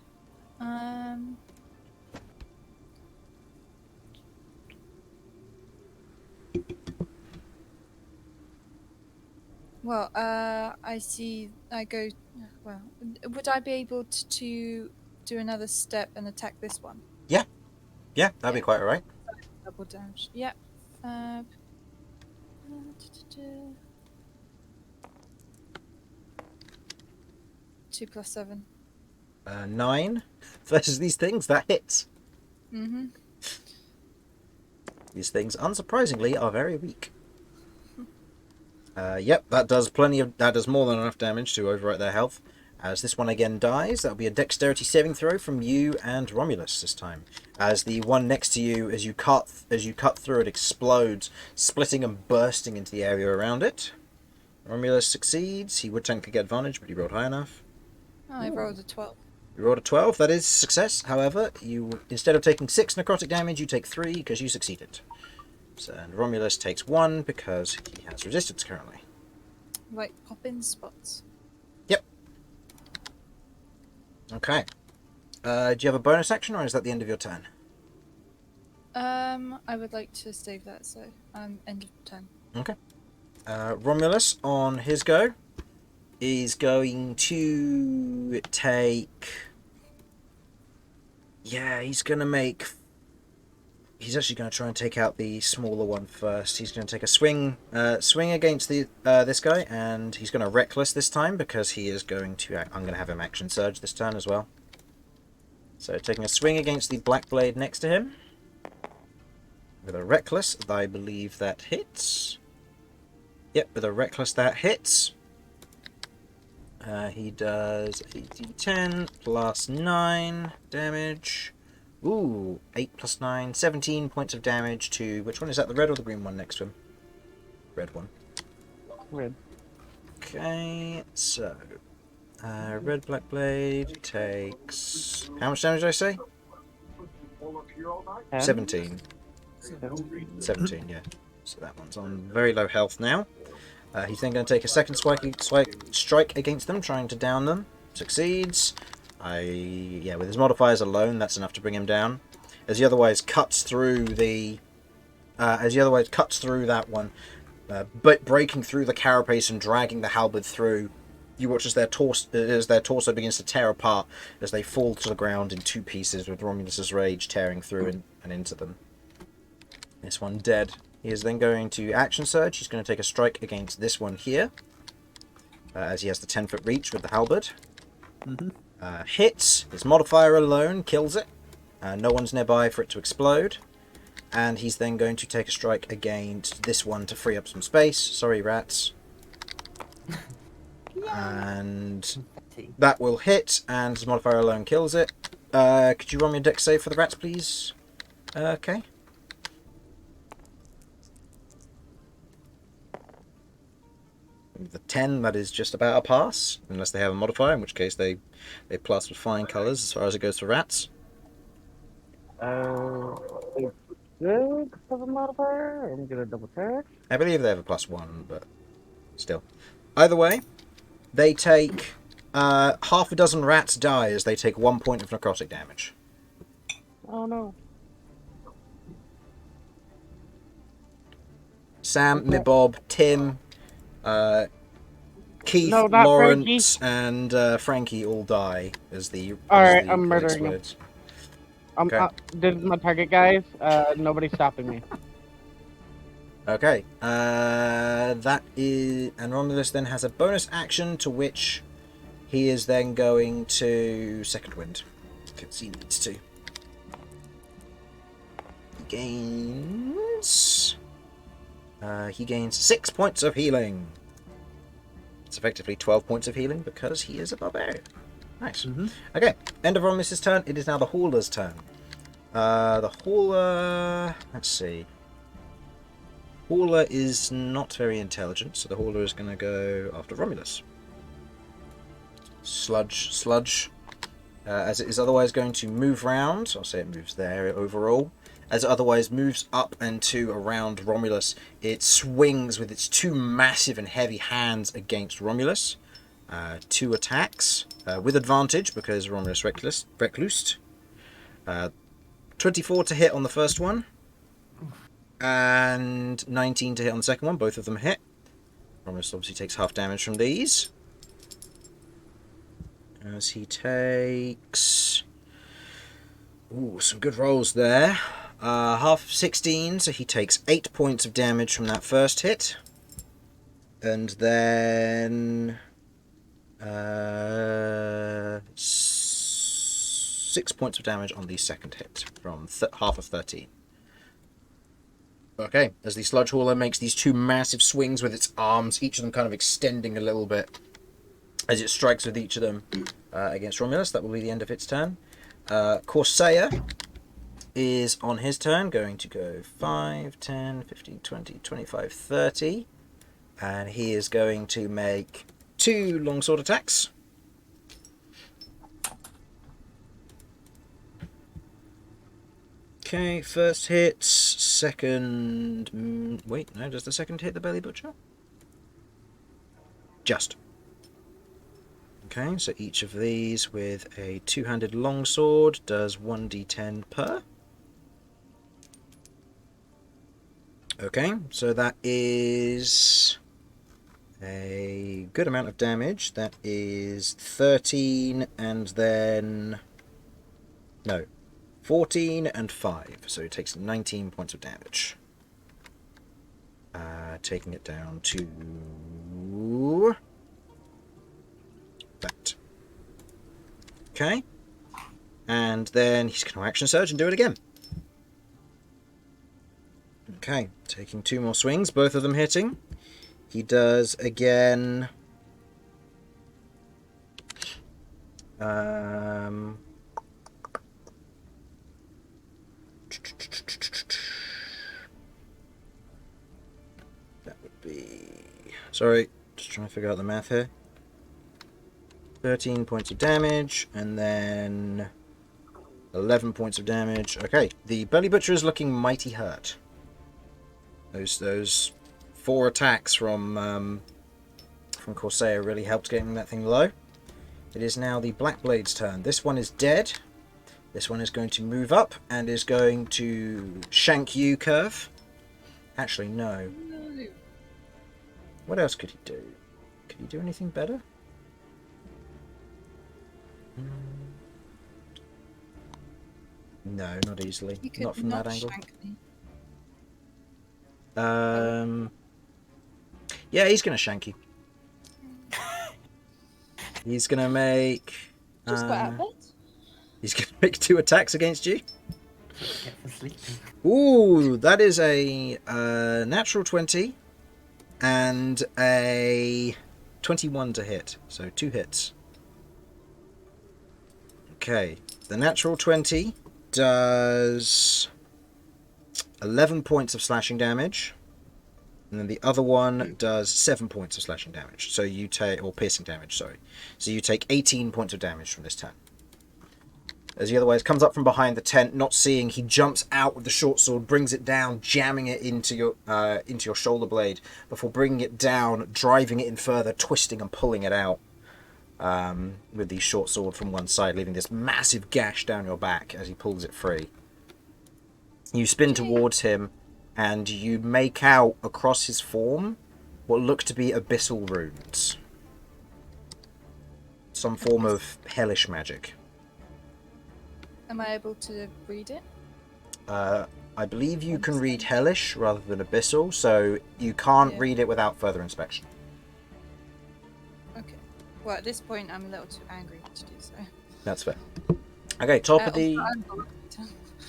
Well, I see. I go. Well, would I be able to do another step and attack this one? Yeah, that'd be Yeah. quite alright. Double damage. Yeah. Fab. 2 plus 7. 9 versus these things, that hits. Mm-hmm. These things, unsurprisingly, are very weak. Yep, that does more than enough damage to overwrite their health. As this one again dies, that'll be a dexterity saving throw from you and Romulus this time. As the one next to you, as you cut through, it explodes, splitting and bursting into the area around it. Romulus succeeds. He would technically get advantage, but he rolled high enough. Oh, I rolled a 12. You rolled a 12. That is success. However, you instead of taking 6 necrotic damage, you take 3 because you succeeded. So, and Romulus takes 1 because he has resistance currently. Like pop-in spots. Yep. Okay. Do you have a bonus action, or is that the end of your turn? I would like to save that, so end of turn. Okay. Romulus, on his go, is going to take... Yeah, he's going to make... He's actually going to try and take out the smaller one first. He's going to take a swing against this guy, and he's going to reckless this time because he is going to... I'm going to have him action surge this turn as well. So taking a swing against the black blade next to him. With a reckless, I believe that hits. Yep, with a reckless that hits. He does a d10 plus 9 damage. Ooh, 8 plus 9, 17 points of damage to... Which one is that, the red or the green one next to him? Red one. Red. Okay, so... red black blade takes... How much damage did I say? 10? 17. 17, yeah. So that one's on very low health now. He's then going to take a second strike against them, trying to down them. Succeeds. With his modifiers alone, that's enough to bring him down. As he otherwise cuts through that one, but breaking through the carapace and dragging the halberd through. You watch as their torso begins to tear apart as they fall to the ground in 2 pieces, with Romulus's rage tearing through and into them. This one dead. He is then going to action surge. He's going to take a strike against this one here, as he has the 10-foot reach with the halberd. Hits. His modifier alone kills it. No one's nearby for it to explode. And he's then going to take a strike against this one to free up some space. Sorry, rats. And that will hit, and his modifier alone kills it. Could you roll me a dex save for the rats, please? Okay. The 10, that is just about a pass, unless they have a modifier, in which case they plus with flying colours as far as it goes for rats. It should have a modifier. I'm gonna double check. I believe they have a +1, but still. Either way, they take half a dozen rats die as they take 1 point of necrotic damage. Oh no. Sam, Mibob, Tim, Keith, No, not Lawrence, and Frankie all die as the. Alright, the I'm murdering him. Okay. This is my target, guys. Nobody's stopping me. Okay. That is, and Romulus then has a bonus action to which he is then going to second wind because he needs to. He gains 6 points of healing. It's effectively 12 points of healing because he is a barbarian. Nice. Okay, end of Romulus's turn. It is now the Hauler's turn. The Hauler... Let's see. Hauler is not very intelligent, so the Hauler is going to go after Romulus. Sludge. As it is otherwise going to move round. I'll say it moves there overall. As it otherwise moves up and to around Romulus, it swings with its 2 massive and heavy hands against Romulus. 2 attacks with advantage because Romulus reclused. 24 to hit on the first one, and 19 to hit on the second one. Both of them hit. Romulus obviously takes half damage from these, as he takes some good rolls there. Half of 16, so he takes 8 points of damage from that first hit, and then 6 points of damage on the second hit from half of 13. Okay, as the sludge hauler makes these 2 massive swings with its arms, each of them kind of extending a little bit as it strikes with each of them against Romulus. That will be the end of its turn. Corsair is on his turn going to go 5, 10, 15, 20, 25, 30, and he is going to make 2 longsword attacks. Okay, first hits, second... wait, no, does the second hit the belly butcher? Just. Okay, so each of these with a 2-handed longsword does 1d10 per. Okay, so that is a good amount of damage. That is 13 and then... no, 14 and 5. So it takes 19 points of damage. Taking it down to... that. Okay. And then he's going to action surge and do it again. Okay, taking 2 more swings, both of them hitting. He does again. That would be... sorry, just trying to figure out the math here. 13 points of damage, and then 11 points of damage. Okay, the belly butcher is looking mighty hurt. Those 4 attacks from Corsair really helped getting that thing low. It is now the Black Blade's turn. This one is dead. This one is going to move up and is going to shank you, Kirv. Actually, no. What else could he do? Could he do anything better? No, not easily. Not from that angle. Yeah, he's gonna shank you. He's gonna make. Just got out of bed. He's gonna make 2 attacks against you. Ooh, that is a natural 20 and a 21 to hit. So 2 hits. Okay, the natural 20 does 11 points of slashing damage, and then the other one does 7 points of slashing damage. So you take, or piercing damage, sorry. So you take 18 points of damage from this turn. As he otherwise comes up from behind the tent, not seeing, he jumps out with the short sword, brings it down, jamming it into your shoulder blade before bringing it down, driving it in further, twisting and pulling it out. With the short sword from one side, leaving this massive gash down your back as he pulls it free. You spin towards him, and you make out across his form what look to be abyssal runes. Some form of hellish magic. Am I able to read it? I believe you can read hellish rather than abyssal, so you can't read it without further inspection. Okay. Well, at this point, I'm a little too angry to do so. That's fair. Okay, top of the...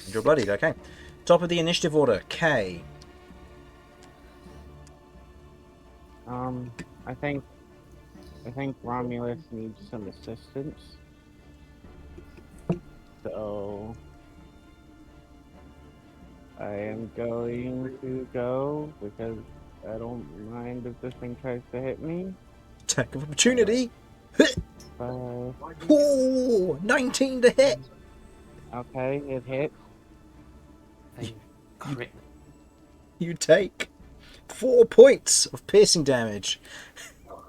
You're bloodied, okay. Top of the initiative order, Kay. I think Romulus needs some assistance. So I am going to go because I don't mind if this thing tries to hit me. Attack of opportunity. 5. Ooh, 19 to hit. Okay, it hit. Crit. You take 4 points of piercing damage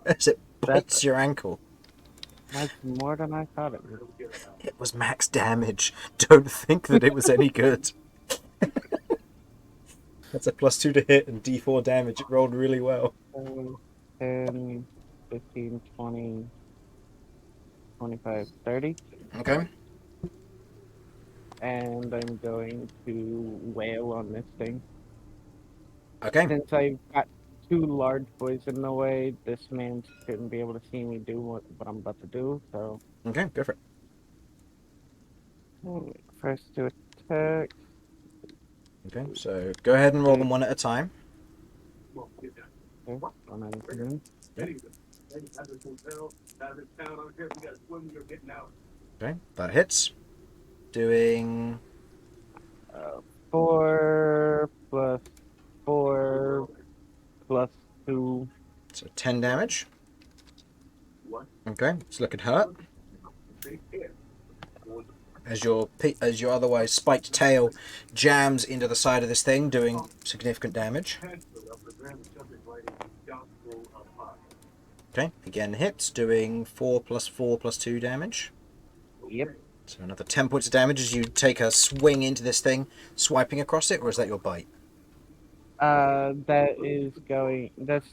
as it bites your ankle. That's more than I thought it was. It was max damage. Don't think that it was any good. That's a +2 to hit and D4 damage. It rolled really well. 10, 15, 20, 25, 30. Okay. And I'm going to wail on this thing. Okay. Since I've got 2 large boys in the way, this man shouldn't be able to see me do what I'm about to do, so... Okay, go for it. First to attack. Okay, so go ahead and roll them one at a time. Okay, 1 out of 10. Okay, that hits. Doing 4 plus 4 plus 2. so 10 damage. Okay, it's looking hurt. As your otherwise spiked tail jams into the side of this thing, doing significant damage. Okay, again hits, doing 4 plus 4 plus 2 damage. Yep. So another 10 points of damage as you take a swing into this thing, swiping across it, or is that your bite? That's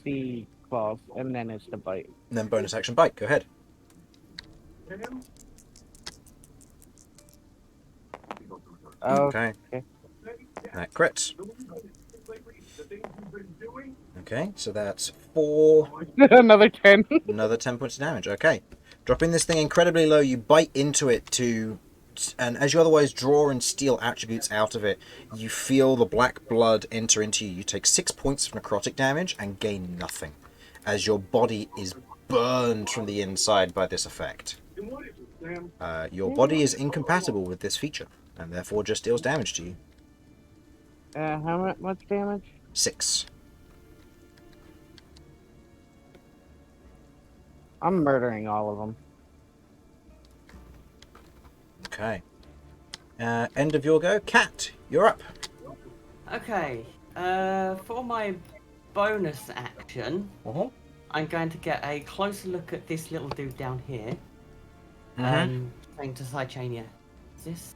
the claws, and then it's the bite. And then bonus action bite, go ahead. Okay. That crits. Okay, so that's 4. Another 10. Another 10 points of damage. Okay. Dropping this thing incredibly low, you bite into it and as you otherwise draw and steal attributes out of it, you feel the black blood enter into you. You take 6 points of necrotic damage and gain nothing, as your body is burned from the inside by this effect. Your body is incompatible with this feature, and therefore just deals damage to you. How much damage? 6. I'm murdering all of them. Okay. End of your go. Cat, you're up. Okay. For my bonus action, I'm going to get a closer look at this little dude down here. Saying to Sidechania, is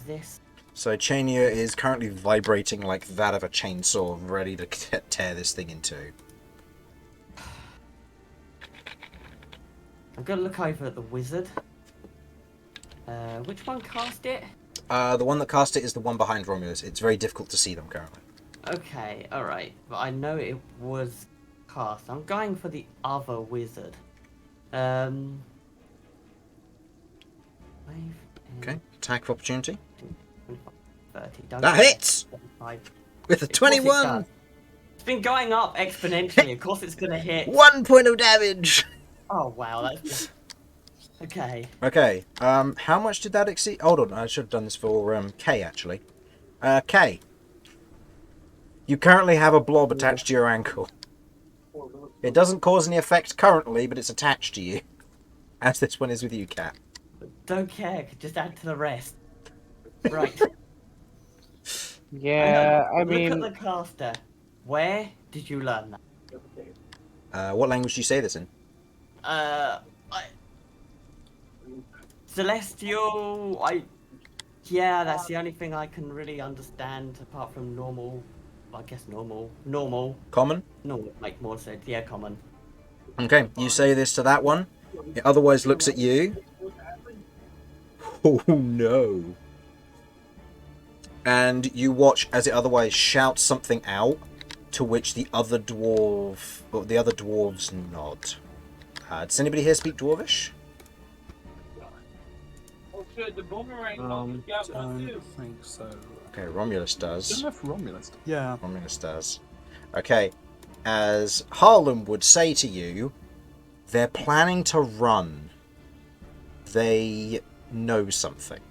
this? So Chania is currently vibrating like that of a chainsaw, ready to tear this thing in two. I'm gonna look over at the wizard. Which one cast it? The one that cast it is the one behind Romulus. It's very difficult to see them currently. Okay, alright. But I know it was cast. I'm going for the other wizard. Okay, attack of opportunity. 30. That hits! With a 21! It's been going up exponentially. Of course it's gonna hit. 1 point of damage! Oh wow, that's... Okay. Okay, how much did that exceed? Hold on, I should have done this for K actually. K. You currently have a blob attached to your ankle. It doesn't cause any effect currently, but it's attached to you. As this one is with you, Cat. Don't care, just add to the rest. Right. Yeah, I mean... Look at the caster. Where did you learn that? What language do you say this in? Celestial, yeah, that's the only thing I can really understand apart from normal. I guess normal. Common? Normal, make more sense. Yeah, common. Okay, you say this to that one. It otherwise looks at you. Oh no. And you watch as it otherwise shouts something out, to which the other dwarves nod. Does anybody here speak Dwarvish? Don't think so. Okay, Romulus I don't does. know if Romulus. Yeah. Romulus does. Okay, as Harlan would say to you, they're planning to run. They know something.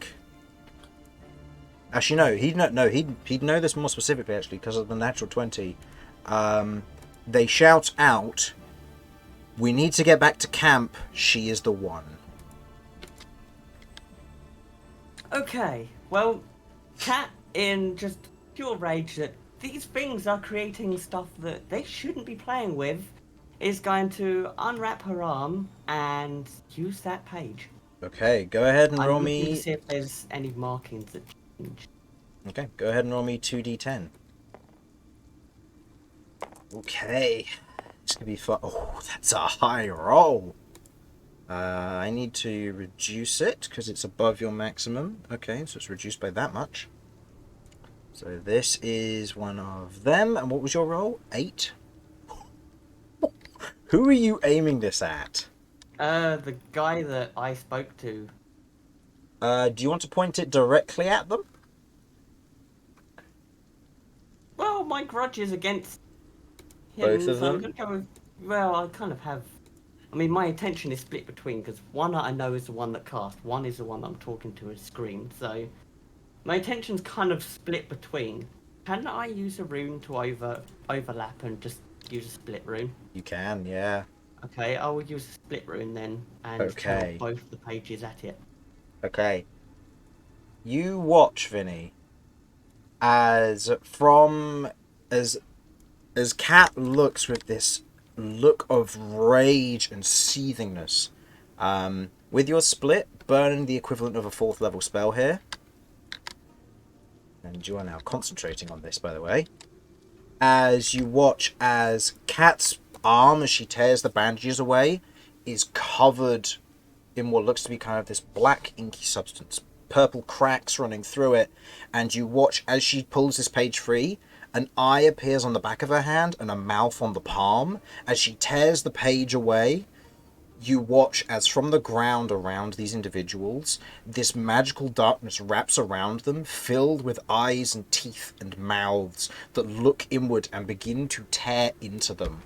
Actually, no, he'd know this more specifically actually because of the natural 20. They shout out, "We need to get back to camp. She is the one." Okay, well, Cat in just pure rage that these things are creating stuff that they shouldn't be playing with is going to unwrap her arm and use that page. Okay, go ahead and I'm roll looking to me. see if there's any markings that change. Okay, go ahead and roll me 2d10. Okay, it's gonna be fun. Oh, that's a high roll. I need to reduce it because it's above your maximum. Okay, so it's reduced by that much. So this is one of them. And what was your roll? 8? Who are you aiming this at? The guy that I spoke to. Do you want to point it directly at them? Well, my grudge is against him, Both of so I'm them? gonna go with. Well, I kind of have. I mean, my attention is split between because one I know is the one that cast, one is the one I'm talking to is screamed. So my attention's kind of split between. Can I use a rune to overlap and just use a split rune? You can, yeah. Okay, I will use a split rune then and Okay. tell both the pages at it. Okay. You watch, Vinny, as Cat looks with this look of rage and seethingness. With your split, burning the equivalent of a 4th level spell here. And you are now concentrating on this, by the way. As you watch as Cat's arm, as she tears the bandages away, is covered in what looks to be kind of this black inky substance. Purple cracks running through it. And you watch as she pulls this page free, an eye appears on the back of her hand and a mouth on the palm. As she tears the page away, you watch as from the ground around these individuals, this magical darkness wraps around them, filled with eyes and teeth and mouths that look inward and begin to tear into them.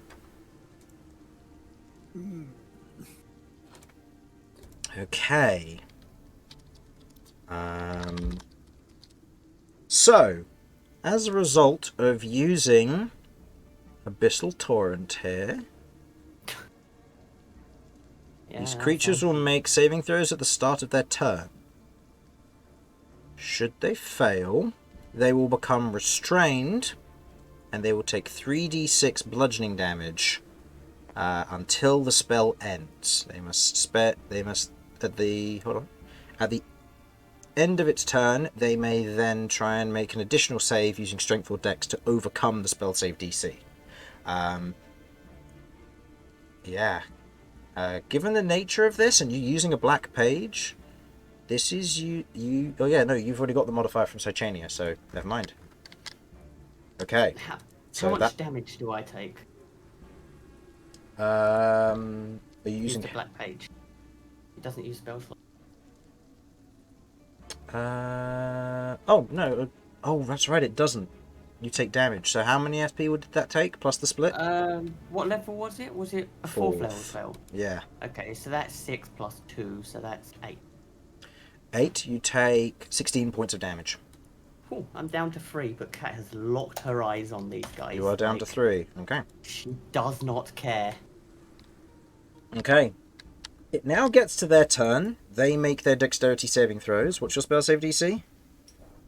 Okay. So, as a result of using Abyssal Torrent here, these creatures will make saving throws at the start of their turn. Should they fail, they will become restrained, and they will take 3d6 bludgeoning damage until the spell ends. They must at the end of its turn, they may then try and make an additional save using Strength or Dex to overcome the spell save DC. Given the nature of this, and you using a black page, this is you. Oh yeah, no, you've already got the modifier from Sochania, so never mind. Okay. How much damage do I take? Are you using the black page? It doesn't use spell slot. Oh no. Oh, that's right. It doesn't. You take damage. So how many SP would that take plus the split? What level was it? Was it a 4th level spell? Yeah. Okay, so that's 6 plus 2, so that's 8. 8. You take 16 points of damage. Cool. I'm down to 3, but Kat has locked her eyes on these guys. You are down to 3. Okay. She does not care. Okay. It now gets to their turn. They make their dexterity saving throws. What's your spell save DC?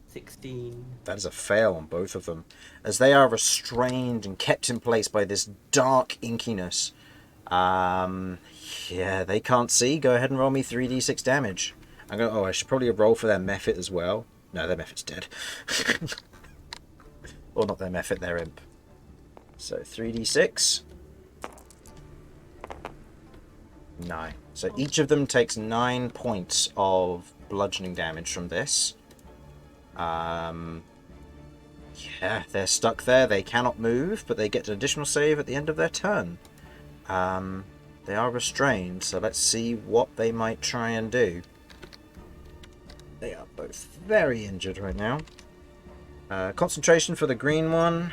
16. That is a fail on both of them, as they are restrained and kept in place by this dark inkiness. Yeah, they can't see. Go ahead and roll me 3d6 damage. I should probably roll for their Mephit as well. No, their Mephit's dead. Or not their Mephit, their imp. So 3d6. 9. So each of them takes 9 points of bludgeoning damage from this. Yeah, they're stuck there. They cannot move, but they get an additional save at the end of their turn. They are restrained, so let's see what they might try and do. They are both very injured right now. Concentration for the green one.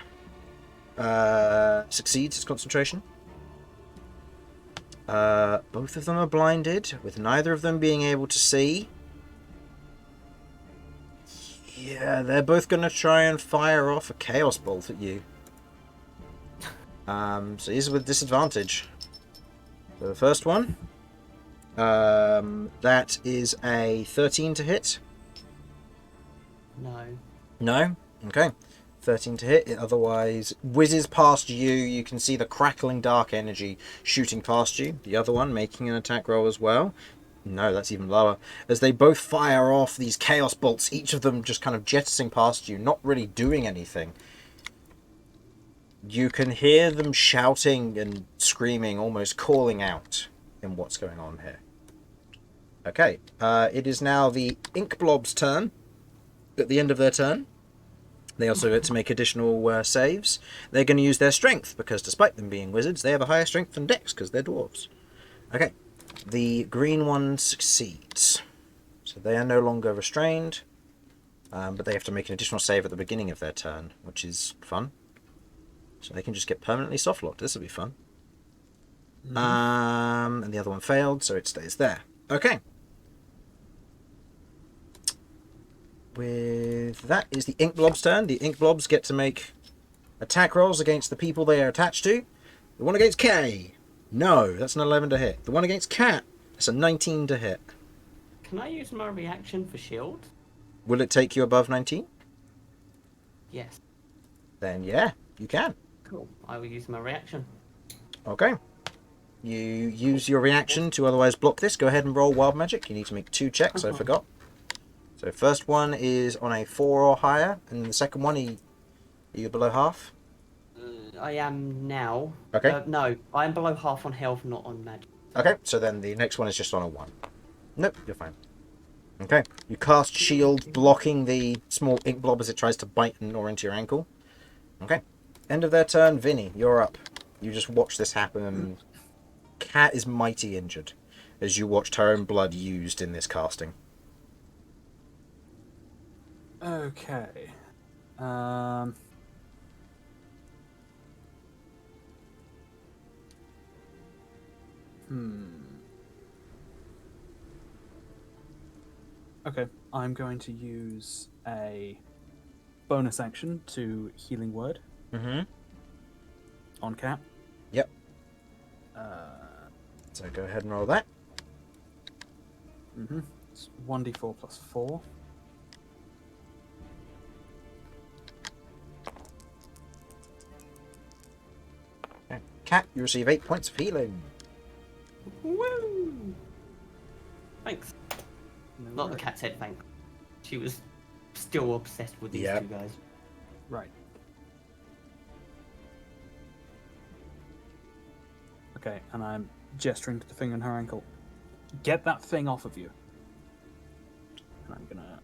Succeeds its concentration. Both of them are blinded, with neither of them being able to see. Yeah, they're both going to try and fire off a Chaos Bolt at you. So these are with disadvantage. So the first one, that is a 13 to hit. No. No? Okay. 13 to hit. It otherwise whizzes past you. You can see the crackling dark energy shooting past you. The other one making an attack roll as well. No, that's even lower. As they both fire off these chaos bolts, each of them just kind of jettisoning past you, not really doing anything. You can hear them shouting and screaming, almost calling out in what's going on here. Okay, it is now the ink blob's turn. At the end of their turn, they also get to make additional saves. They're going to use their strength, because despite them being wizards, they have a higher strength than dex, because they're dwarves. Okay, the green one succeeds. So they are no longer restrained, but they have to make an additional save at the beginning of their turn, which is fun. So they can just get permanently soft-locked. This will be fun. And the other one failed, so it stays there. Okay. With that is the ink blob's turn. The ink blobs get to make attack rolls against the people they are attached to. The one against K. No, that's an 11 to hit. The one against Cat. That's a 19 to hit. Can I use my reaction for shield? Will it take you above 19? Yes. Then yeah, you can. Cool. I will use my reaction. Okay. You use your reaction to otherwise block this. Go ahead and roll wild magic. You need to make 2 checks, I forgot. So first one is on a 4 or higher, and the second one, are you below half? I am now. Okay. No, I am below half on health, not on magic. Okay, so then the next one is just on a 1. Nope, you're fine. Okay, you cast shield, blocking the small ink blob as it tries to bite and gnaw into your ankle. Okay, end of their turn. Vinny, you're up. You just watch this happen. Cat is mighty injured as you watched her own blood used in this casting. Okay. Okay, I'm going to use a bonus action to Healing Word on Cat. Yep. So go ahead and roll that. It's 1d4 plus 4. Okay. Cat, you receive 8 points of healing. Woo! Thanks. No Not the worries. cat's head, thanks. She was still obsessed with these Yep. two guys. Right. Okay, and I'm gesturing to the thing on her ankle. Get that thing off of you. And I'm gonna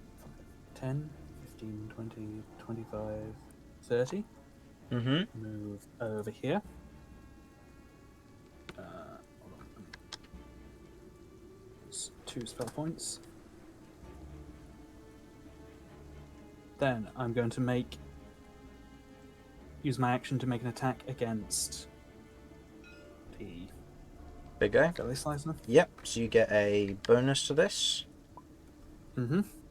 10, 15, 20, 25, 30. Move over here. Hold on. It's 2 spell points. Then I'm going to use my action to make an attack against the Big guy. Belly Slicer. Yep, so you get a bonus to this.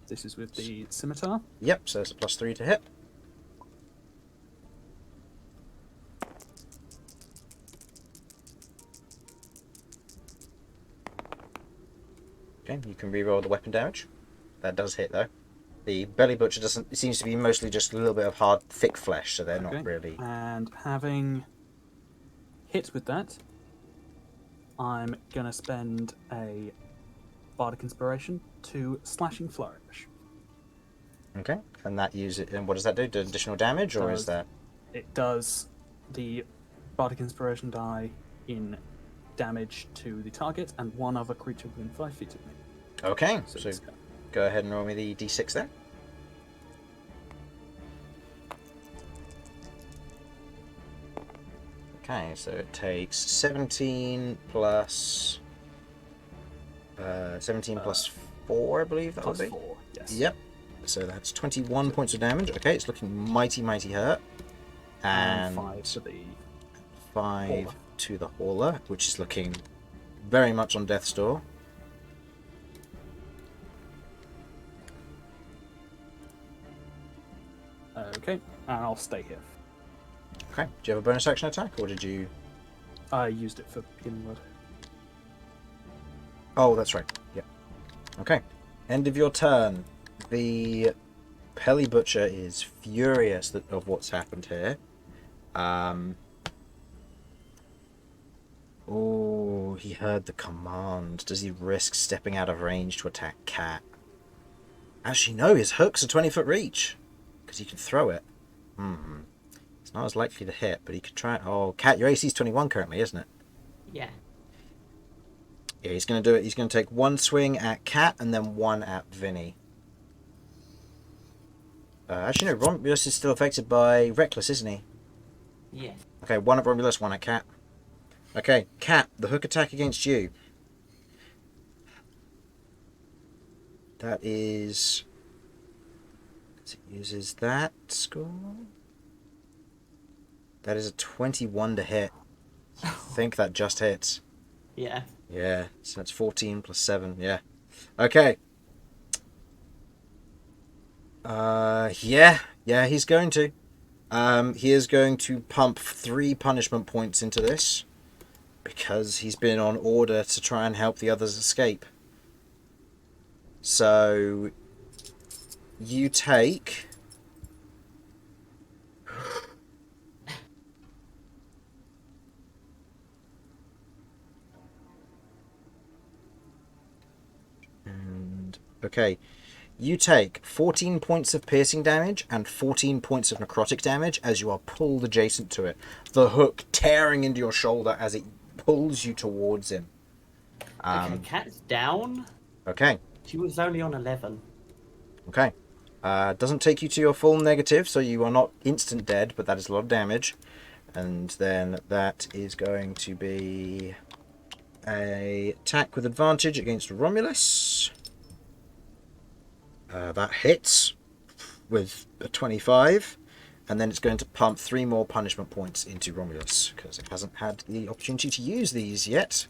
This is with the scimitar. Yep, so it's a +3 to hit. Okay, you can reroll the weapon damage. That does hit though. The belly butcher doesn't. It seems to be mostly just a little bit of hard, thick flesh, so they're not really. And having hit with that, I'm gonna spend a Bardic Inspiration to Slashing Flourish. Okay, and that and what does that do? Do additional damage, or is that? It does the Bardic Inspiration die in damage to the target and one other creature within 5 feet of me. Okay, So so it's- go ahead and roll me the d6 then. Okay, so it takes 17 plus 17 plus 4, I believe that plus would be. 4, yes. Yep. So that's 21 points of damage. Okay, it's looking mighty hurt. And And 5 to the 5 Hauler. to the Hauler, which is looking very much on death's door. Okay, and I'll stay here. Okay, do you have a bonus action attack, or did you... I used it for Healing Word. Oh, that's right. Yeah. Okay. End of your turn. The Belly Butcher is furious of what's happened here. Oh, he heard the command. Does he risk stepping out of range to attack Cat? Actually, no, his hook's a 20-foot reach. Because he can throw it. It's not as likely to hit, but he could try. Oh, Cat, your AC's 21 currently, isn't it? Yeah. Yeah, he's going to do it. He's going to take one swing at Cat and then one at Vinny. Actually, no, Romulus is still affected by Reckless, isn't he? Yes. Okay, one at Romulus, one at Cat. Okay, Cat, the hook attack against you. That is... It uses that score. That is a 21 to hit. I think that just hits. Yeah. Yeah, so that's 14 plus 7, yeah. Okay. Yeah, he's going to. He is going to pump 3 punishment points into this. Because he's been on order to try and help the others escape. So... You take... Okay, you take 14 points of piercing damage and 14 points of necrotic damage as you are pulled adjacent to it. The hook tearing into your shoulder as it pulls you towards him. Okay, Cat's down. Okay. She was only on 11. Okay. Doesn't take you to your full negative, so you are not instant dead, but that is a lot of damage. And then that is going to be a attack with advantage against Romulus. That hits with a 25, and then it's going to pump 3 more punishment points into Romulus because it hasn't had the opportunity to use these yet.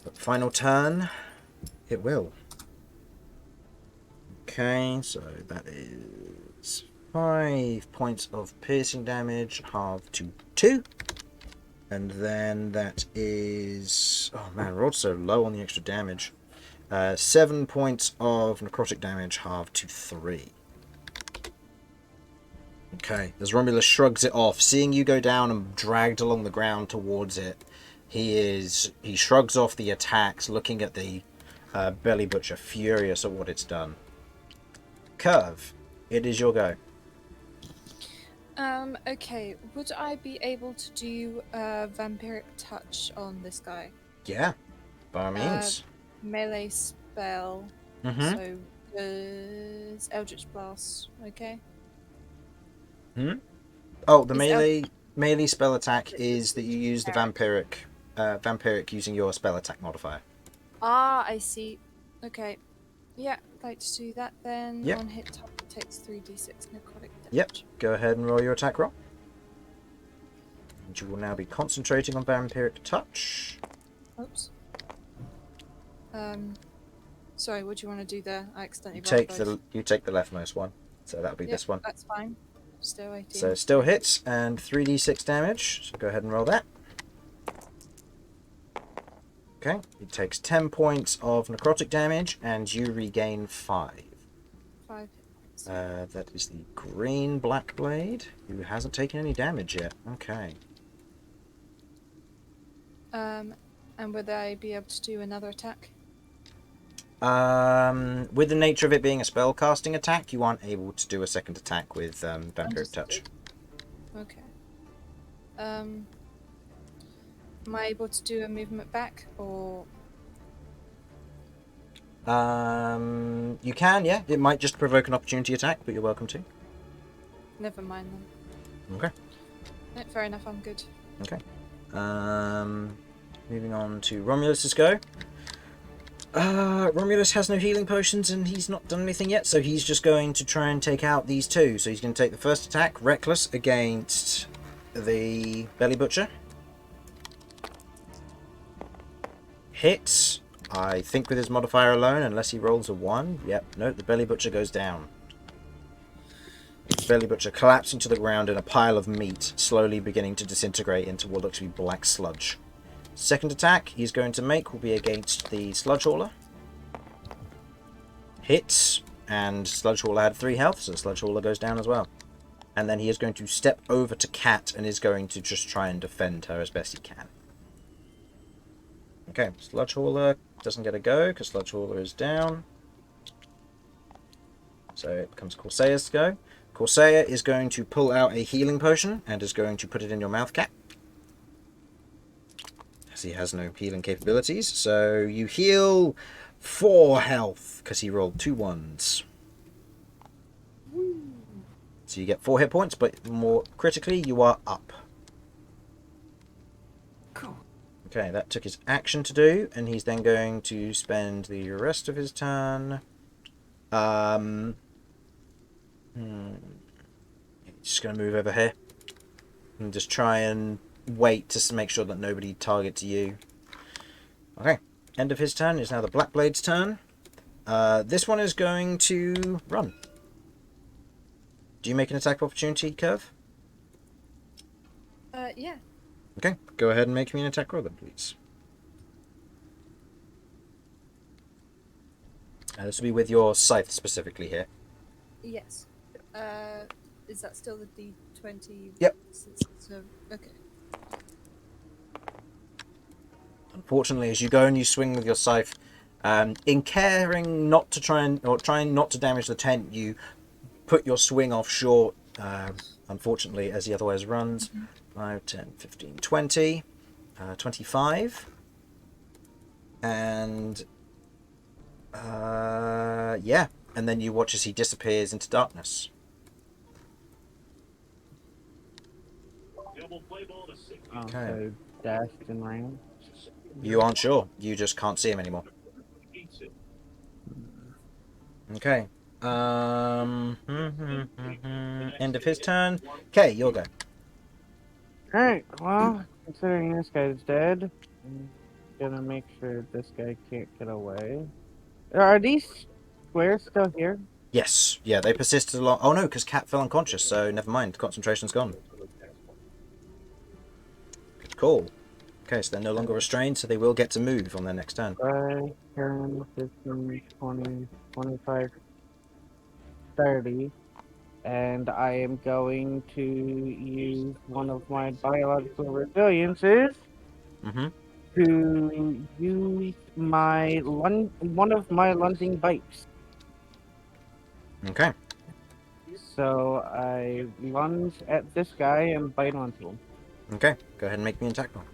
But final turn, it will. Okay, so that is 5 points of piercing damage, halved to 2. And then that is... Oh man, we're also low on the extra damage. 7 points of necrotic damage, halved to 3. Okay, as Romulus shrugs it off, seeing you go down and dragged along the ground towards it, he shrugs off the attacks, looking at the Belly Butcher, furious at what it's done. Kirv, it is your go. Okay, would I be able to do a vampiric touch on this guy? Yeah, by all means. Melee spell. So does Eldritch Blast, okay? Oh, the melee spell attack is that you use the vampiric using your spell attack modifier. Ah, I see. Okay. Yeah, I'd like to do that then. Yep. On hit target takes 3d6 necrotic damage. Yep, go ahead and roll your attack roll. And you will now be concentrating on vampiric touch. Oops. Sorry, what do you want to do there? I accidentally You take the leftmost one, so that'll be this one. That's fine. Still 18. So still hits and 3d6 damage. So go ahead and roll that. Okay, it takes 10 points of necrotic damage, and you regain 5. 5 hit points. That is the green black blade, who hasn't taken any damage yet. Okay. And would I be able to do another attack? With the nature of it being a spell casting attack, you aren't able to do a second attack with vampiric touch. Okay. Am I able to do a movement back, or? You can, yeah. It might just provoke an opportunity attack, but you're welcome to. Never mind then. Okay. No, fair enough, I'm good. Okay. Moving on to Romulus's go. Romulus has no healing potions and he's not done anything yet, so he's just going to try and take out these two. So he's going to take the first attack, Reckless, against the Belly Butcher. Hits, I think with his modifier alone, unless he rolls a 1. Yep, no, the Belly Butcher goes down. The Belly Butcher collapsing to the ground in a pile of meat, slowly beginning to disintegrate into what looks to be black sludge. Second attack he's going to make will be against the Sludge Hauler. Hits, and Sludge Hauler had 3 health, so Sludge Hauler goes down as well. And then he is going to step over to Cat and is going to just try and defend her as best he can. Okay, Sludge Hauler doesn't get a go because Sludge Hauler is down. So it becomes Corsair's go. Corsair is going to pull out a healing potion and is going to put it in your mouth, Cat. As he has no healing capabilities. So you heal 4 health because he rolled 2 1s. So you get 4 hit points, but more critically, you are up. Cool. Okay, that took his action to do, and he's then going to spend the rest of his turn. Just going to move over here and just try and wait to make sure that nobody targets you. Okay, end of his turn is now the Black Blade's turn. This one is going to run. Do you make an attack of opportunity, Kirv? Yeah. Okay, go ahead and make me an attack roll then, please. This will be with your scythe specifically here. Yes. Is that still the D20? Yep. So, okay. Unfortunately, as you go and you swing with your scythe, in caring not to trying not to damage the tent, you put your swing off short, unfortunately, as he otherwise runs. 5, 10, 15, 20, 25. And, yeah. And then you watch as he disappears into darkness. Okay. So dashed and ran. You aren't sure. You just can't see him anymore. Okay. End of his turn. Okay, your go. Alright, well, considering this guy's dead, I'm gonna make sure this guy can't get away. Are these squares still here? Yes. Yeah, they persisted along. Oh no, because Cat fell unconscious, so never mind. Concentration's gone. Good call. Okay, so they're no longer restrained, so they will get to move on their next turn. 5, 10, 15, 20, 25, 30. And I am going to use one of my biological resiliences to use my one of my lunging bites. Okay. So I lunge at this guy and bite onto him. Okay, go ahead and make me an attack roll.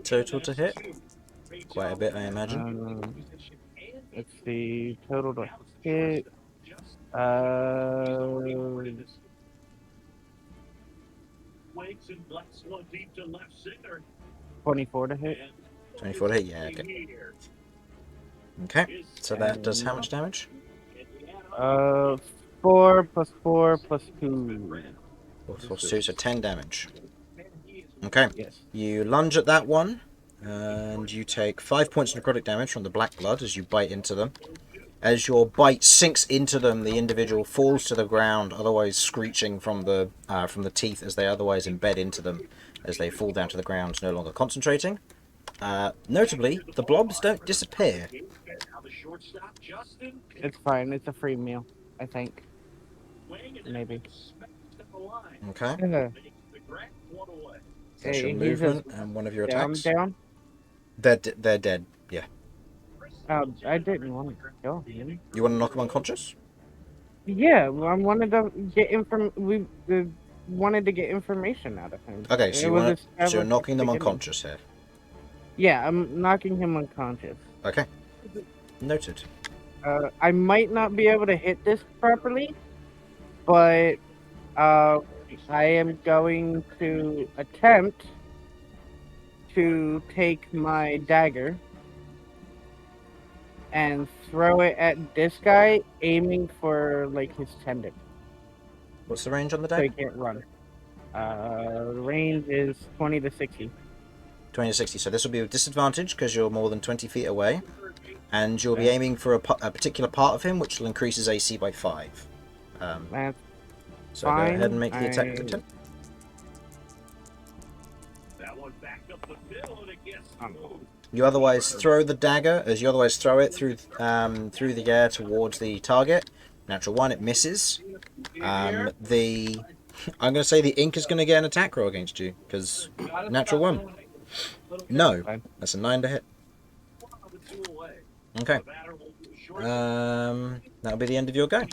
Total to hit? Quite a bit, I imagine. It's the total to hit. 24 to hit. 24 to hit, yeah, okay. Okay, so that does how much damage? 4 plus 4 plus 2. 4 plus 2, so 10 damage. Okay, Yes. you lunge at that one, and you take 5 points of necrotic damage from the black blood as you bite into them. As your bite sinks into them, the individual falls to the ground, otherwise screeching from the teeth as they otherwise embed into them as they fall down to the ground, no longer concentrating. Notably, the blobs don't disappear. It's fine. It's a free meal, I think. Maybe. Okay, Yeah. that's your Hey, he's movement just and one of your down, attacks. down. They're dead, yeah. I didn't want to kill him. You want to knock him unconscious? Yeah, well, I wanted to get wanted to get information out of him. Okay, so, It was so you're established knocking at them the beginning. unconscious here. Yeah, I'm knocking him unconscious. Okay, noted. I might not be able to hit this properly, but I am going to attempt to take my dagger and throw it at this guy, aiming for like his tendon, What's the range on the so he deck? can't run. Range is 20 to 60. 20 to 60. So this will be with disadvantage because you're more than 20 feet away. And you'll be aiming for a particular part of him, which will increase his AC by 5. That's So go ahead and make the attack with attempt. You otherwise throw the dagger, as you otherwise throw it through the air towards the target. Natural 1, it misses. I'm going to say the ink is going to get an attack roll against you, because natural 1. No, that's a 9 to hit. Okay. That'll be the end of your go.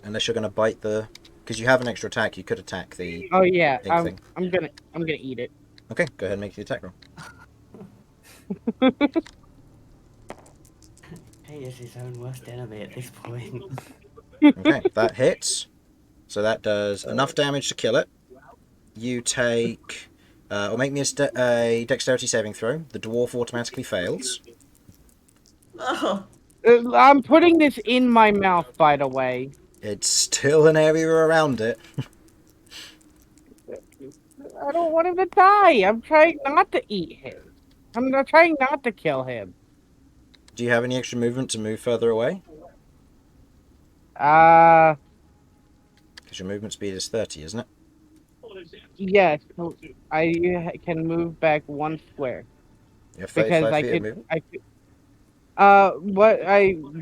Unless you're going to bite the... Because you have an extra attack, you could attack the Oh yeah, ink thing. I'm gonna eat it. Okay, go ahead and make the attack roll. He is his own worst enemy at this point. Okay, that hits. So that does enough damage to kill it. You take... or make me a dexterity saving throw. The dwarf automatically fails. Oh, I'm putting this in my mouth, by the way. It's still an area around it. I don't want him to die. I'm trying not to eat him. I'm not trying not to kill him. Do you have any extra movement to move further away? Uh, Because your movement speed is 30, isn't it? yes. I can move back 1 square. You have Because 35 I feet of could, movement?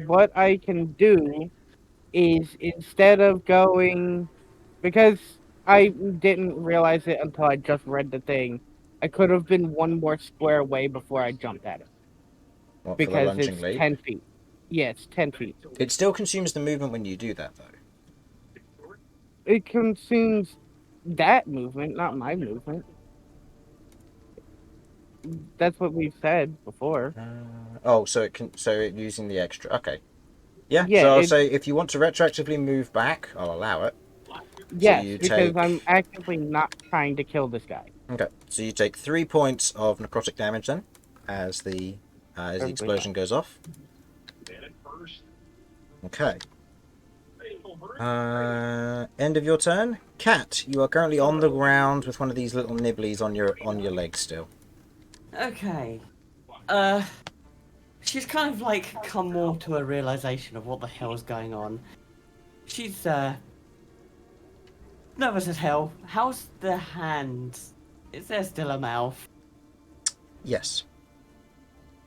what I can do is instead of going, because I didn't realize it until I just read the thing, I could have been 1 more square away before I jumped at it. What, for the Because lunging it's leap? 10 feet. Yeah, it's 10 feet. It still consumes the movement when you do that, though. It consumes that movement, not my movement. That's what we've said before. So it using the extra. Okay. Yeah, Yeah, so I'll say if you want to retroactively move back, I'll allow it. Yes, you because take- I'm actively not trying to kill this guy. Okay, so you take 3 points of necrotic damage then, as the explosion goes off. Okay. End of your turn. Cat, you are currently on the ground with one of these little nibblies on your leg still. okay. She's kind of like come more to a realization of what the hell's going on. She's nervous as hell. How's the hand? Is there still a mouth? Yes.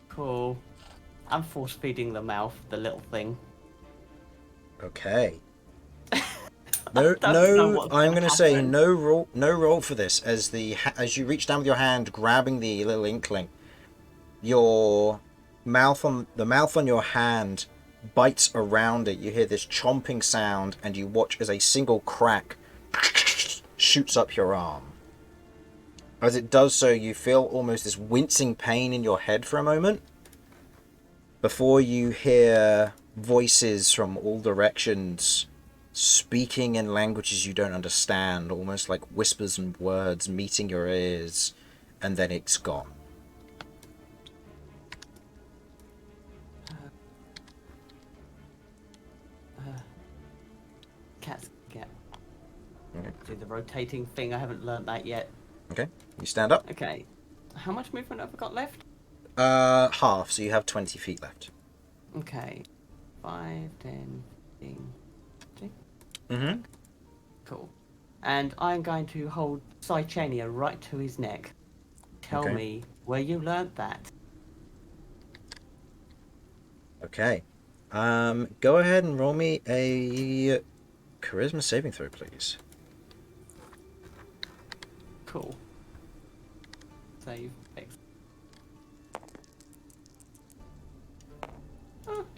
Cool. I'm force feeding the mouth, the little thing. Okay. No, don't know no. what's I'm gonna going to say happen. no roll for this. As you reach down with your hand, grabbing the little inkling, your mouth on your hand bites around it. You hear this chomping sound, and you watch as a single crack shoots up your arm. As it does so, you feel almost this wincing pain in your head for a moment, before you hear voices from all directions speaking in languages you don't understand, almost like whispers and words meeting your ears, and then it's gone. Cats get. Okay. Do the rotating thing. I haven't learnt that yet. Okay, you stand up. Okay. How much movement have I got left? Half, so you have 20 feet left. Okay. 5, 10, 15. Mm-hmm. Cool. And I'm going to hold Cychania right to his neck. Tell Okay. me where you learnt that. Okay. Go ahead and roll me a charisma saving throw, please. Cool. Save. X.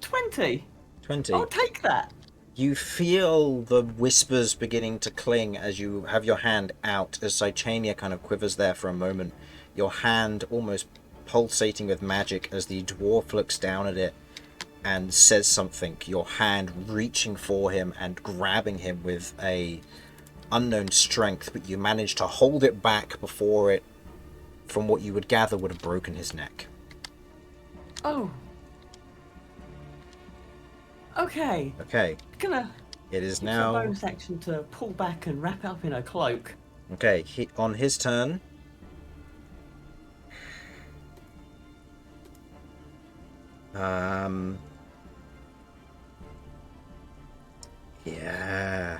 20. 20. I'll take that. You feel the whispers beginning to cling as you have your hand out, as Cychania kind of quivers there for a moment. Your hand almost pulsating with magic as the dwarf looks down at it and says something. Your hand reaching for him and grabbing him with a unknown strength, but you manage to hold it back before it, from what you would gather, would have broken his neck. Oh. Okay. Okay. Gonna It is use a now... bonus action to pull back and wrap it up in a cloak. Okay, on his turn... Yeah.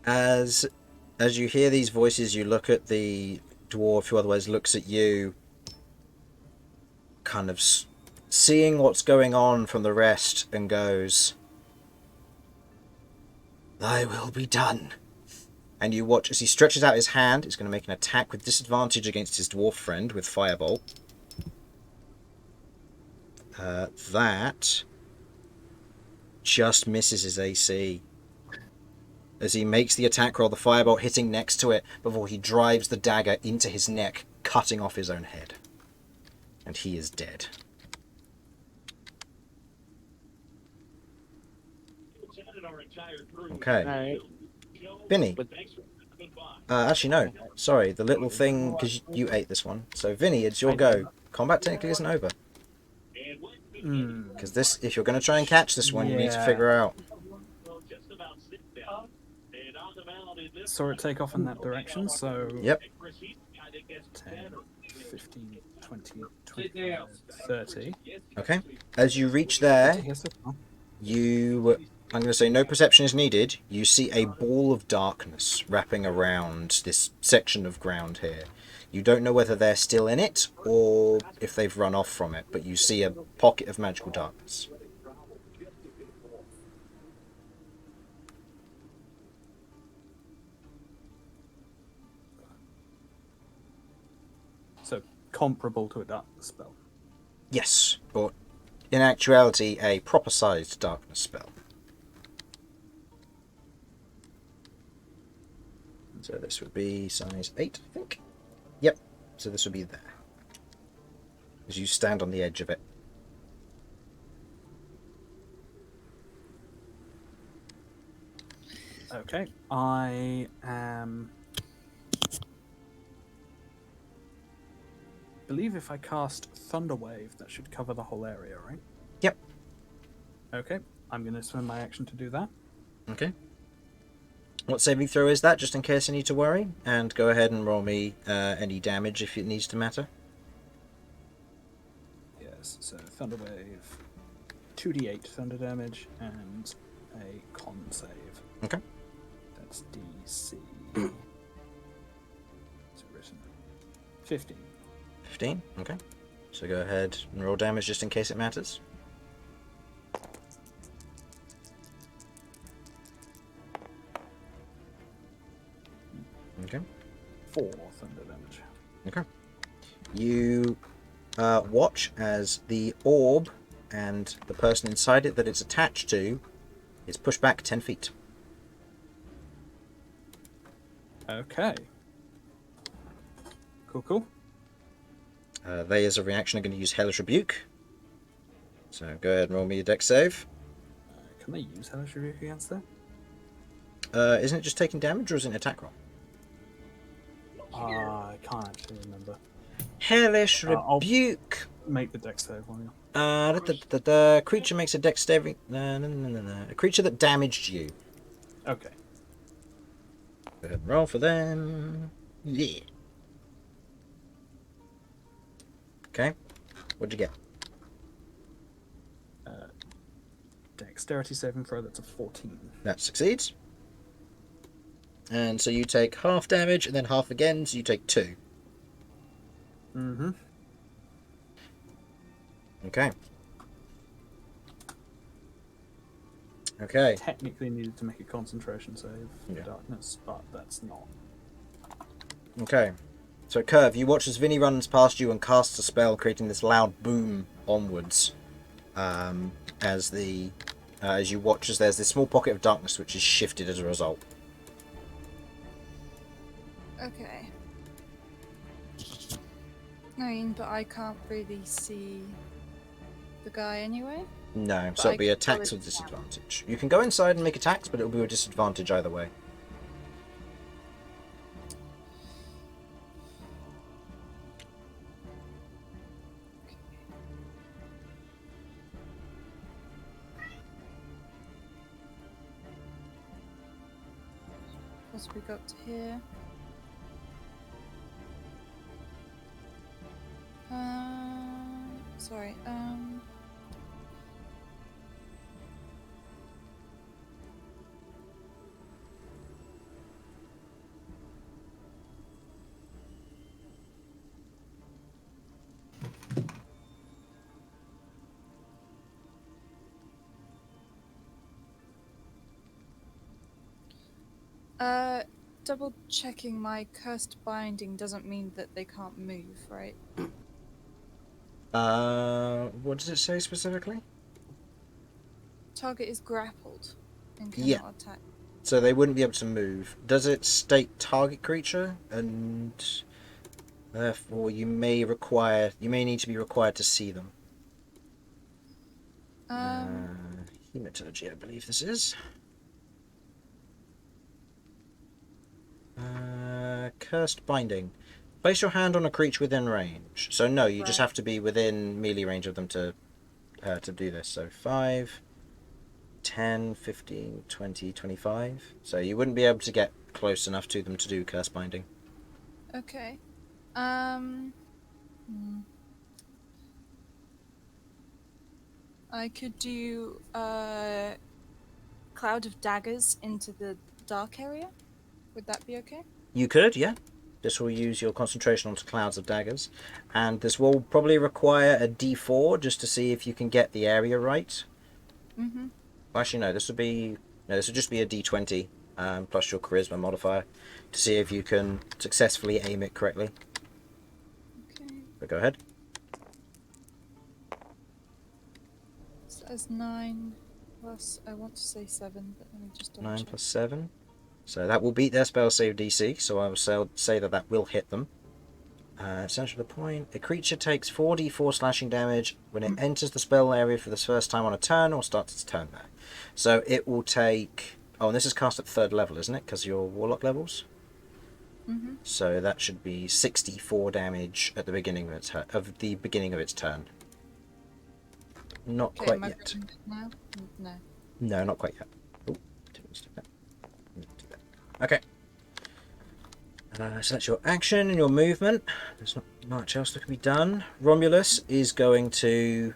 As you hear these voices, you look at the dwarf who otherwise looks at you, kind of seeing what's going on from the rest, and goes, "Thy will be done." And you watch as he stretches out his hand. He's going to make an attack with disadvantage against his dwarf friend with Firebolt. That just misses his AC. As he makes the attack roll, the Firebolt hitting next to it before he drives the dagger into his neck, cutting off his own head. And he is dead. Okay. Alright. Vinny. But Actually, no. Sorry, the little thing, because you ate this one. So, Vinny, it's your go. Combat technically isn't over. Because this, if you're going to try and catch this one, you need to Yeah. figure out. Saw it take off in that direction, so Yep. 10, 15, 20, 25, 30. Okay. As you reach there, Yes, sir. I'm going to say no perception is needed. You see a ball of darkness wrapping around this section of ground here. You don't know whether they're still in it or if they've run off from it, but you see a pocket of magical darkness. So comparable to a darkness spell. Yes, but in actuality, a proper-sized darkness spell. So this would be size 8, I think. Yep, so this would be there. As you stand on the edge of it. Okay, I am. Believe if I cast Thunderwave, that should cover the whole area, right? Yep. Okay, I'm going to spend my action to do that. Okay. What saving throw is that, just in case I need to worry? And go ahead and roll me any damage if it needs to matter. Yes, so Thunderwave, 2d8 thunder damage, and a con save. Okay. That's DC. What's it written? 15. 15, okay. So go ahead and roll damage just in case it matters. Okay. 4 thunder damage. Okay. You watch as the orb and the person inside it that it's attached to is pushed back 10 feet. Okay. Cool. They, as a reaction, are going to use Hellish Rebuke. So go ahead and roll me a dex save. Can they use Hellish Rebuke against that? Isn't it just taking damage, or is it an attack roll? I can't actually remember. Hellish I'll- Rebuke. Make the dex save while you. The creature makes a dex saving. No. A creature that damaged you. Okay. Go ahead and roll for them. Yeah. Okay. What'd you get? Dexterity saving throw, that's a 14. That succeeds. And so you take half damage and then half again, so you take 2. Mm-hmm. Okay. Okay. Technically needed to make a concentration save for Yeah. darkness, but that's not. Okay. So Kirv, you watch as Vinny runs past you and casts a spell, creating this loud boom onwards. As you watch as there's this small pocket of darkness which is shifted as a result. Okay. I mean, but I can't really see the guy anyway. No, But so I it'll be can attacks tell with it- disadvantage. You can go inside and make attacks, but it'll be a disadvantage either way. What's we got to here? Sorry. Double checking my cursed binding doesn't mean that they can't move, right? What does it say specifically? Target is grappled and Yeah. cannot attack. So they wouldn't be able to move. Does it state target creature? And therefore you may need to be required to see them. Hematology, I believe this is. Cursed binding. Place your hand on a creature within range. So no, you just Right. have to be within melee range of them to do this. So 5, 10, 15, 20, 25. So you wouldn't be able to get close enough to them to do curse binding. Okay. I could do cloud of daggers into the dark area. Would that be okay? You could, yeah. This will use your concentration onto clouds of daggers, and this will probably require a D4 just to see if you can get the area right. Mm-hmm. Actually, no. This would just be a D20 plus your charisma modifier to see if you can successfully aim it correctly. Okay. But go ahead. So that's 9 plus, I want to say 7, but let me just double 9 check. plus 7. So that will beat their spell save DC, so I will say that will hit them. Essential point. A creature takes 4d4 slashing damage when it enters the spell area for the first time on a turn or starts its turn there. So it will take... Oh, and this is cast at 3rd level, isn't it? Because your Warlock levels? Mm-hmm. So that should be 64 damage at the beginning of its turn. Not Okay, quite am I yet. ready now? No. No, not quite yet. Oh, didn't stop that. Okay. So that's your action and your movement. There's not much else that can be done. Romulus is going to...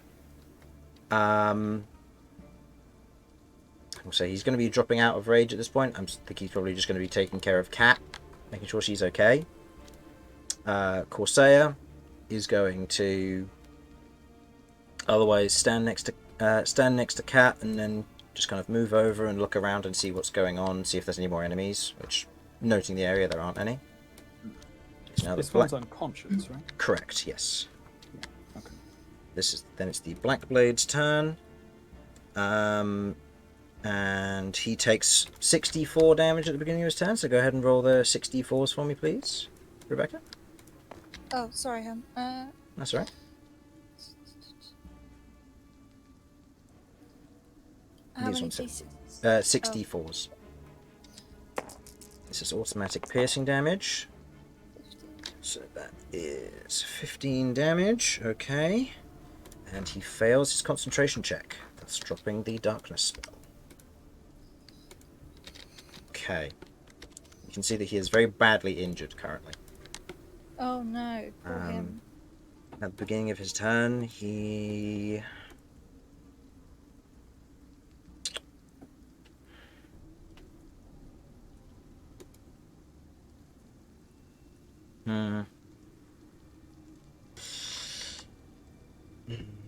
I'll say he's going to be dropping out of rage at this point. I think he's probably just going to be taking care of Cat, making sure she's okay. Corsair is going to otherwise stand next to Cat and then just kind of move over and look around and see what's going on, see if there's any more enemies, which, noting the area, there aren't any. Now This one's unconscious, right? Correct, yes. Okay. Then it's the Black Blade's turn. And he takes 64 damage at the beginning of his turn, so go ahead and roll the 64s for me, please, Rebecca. Oh, sorry, hon. That's all right. How These many ones hit. pieces? 64s. This is automatic piercing damage. 15. So that is 15 damage, okay. And he fails his concentration check. That's dropping the darkness spell. Okay. You can see that he is very badly injured currently. Oh no, poor him. At the beginning of his turn, he...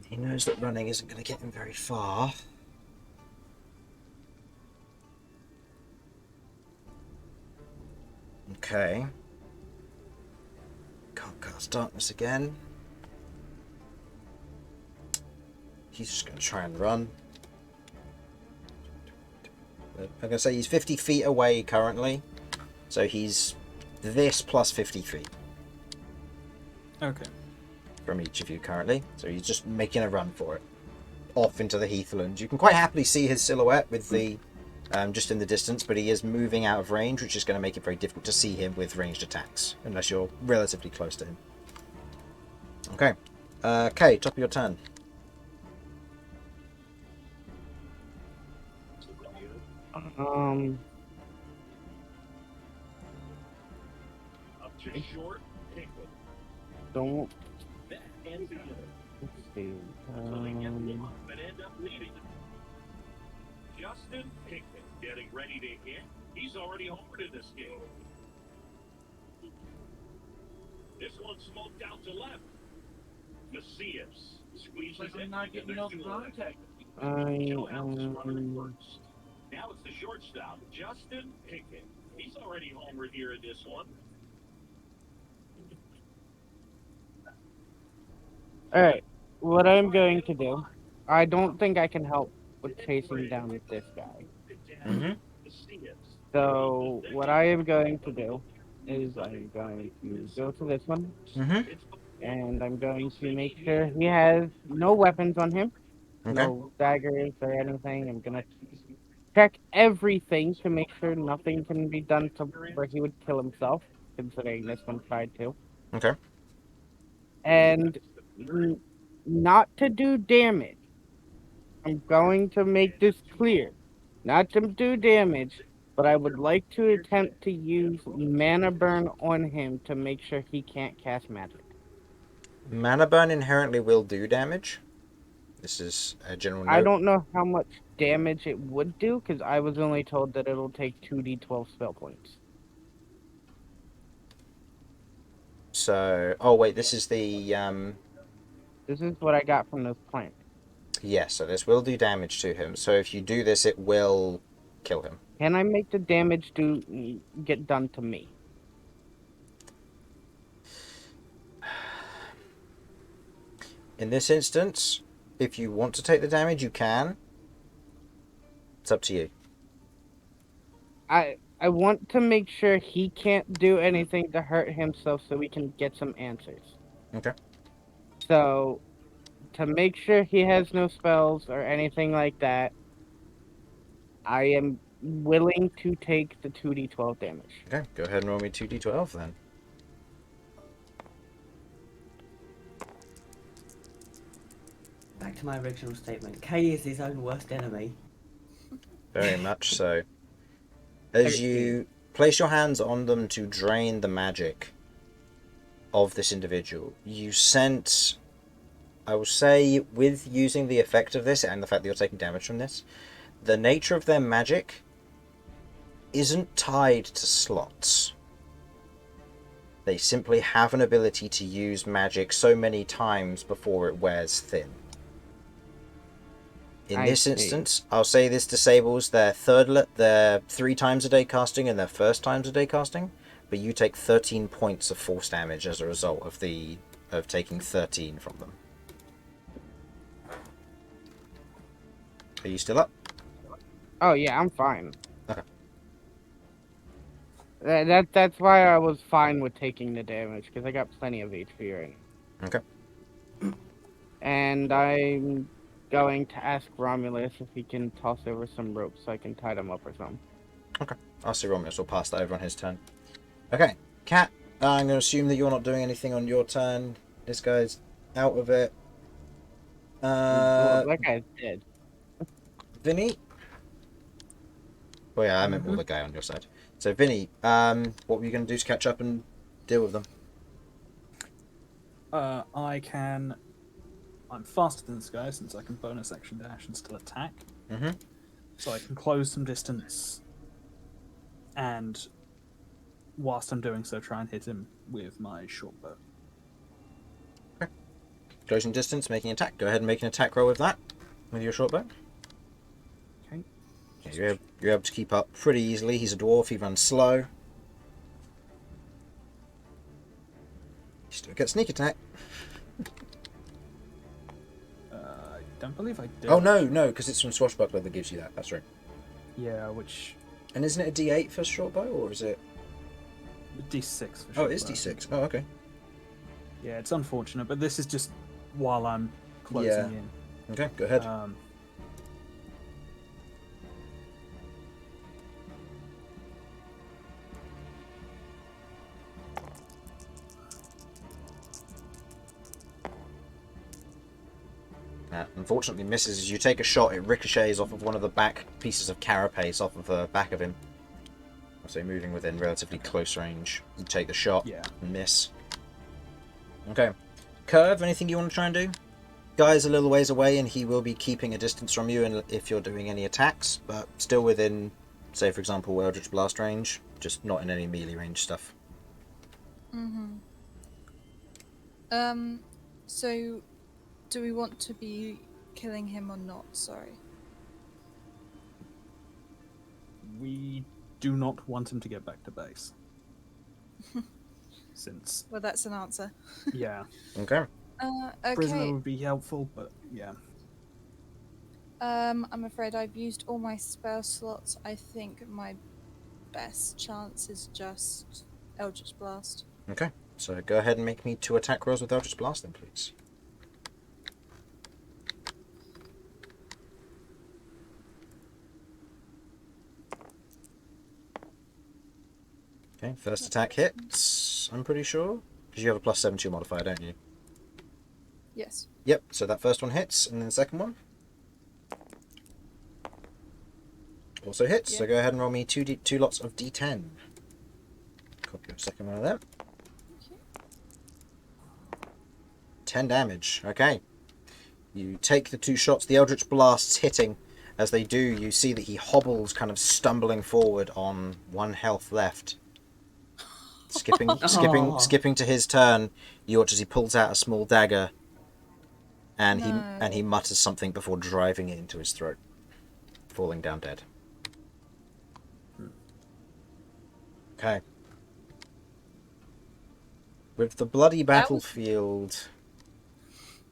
He knows that running isn't going to get him very far. Okay. Can't cast darkness again. He's just going to try and run. I'm going to say he's 50 feet away currently. So he's this plus 50 feet. Okay. From each of you currently. So he's just making a run for it. Off into the heathland. You can quite happily see his silhouette with the... just in the distance, but he is moving out of range, which is going to make it very difficult to see him with ranged attacks, unless you're relatively close to him. Okay. Kay, top of your turn. Don't. Let's see. Justin Pinkman getting ready to hit. He's already homered in this game. This one smoked out to left. Macias squeezes in. Not getting no contact. Now it's the shortstop, Justin Pickett. He's already homered here in this one. Alright, what I'm going to do, I don't think I can help with chasing down this guy. Mm-hmm. So, what I am going to do is I'm going to go to this one, Mm-hmm. and I'm going to make sure he has no weapons on him, Okay. no daggers or anything. I'm gonna check everything to make sure nothing can be done to where he would kill himself, considering this one tried to. Okay. And not to do damage. I'm going to make this clear. Not to do damage, but I would like to attempt to use mana burn on him to make sure he can't cast magic. Mana burn inherently will do damage. This is a general I note. don't know how much damage it would do, because I was only told that it'll take 2d12 spell points. So, oh wait, this is the This is what I got from this plant. yeah. So this will do damage to him. So if you do this, it will kill him. Can I make the damage get done to me? In this instance, if you want to take the damage, you can. It's up to you. I want to make sure he can't do anything to hurt himself so we can get some answers. Okay. So, to make sure he has no spells or anything like that, I am willing to take the 2d12 damage. Okay. Go ahead and roll me 2d12 then. Back to my original statement. K is his own worst enemy. Very much so. As you place your hands on them to drain the magic of this individual, you sense, I will say, with using the effect of this and the fact that you're taking damage from this, the nature of their magic isn't tied to slots. They simply have an ability to use magic so many times before it wears thin. In this instance, I'll say this disables their 3 times a day casting and their first times a day casting, but you take 13 points of force damage as a result of taking 13 from them. Are you still up? Oh yeah, I'm fine. Okay. That's why I was fine with taking the damage, because I got plenty of HP right now. Okay. And I'm going to ask Romulus if he can toss over some rope so I can tie them up or something. Okay. I'll see Romulus will pass that over on his turn. Okay. Cat, I'm going to assume that you're not doing anything on your turn. This guy's out of it. Well, that guy's dead. Vinny? Oh yeah, I meant more the guy on your side. So Vinny, what were you going to do to catch up and deal with them? I'm faster than this guy since I can bonus action dash and still attack. Mm-hmm. So I can close some distance, and whilst I'm doing so, try and hit him with my short bow. Okay. Closing distance, making attack. Go ahead and make an attack roll with that, with your short bow. Okay. Yeah, you're able to keep up pretty easily. He's a dwarf, he runs slow. You still get sneak attack. I don't believe I did. Oh no, because it's from Swashbuckler that gives you that. That's right. Yeah, which And isn't it a D8 for short bow, or is it? D6 for Oh, short it is bow. D6. Oh, okay. Yeah, it's unfortunate, but this is just while I'm closing in. Okay, go ahead. Unfortunately misses. As you take a shot, it ricochets off of one of the back pieces of carapace off of the back of him. So moving within relatively close range. You take the shot, and miss. Okay. Kirv, anything you want to try and do? Guy's a little ways away and he will be keeping a distance from you and if you're doing any attacks, but still within, say for example, Eldritch Blast range, just not in any melee range stuff. So do we want to be killing him or not? Sorry. We do not want him to get back to base. Since, Well, that's an answer. yeah, Okay. prisoner Okay. would be helpful, but yeah. I'm afraid I've used all my spell slots. I think my best chance is just Eldritch Blast. Okay. So go ahead and make me 2 attack rolls with Eldritch Blast then, please. Okay, first attack hits, I'm pretty sure. Because you have a +7 to your modifier, don't you? Yes. Yep, so that first one hits, and then the second one also hits. So Yeah. go ahead and roll me 2 lots of D10. Copy of the second one of them. Okay. 10 damage. Okay. You take the 2 shots, the Eldritch Blasts hitting. As they do, you see that he hobbles, kind of stumbling forward on 1 health left. Skipping Aw. skipping to his turn, you watch as he pulls out a small dagger and No. he mutters something before driving it into his throat, falling down dead. Okay. With the bloody battlefield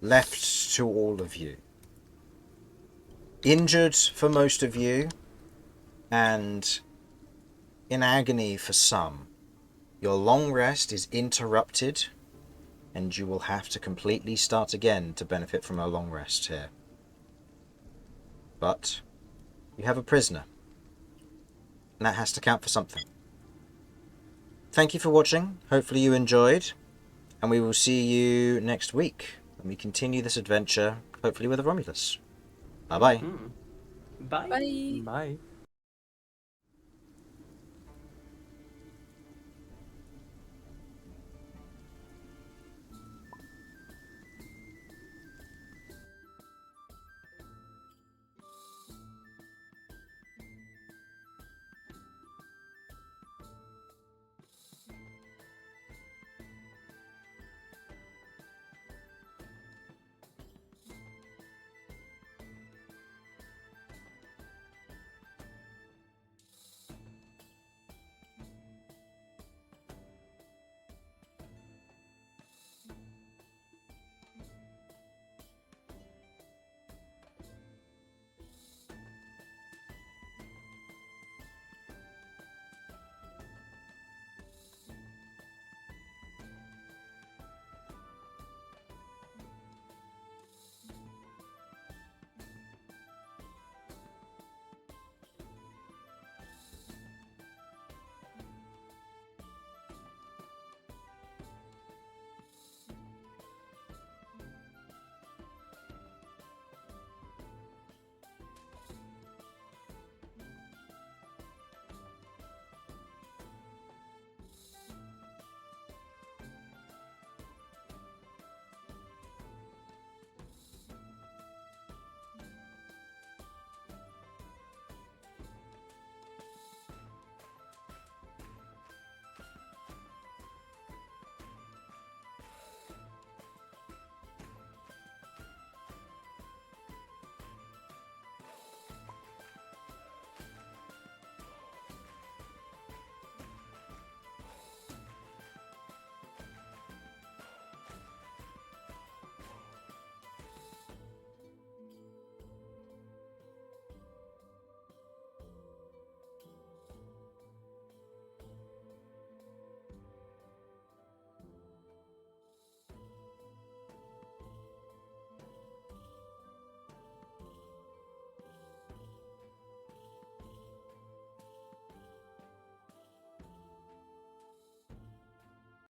left to all of you, injured for most of you, and in agony for some, your long rest is interrupted, and you will have to completely start again to benefit from a long rest here. But you have a prisoner, and that has to count for something. Thank you for watching. Hopefully you enjoyed, and we will see you next week when we continue this adventure, hopefully with a Romulus. Bye bye. Bye. Bye. Bye.